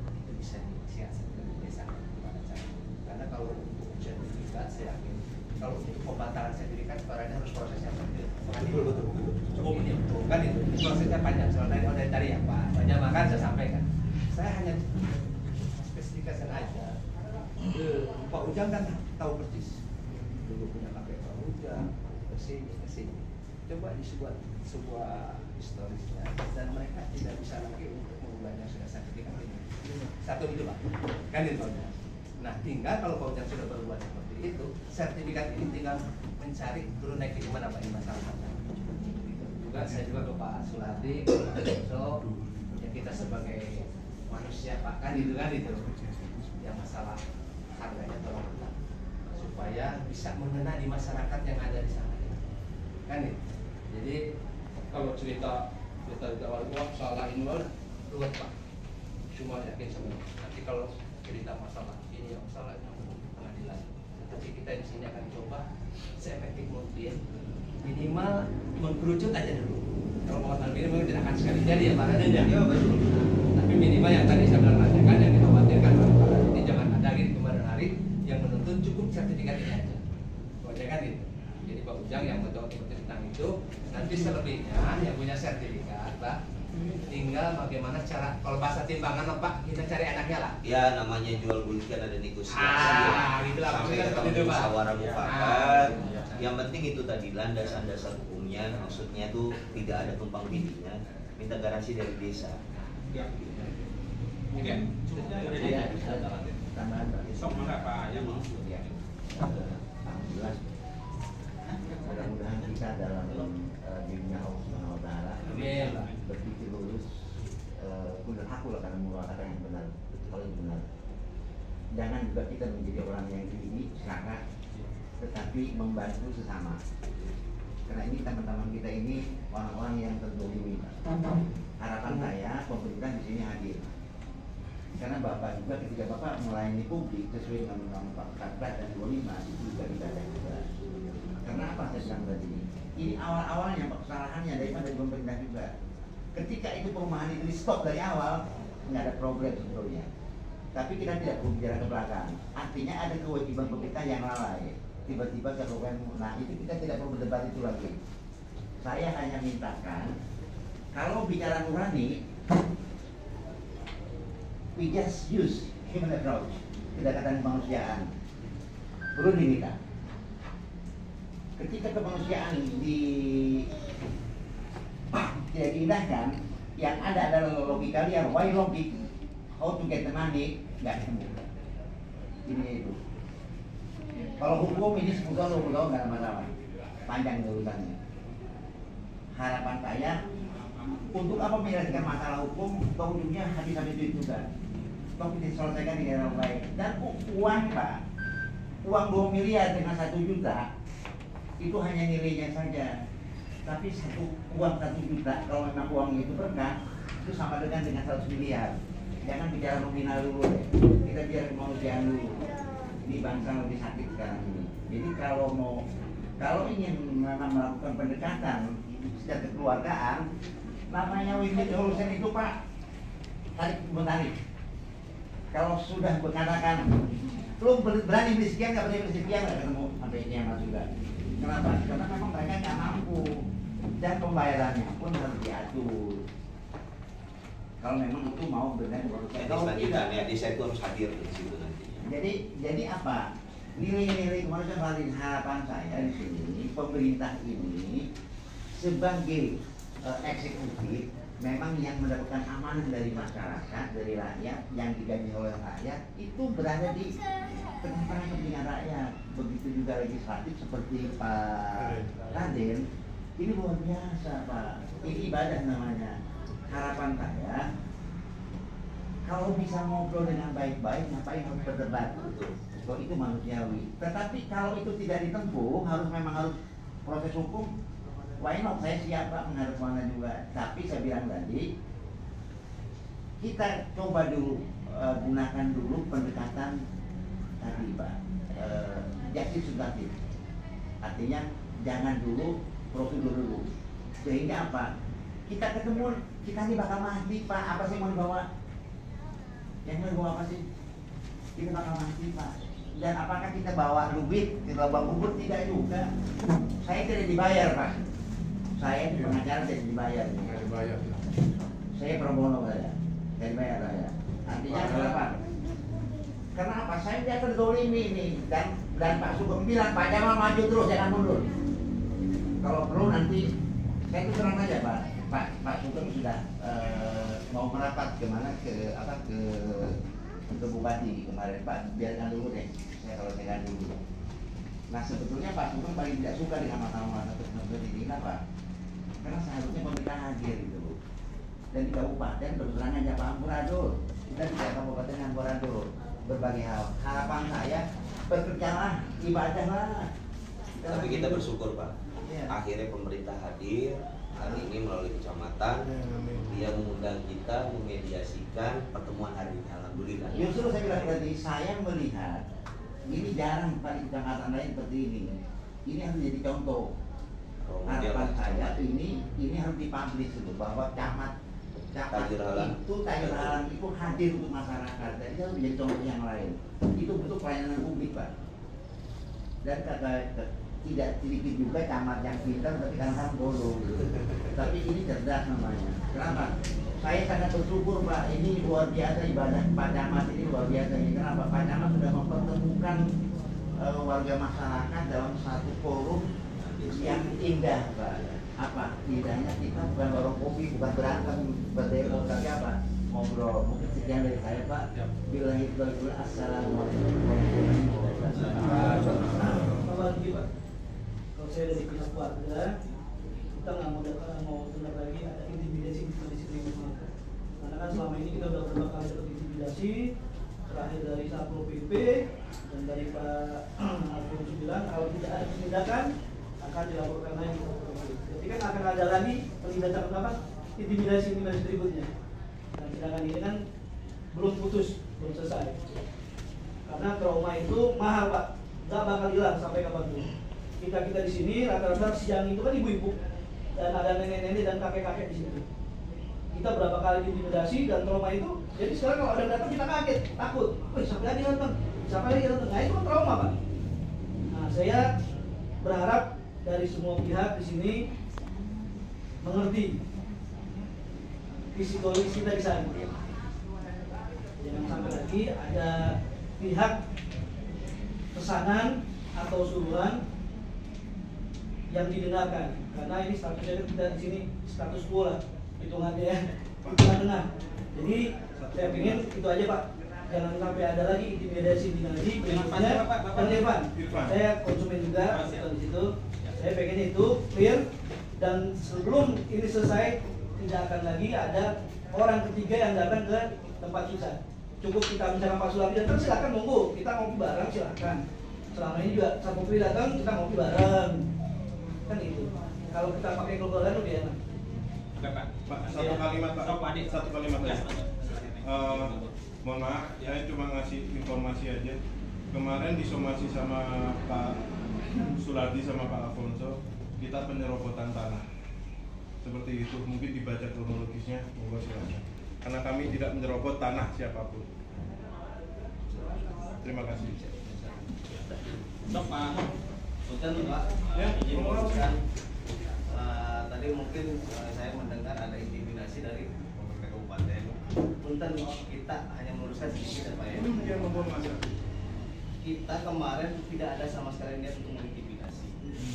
[SPEAKER 5] itu bisa disiasatkan di desa gimana cara. Karena kalau untuk sertifikat saya yakin kalau untuk pembatalan sertifikat barangnya harus prosesnya betul. Cukup ini betul kan itu prosesnya panjang. Soalnya dari tadi ya Pak banyak makan saya sampaikan. Saya hanya spesifikasikan aja. Pak Ujang kan tahu persis. Dulu punya kakek Pak Ujang kesini. Coba dibuat sebuah historisnya dan mereka tidak bisa lagi untuk mengubahnya sudah sertifikat ini. Satu itu Pak. Kan itu Pak. Nah tinggal kalau Pak Ujang sudah berbuat seperti itu, sertifikat ini tinggal mencari turun naik di mana Pak ini masalahnya. Juga saya juga ke Pak Sulardi, Pak Joso, ya kita sebagai manusia Pak kan itu yang masalah harganya tolong supaya bisa mengena di masyarakat yang ada di sana kan itu. Jadi kalau cerita awal salah ini luar Pak, semua yakin semua. Nanti kalau cerita masalah ini yang salah pengadilan, tapi kita di sini akan coba seefektif mungkin minimal mengkerucut aja dulu. Kalau mau minimal tidak akan sekali jadi ya Pak Raden ya. Betul. Tapi minimal yang tadi saya bilang kan yang dikhawatirkan Pak ini jangan ada gitu kemarin hari yang menuntut cukup sertifikat ini aja. Pokoknya kan itu. Jadi Pak Ujang yang betul tentang itu, nanti selebihnya yang punya sertifikat Pak tinggal bagaimana cara kalau bahasa timbangan Pak kita cari anaknya lah.
[SPEAKER 9] Ya namanya jual beli kan ada negosiasi.
[SPEAKER 5] Gitu lah.
[SPEAKER 9] Sampai ketemu musyawarah mufakat. Yang penting itu tadi landasan dasar hukumnya, maksudnya tuh tidak ada tumpang tindihnya. Minta garansi dari desa.
[SPEAKER 10] Ya. Mungkin cukupnya udah jadi.
[SPEAKER 7] Tambahan
[SPEAKER 10] Sok enggak Pak yang mau?
[SPEAKER 7] Ya. Alhamdulillah. Mudah-mudahan kita dalam dirinya Allah Subhanahu wa taala berpikir lurus, benar aku lah karena mengatakan yang benar, paling benar. Jangan juga kita menjadi orang yang tinggi, serakah, tetapi membantu sesama. Karena ini teman-teman kita ini orang-orang yang terdolimi. Harapan saya pemerintah di sini hadir. Karena Bapak juga ketika Bapak melayani publik sesuai dengan Undang-Undang 14 dan 25 itu juga kita ada juga. Karena apa saya bilang tadi? Ini awal-awalnya kesalahannya dari pemerintah juga. Ketika itu perumahan itu di stop dari awal, nggak ada problem sebetulnya. Tapi kita tidak perlu bicara ke belakang. Artinya ada kewajiban pemerintah yang lalai. Tiba-tiba ke program, nah itu kita tidak perlu berdebat itu lagi. Saya hanya mintakan, kalau bicara nurani, we just use human approach, pendekatan kemanusiaan. Perlu kita. Ketika kemanusiaan tidak diindahkan, yang ada adalah logika liar. Why logic? How to get the money? Nggak ketemu. Ini itu. Kalau hukum ini 10 tahun, 20 tahun nggak ada masalah. Panjang urusannya. Harapan saya untuk apa menyelesaikan masalah hukum, ujungnya habis itu juga. Tapi diselesaikan di daerah baik. Dan uang Pak, uang 2 miliar dengan 1 juta itu hanya nilainya saja. Tapi uang 1 juta kalau memang uangnya itu berkah, itu sama dengan 100 miliar. Jangan bicara nominal dulu deh. Kita bicara kemanusiaan dulu. Ini bangsa lebih sakit sekarang ini. Jadi kalau ingin memang melakukan pendekatan secara kekeluargaan, namanya win-win solution itu Pak, tarik. Kalau sudah mengatakan lu berani beli sekian, nggak berani beli sekian, nggak ketemu sampai kiamat juga. Kenapa? Karena memang mereka nggak mampu dan pembayarannya pun harus diatur.
[SPEAKER 5] Kalau memang itu mau benar proses.
[SPEAKER 9] Kalau tidak, ya desa itu harus hadir di situ nanti.
[SPEAKER 5] Jadi apa? Nilai-nilai kemarin harapan saya di sini, pemerintah ini sebagai eksekutif memang yang mendapatkan amanah dari masyarakat, dari rakyat, yang digaji oleh rakyat itu berada di tengah-tengah kepentingan rakyat. Begitu juga legislatif seperti Pak Raden, ini luar biasa Pak. Ini ibadah namanya. Harapan saya kalau bisa ngobrol dengan baik-baik, ngapain harus berdebat? Kalau itu manusiawi. Tetapi kalau itu tidak ditempuh, memang harus proses hukum. Why not? Saya siap Pak menghadap mana juga. Tapi saya bilang tadi, kita coba dulu gunakan dulu pendekatan tadi Pak, justice substantif. Artinya jangan dulu prosedur dulu. Sehingga apa? Kita ketemu, kita ini bakal mati Pak. Apa sih mau dibawa? Yang mau dibawa apa sih? Kita bakal mati Pak. Dan apakah kita bawa duit, kita bawa bubur? Tidak juga. Saya tidak dibayar Pak. Saya di pengacara tidak dibayar. Tidak dibayar. Saya pro bono saya. Tidak dibayar saya. Artinya kenapa? Karena apa? Saya tidak terzolimi ini. Dan Pak Sugeng bilang, Pak Jamal maju terus, jangan mundur. Kalau perlu nanti, saya itu terang aja Pak Sugeng sudah mau merapat kemana ke Bupati kemarin Pak, biarkan dulu deh, saya kalau tekan dulu. Nah sebetulnya Pak Sugeng paling tidak suka dengan mata-mata seperti ini, kenapa? Karena seharusnya pemerintah hadir gitu. Dan di kabupaten berketerangan aja Pak Amburadul, kita di kabupaten Amburadul berbagai hal. Harapan saya bekerjalah, ibadahlah.
[SPEAKER 9] Tapi kita bersyukur Pak, akhirnya pemerintah hadir hari ini melalui kecamatan, dia mengundang kita memediasikan pertemuan hari ini. Alhamdulillah.
[SPEAKER 5] Justru saya bilang tadi, saya melihat ini jarang Pak di kecamatan lain seperti ini. Ini harus jadi contoh. Harapan saya ini harus dipublish dulu bahwa camat
[SPEAKER 9] Tajur Halang
[SPEAKER 5] itu hadir untuk masyarakat. Jadi harus menjadi contoh yang lain. Itu bentuk pelayanan publik Pak. Dan tidak sedikit juga camat yang pintar tapi kadang-kadang bodoh gitu. Tapi ini cerdas namanya. Kenapa? Saya sangat bersyukur Pak, ini luar biasa ibadah Pak Camat ini luar biasa ini. Kenapa? Pak Camat sudah mempertemukan warga masyarakat dalam satu forum yang indah Pak. Apa? Indahnya kita bukan warung kopi, bukan berantem, berdemo, tapi apa? Ngobrol. Mungkin sekian dari saya Pak. Billahi taufiq. Assalamualaikum warahmatullahi wabarakatuh.
[SPEAKER 11] Kalau saya dari pihak warga, kita nggak mau dengar lagi ada intimidasi di rumah. Karena kan selama ini kita sudah beberapa kali dapat intimidasi, terakhir dari Satpol PP dan dari Pak Alfonso bilang kalau tidak ada tindakan akan dilaporkan lagi. Jadi kan akan ada lagi penindakan apa? Intimidasi berikutnya. Dan sedangkan ini kan belum putus, belum selesai. Karena trauma itu mahal Pak, nggak bakal hilang sampai kapanpun. Kita di sini rata-rata siang itu kan ibu-ibu dan ada nenek-nenek dan kakek-kakek di situ. Kita berapa kali diintimidasi dan trauma itu. Jadi sekarang kalau ada datang kita kaget, takut. Wih, siapa lagi datang? Siapa lagi datang? Nah itu kan trauma Pak. Nah saya berharap dari semua pihak di sini mengerti psikologis kita di sana. Jangan sampai lagi ada pihak pesanan atau suruhan yang didengarkan, karena ini statusnya kita di sini status quo lah hitungannya ya, hitungan tengah. Jadi saya ingin itu aja Pak, jangan sampai ada lagi intimidasi di ngaji berikutnya. Dan Irfan, saya konsumen juga di situ. Saya pengen itu clear dan sebelum ini selesai tidak akan lagi ada orang ketiga yang datang ke tempat kita. Cukup kita bicara Pak Sulami datang, silakan monggo kita ngopi bareng silakan. Selama ini juga Satpol PP datang kita ngopi bareng. Kan itu. Kalau kita pakai globalan lebih enak.
[SPEAKER 2] Oke Pak, satu kalimat Pak. Satu kalimat aja. Mohon maaf, saya cuma ngasih informasi aja. Kemarin disomasi sama Pak Sulardi sama Pak Alfonso, kita penyerobotan tanah. Seperti itu, mungkin dibaca kronologisnya, monggo silakan. Karena kami tidak menyerobot tanah siapapun. Terima kasih.
[SPEAKER 9] Pak. Bukan Pak,
[SPEAKER 2] ya,
[SPEAKER 9] izin meluruskan. Tadi mungkin saya mendengar ada intimidasi dari pemerintah kabupaten
[SPEAKER 3] punten kita hanya meluruskan sedikit ya Pak ya. Kita kemarin tidak ada sama sekali niat untuk mengintimidasi.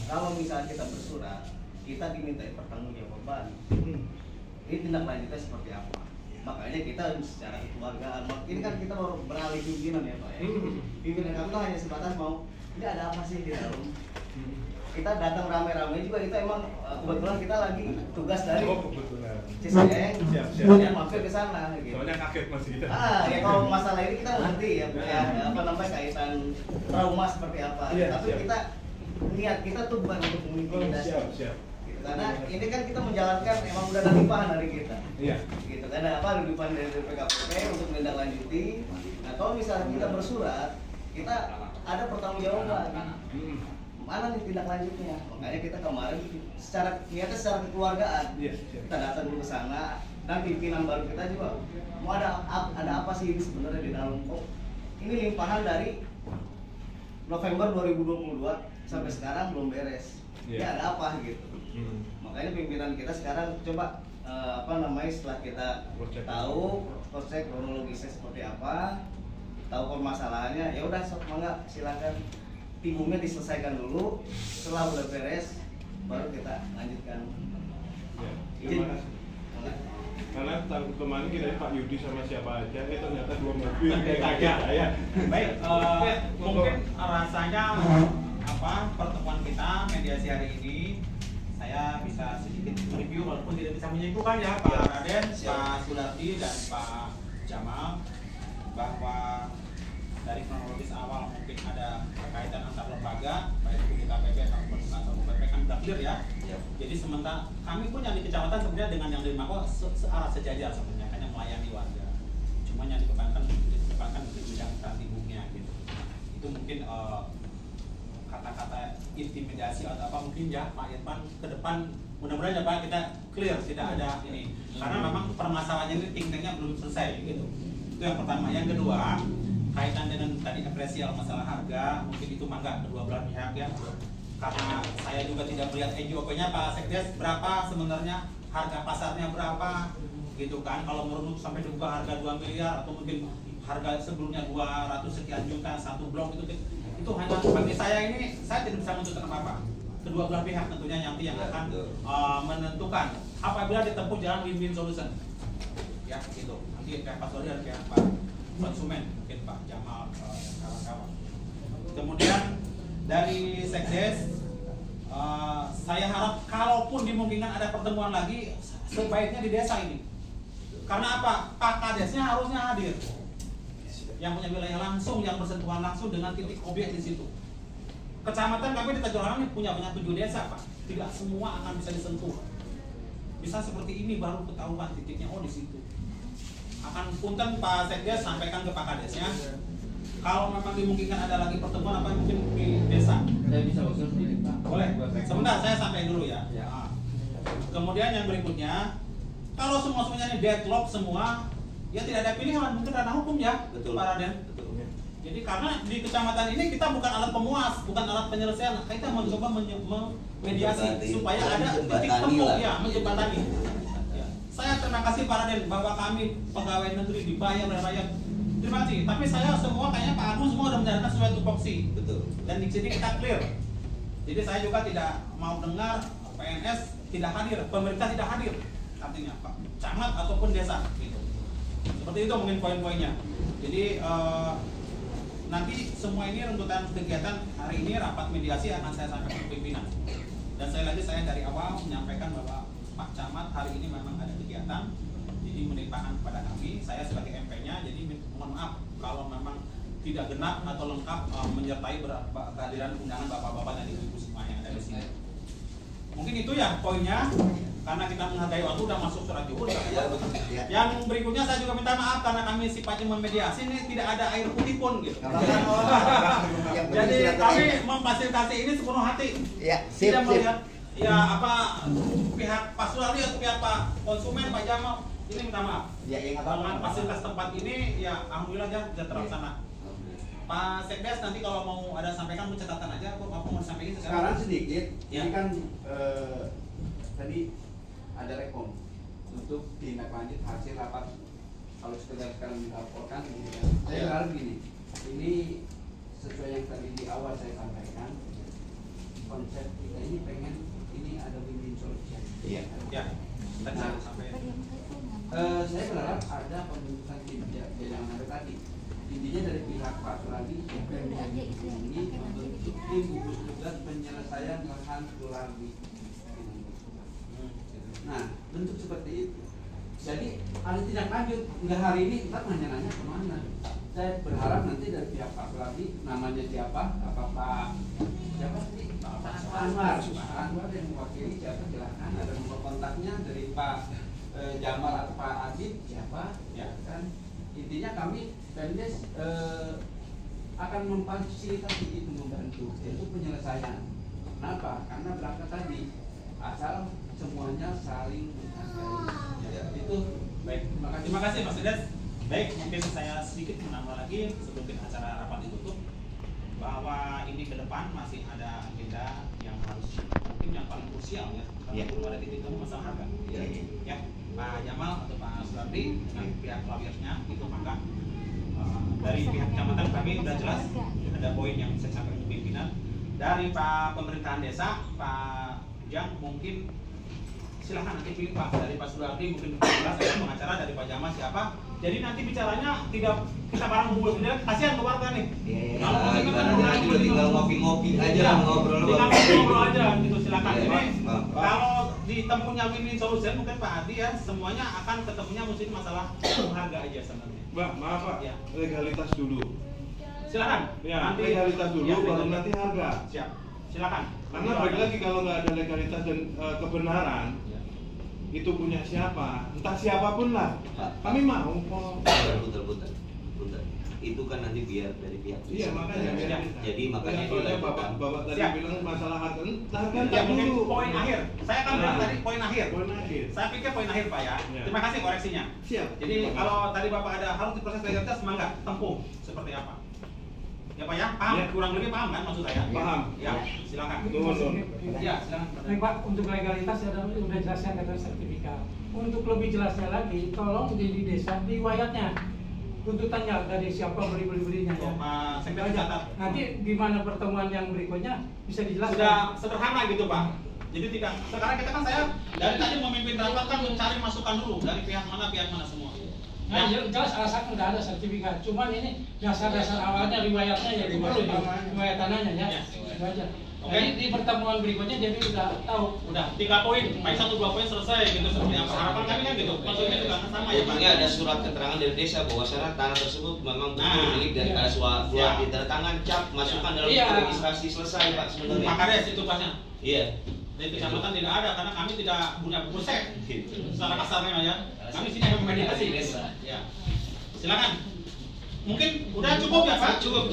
[SPEAKER 3] Kalau misalnya kita bersurat, kita dimintai pertanggungjawaban. Ini tindak lanjutnya seperti apa? Makanya kita secara kekeluargaan, ini kan kita baru beralih pimpinan ya Pak ya. Pimpinan kami tuh hanya sebatas mau, ini ada apa sih di dalam? Kita datang rame-rame juga, itu emang kebetulan kita lagi tugas dari Cisayeng, yang mampir ke sana gitu.
[SPEAKER 2] Soalnya kaget masih kita.
[SPEAKER 3] Ya kalau masalah ini kita ngerti ya, apa namanya kaitan trauma seperti apa. Tapi kita niat kita tuh bukan untuk mengintimidasi. Karena ini kan kita menjalankan emang udah ada limpahan dari kita. Iya. Gitu kan ada limpahan dari PKPP untuk menindaklanjuti. Nah kalau misalnya kita bersurat, kita ada pertanggungjawaban. Mana nih tindak lanjutnya? Makanya kita kemarin secara kekeluargaan kita datang dulu ke sana dan pimpinan baru kita juga mau ada apa sih ini sebenarnya di dalam kok ini limpahan dari November 2022 sampai sekarang belum beres. Ini ada apa gitu? Makanya pimpinan kita sekarang coba setelah kita tahu proses kronologisnya seperti apa, tahu permasalahannya, ya udah sok mangga silakan timungnya diselesaikan dulu, setelah udah beres baru kita lanjutkan. Izin.
[SPEAKER 2] Karena kemarin kita Pak Yudi sama siapa aja, ternyata 2 mobil
[SPEAKER 10] ya. Baik, mungkin rasanya pertemuan kita mediasi hari ini saya bisa sedikit review walaupun tidak bisa menyimpulkan ya Pak Raden, Pak Sulardi dan Pak Jamal bahwa dari kronologis awal mungkin ada kaitan antar lembaga baik itu KPP atau UPP kan sudah clear ya. Jadi sementara kami pun yang di kecamatan sebenarnya dengan yang di Mako searah sejajar sebenarnya hanya melayani warga. Cuma yang dikembangkan di bidang tibungnya gitu. Itu mungkin kata-kata intimidasi atau apa mungkin ya Pak Irfan ke depan mudah-mudahan ya Pak kita clear tidak ada ini karena memang permasalahannya ini tingkatnya belum selesai gitu. Itu yang pertama. Yang kedua kaitan dengan tadi apresial masalah harga mungkin itu mangga kedua belah pihak ya karena saya juga tidak melihat NJOP-nya Pak Sekdes berapa sebenarnya harga pasarnya berapa gitu kan kalau merunut sampai dibuka harga 2 miliar atau mungkin harga sebelumnya 200 sekian juta satu blok itu hanya bagi saya ini saya tidak bisa menentukan apa-apa kedua belah pihak tentunya nanti yang akan menentukan apabila ditempuh jalan win-win solution ya gitu nanti pihak Pak Sori dan pihak Pak konsumen mungkin Pak Jamal dan kawan-kawan. Kemudian dari Sekdes saya harap kalaupun dimungkinkan ada pertemuan lagi sebaiknya di desa ini. Karena apa? Pak Kadesnya harusnya hadir. Yang punya wilayah langsung, yang bersentuhan langsung dengan titik objek di situ. Kecamatan kami di Tejolangan ini punya 7 desa Pak. Tidak semua akan bisa disentuh. Bisa seperti ini baru ketahuan titiknya di situ. Akan punten Pak Sekdes sampaikan ke Pak Kadesnya kalau memang dimungkinkan ada lagi pertemuan apa mungkin di desa.
[SPEAKER 5] Saya bisa usul sendiri Pak.
[SPEAKER 10] Boleh. Sebentar saya sampaikan dulu ya. Kemudian yang berikutnya kalau semuanya ini deadlock semua ya tidak ada pilihan mungkin ranah hukum ya. Betul Pak Raden. Betul. Jadi karena di kecamatan ini kita bukan alat pemuas, bukan alat penyelesaian. Kita mencoba mediasi supaya ada titik temu ya menjembatani. Saya terima kasih Pak Raden bahwa kami pegawai negeri dibayar oleh rakyat. Terima kasih. Tapi saya semua kayaknya Pak Agung semua sudah menjalankan sesuai tupoksi. Betul. Dan di sini kita clear. Jadi saya juga tidak mau dengar PNS tidak hadir, pemerintah tidak hadir. Artinya Pak camat ataupun desa gitu. Seperti itu mungkin poin-poinnya. Jadi nanti semua ini runtutan kegiatan hari ini rapat mediasi akan saya sampaikan ke pimpinan. Dan saya dari awal menyampaikan bahwa Pak Camat hari ini memang ada kegiatan, jadi menimpakan kepada kami, saya sebagai MP-nya, jadi mohon maaf kalau memang tidak genap atau lengkap menyertai kehadiran undangan bapak-bapak dan ibu-ibu semua yang ada di sini. Mungkin itu ya poinnya, karena kita menghargai waktu udah masuk surat juhur. Yang berikutnya saya juga minta maaf karena kami sifatnya memediasi ini tidak ada air putih pun gitu. Jadi kami memfasilitasi ini sepenuh hati. Tidak melihat ya apa pihak Pak Sulardi atau pihak Pak konsumen Pak Jamal ini minta maaf. Dengan fasilitas tempat ini ya alhamdulillah ya bisa terlaksana. Pak Sekdes nanti kalau mau ada sampaikan catatan aja, aku mau sampaikan
[SPEAKER 5] sekarang sedikit. Ini kan tadi ada rekom untuk tindak lanjut hasil rapat
[SPEAKER 12] kalau sekedar sekarang dilaporkan gitu kan. Saya berharap gini, ini sesuai yang tadi di awal saya sampaikan, konsep kita ini pengen ini ada win-win solution.
[SPEAKER 9] Iya.
[SPEAKER 10] Ya.
[SPEAKER 12] Nah, saya berharap ada pembentukan tim yang ada tadi. Intinya dari pihak Pak Suladi ini membentuk tim gugus tugas penyelesaian lahan Suladi. Nah, bentuk seperti itu. Jadi ada tindak lanjut, nggak hari ini kita nanya-nanya kemana. Saya berharap nanti dari pihak Pak Suladi, namanya siapa? Apa Pak siapa sih? Pak Anwar. Pak Anwar yang mewakili siapa? Silahkan. Ada nomor kontaknya dari Pak Jamal atau Pak Adib siapa? Ya kan. Intinya kami Pemdes akan memfasilitasi itu, membantu itu penyelesaian. Kenapa? Karena berangkat tadi asal semuanya saling menghargai. Ya, itu
[SPEAKER 10] baik. Terima kasih Mas Didas. Baik, mungkin saya sedikit menambah lagi sebelum acara rapat ditutup bahwa ini ke depan masih ada agenda yang harus mungkin yang paling krusial ya. Karena belum ada titik temu masalah harga. Ya, Pak Jamal atau Pak Sulardi dengan pihak lawyernya itu maka dari pihak kecamatan kami sudah jelas ada poin yang saya sampaikan ke pimpinan. Dari Pak pemerintahan desa, Pak Jang mungkin silahkan nanti pilih Pak, dari Pak Sulardi mungkin jelas saya pengacara, dari Pak Jamal siapa. Jadi nanti bicaranya tidak kita bareng ngumpul sendiri, kasihan ke warga nih. Kalau mau
[SPEAKER 9] tinggal ngopi-ngopi aja, ngobrol
[SPEAKER 10] aja gitu, silakan. Jadi kalau ditempuhnya win-win solution mungkin Pak Adi ya semuanya akan ketemunya mesti masalah harga aja sebenarnya.
[SPEAKER 2] Mbak, maaf Pak, ya. Legalitas dulu.
[SPEAKER 10] Silakan.
[SPEAKER 2] Ya,
[SPEAKER 10] nanti
[SPEAKER 2] legalitas dulu,
[SPEAKER 10] ya,
[SPEAKER 2] baru nanti harga.
[SPEAKER 10] Siap. Silakan.
[SPEAKER 2] Karena balik lagi kalau nggak ada legalitas dan kebenaran, itu punya siapa? Entah siapapun lah. Kami mau kok.
[SPEAKER 9] Betul. Itu kan nanti biar dari pihak.
[SPEAKER 2] Iya makanya.
[SPEAKER 9] Jadi makanya
[SPEAKER 2] bapak tadi bilang masalah harga.
[SPEAKER 10] Ya mungkin poin akhir. Saya akan bilang tadi poin akhir.
[SPEAKER 2] Poin akhir.
[SPEAKER 10] Saya pikir poin akhir Pak ya. Terima kasih koreksinya.
[SPEAKER 2] Siap.
[SPEAKER 10] Jadi kalau tadi Bapak ada harus diproses legalitas, semangat tempuh seperti apa? Ya Pak ya, paham? Ya. Kurang lebih paham kan maksud saya?
[SPEAKER 2] Paham.
[SPEAKER 10] Ya, silakan.
[SPEAKER 11] Ya, silakan. Baik Pak, untuk legalitas sudah jelaskan kata sertifikat. Untuk lebih jelasnya lagi, tolong di desa di wayatnya tuntutannya dari siapa belinya ya.
[SPEAKER 10] Sekretari catat.
[SPEAKER 11] Nanti di mana pertemuan yang berikutnya bisa dijelaskan.
[SPEAKER 10] Sudah sederhana gitu Pak. Jadi tidak. Sekarang kita kan saya dari tadi memimpin rapat kan mencari masukan dulu dari pihak mana semua.
[SPEAKER 11] Nah, jelas alasan udah ada sertifikat. Cuman ini dasar-dasar awalnya riwayatnya ya perlu riwayat tanahnya ya. Itu aja. Jadi di pertemuan berikutnya jadi udah tahu.
[SPEAKER 10] Udah 3 poin, paling 1-2 poin selesai gitu seperti apa harapan kami kan gitu. Maksudnya juga sama ya Pak.
[SPEAKER 9] Ini ada surat keterangan dari desa bahwa tanah tersebut memang betul milik dan ada surat ditandatangan cap masukkan dalam registrasi selesai Pak sebenarnya.
[SPEAKER 10] Pak Kades itu Pasnya.
[SPEAKER 9] Iya.
[SPEAKER 10] Dari kecamatan tidak ada karena kami tidak punya pusat. Secara kasarnya ya. Kami sini hanya memediasi. Ya. Silakan. Mungkin udah cukup ya Pak? Cukup.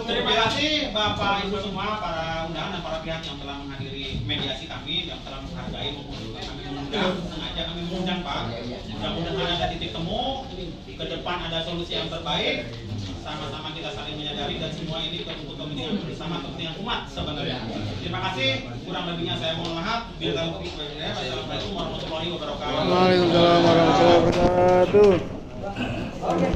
[SPEAKER 10] Terima kasih Bapak Ibu semua, para undangan dan para pihak yang telah menghadiri mediasi kami, yang telah menghargai maupun kami mengundang, sengaja kami mengundang Pak. Mudah-mudahan ada titik temu, ke depan ada solusi yang terbaik, sama-sama kita saling menyadari dan semua ini untuk kepentingan bersama, kepentingan umat sebenarnya. Terima kasih, kurang lebihnya saya mohon maaf. Assalamualaikum warahmatullahi wabarakatuh.
[SPEAKER 6] Waalaikumsalam warahmatullahi wabarakatuh.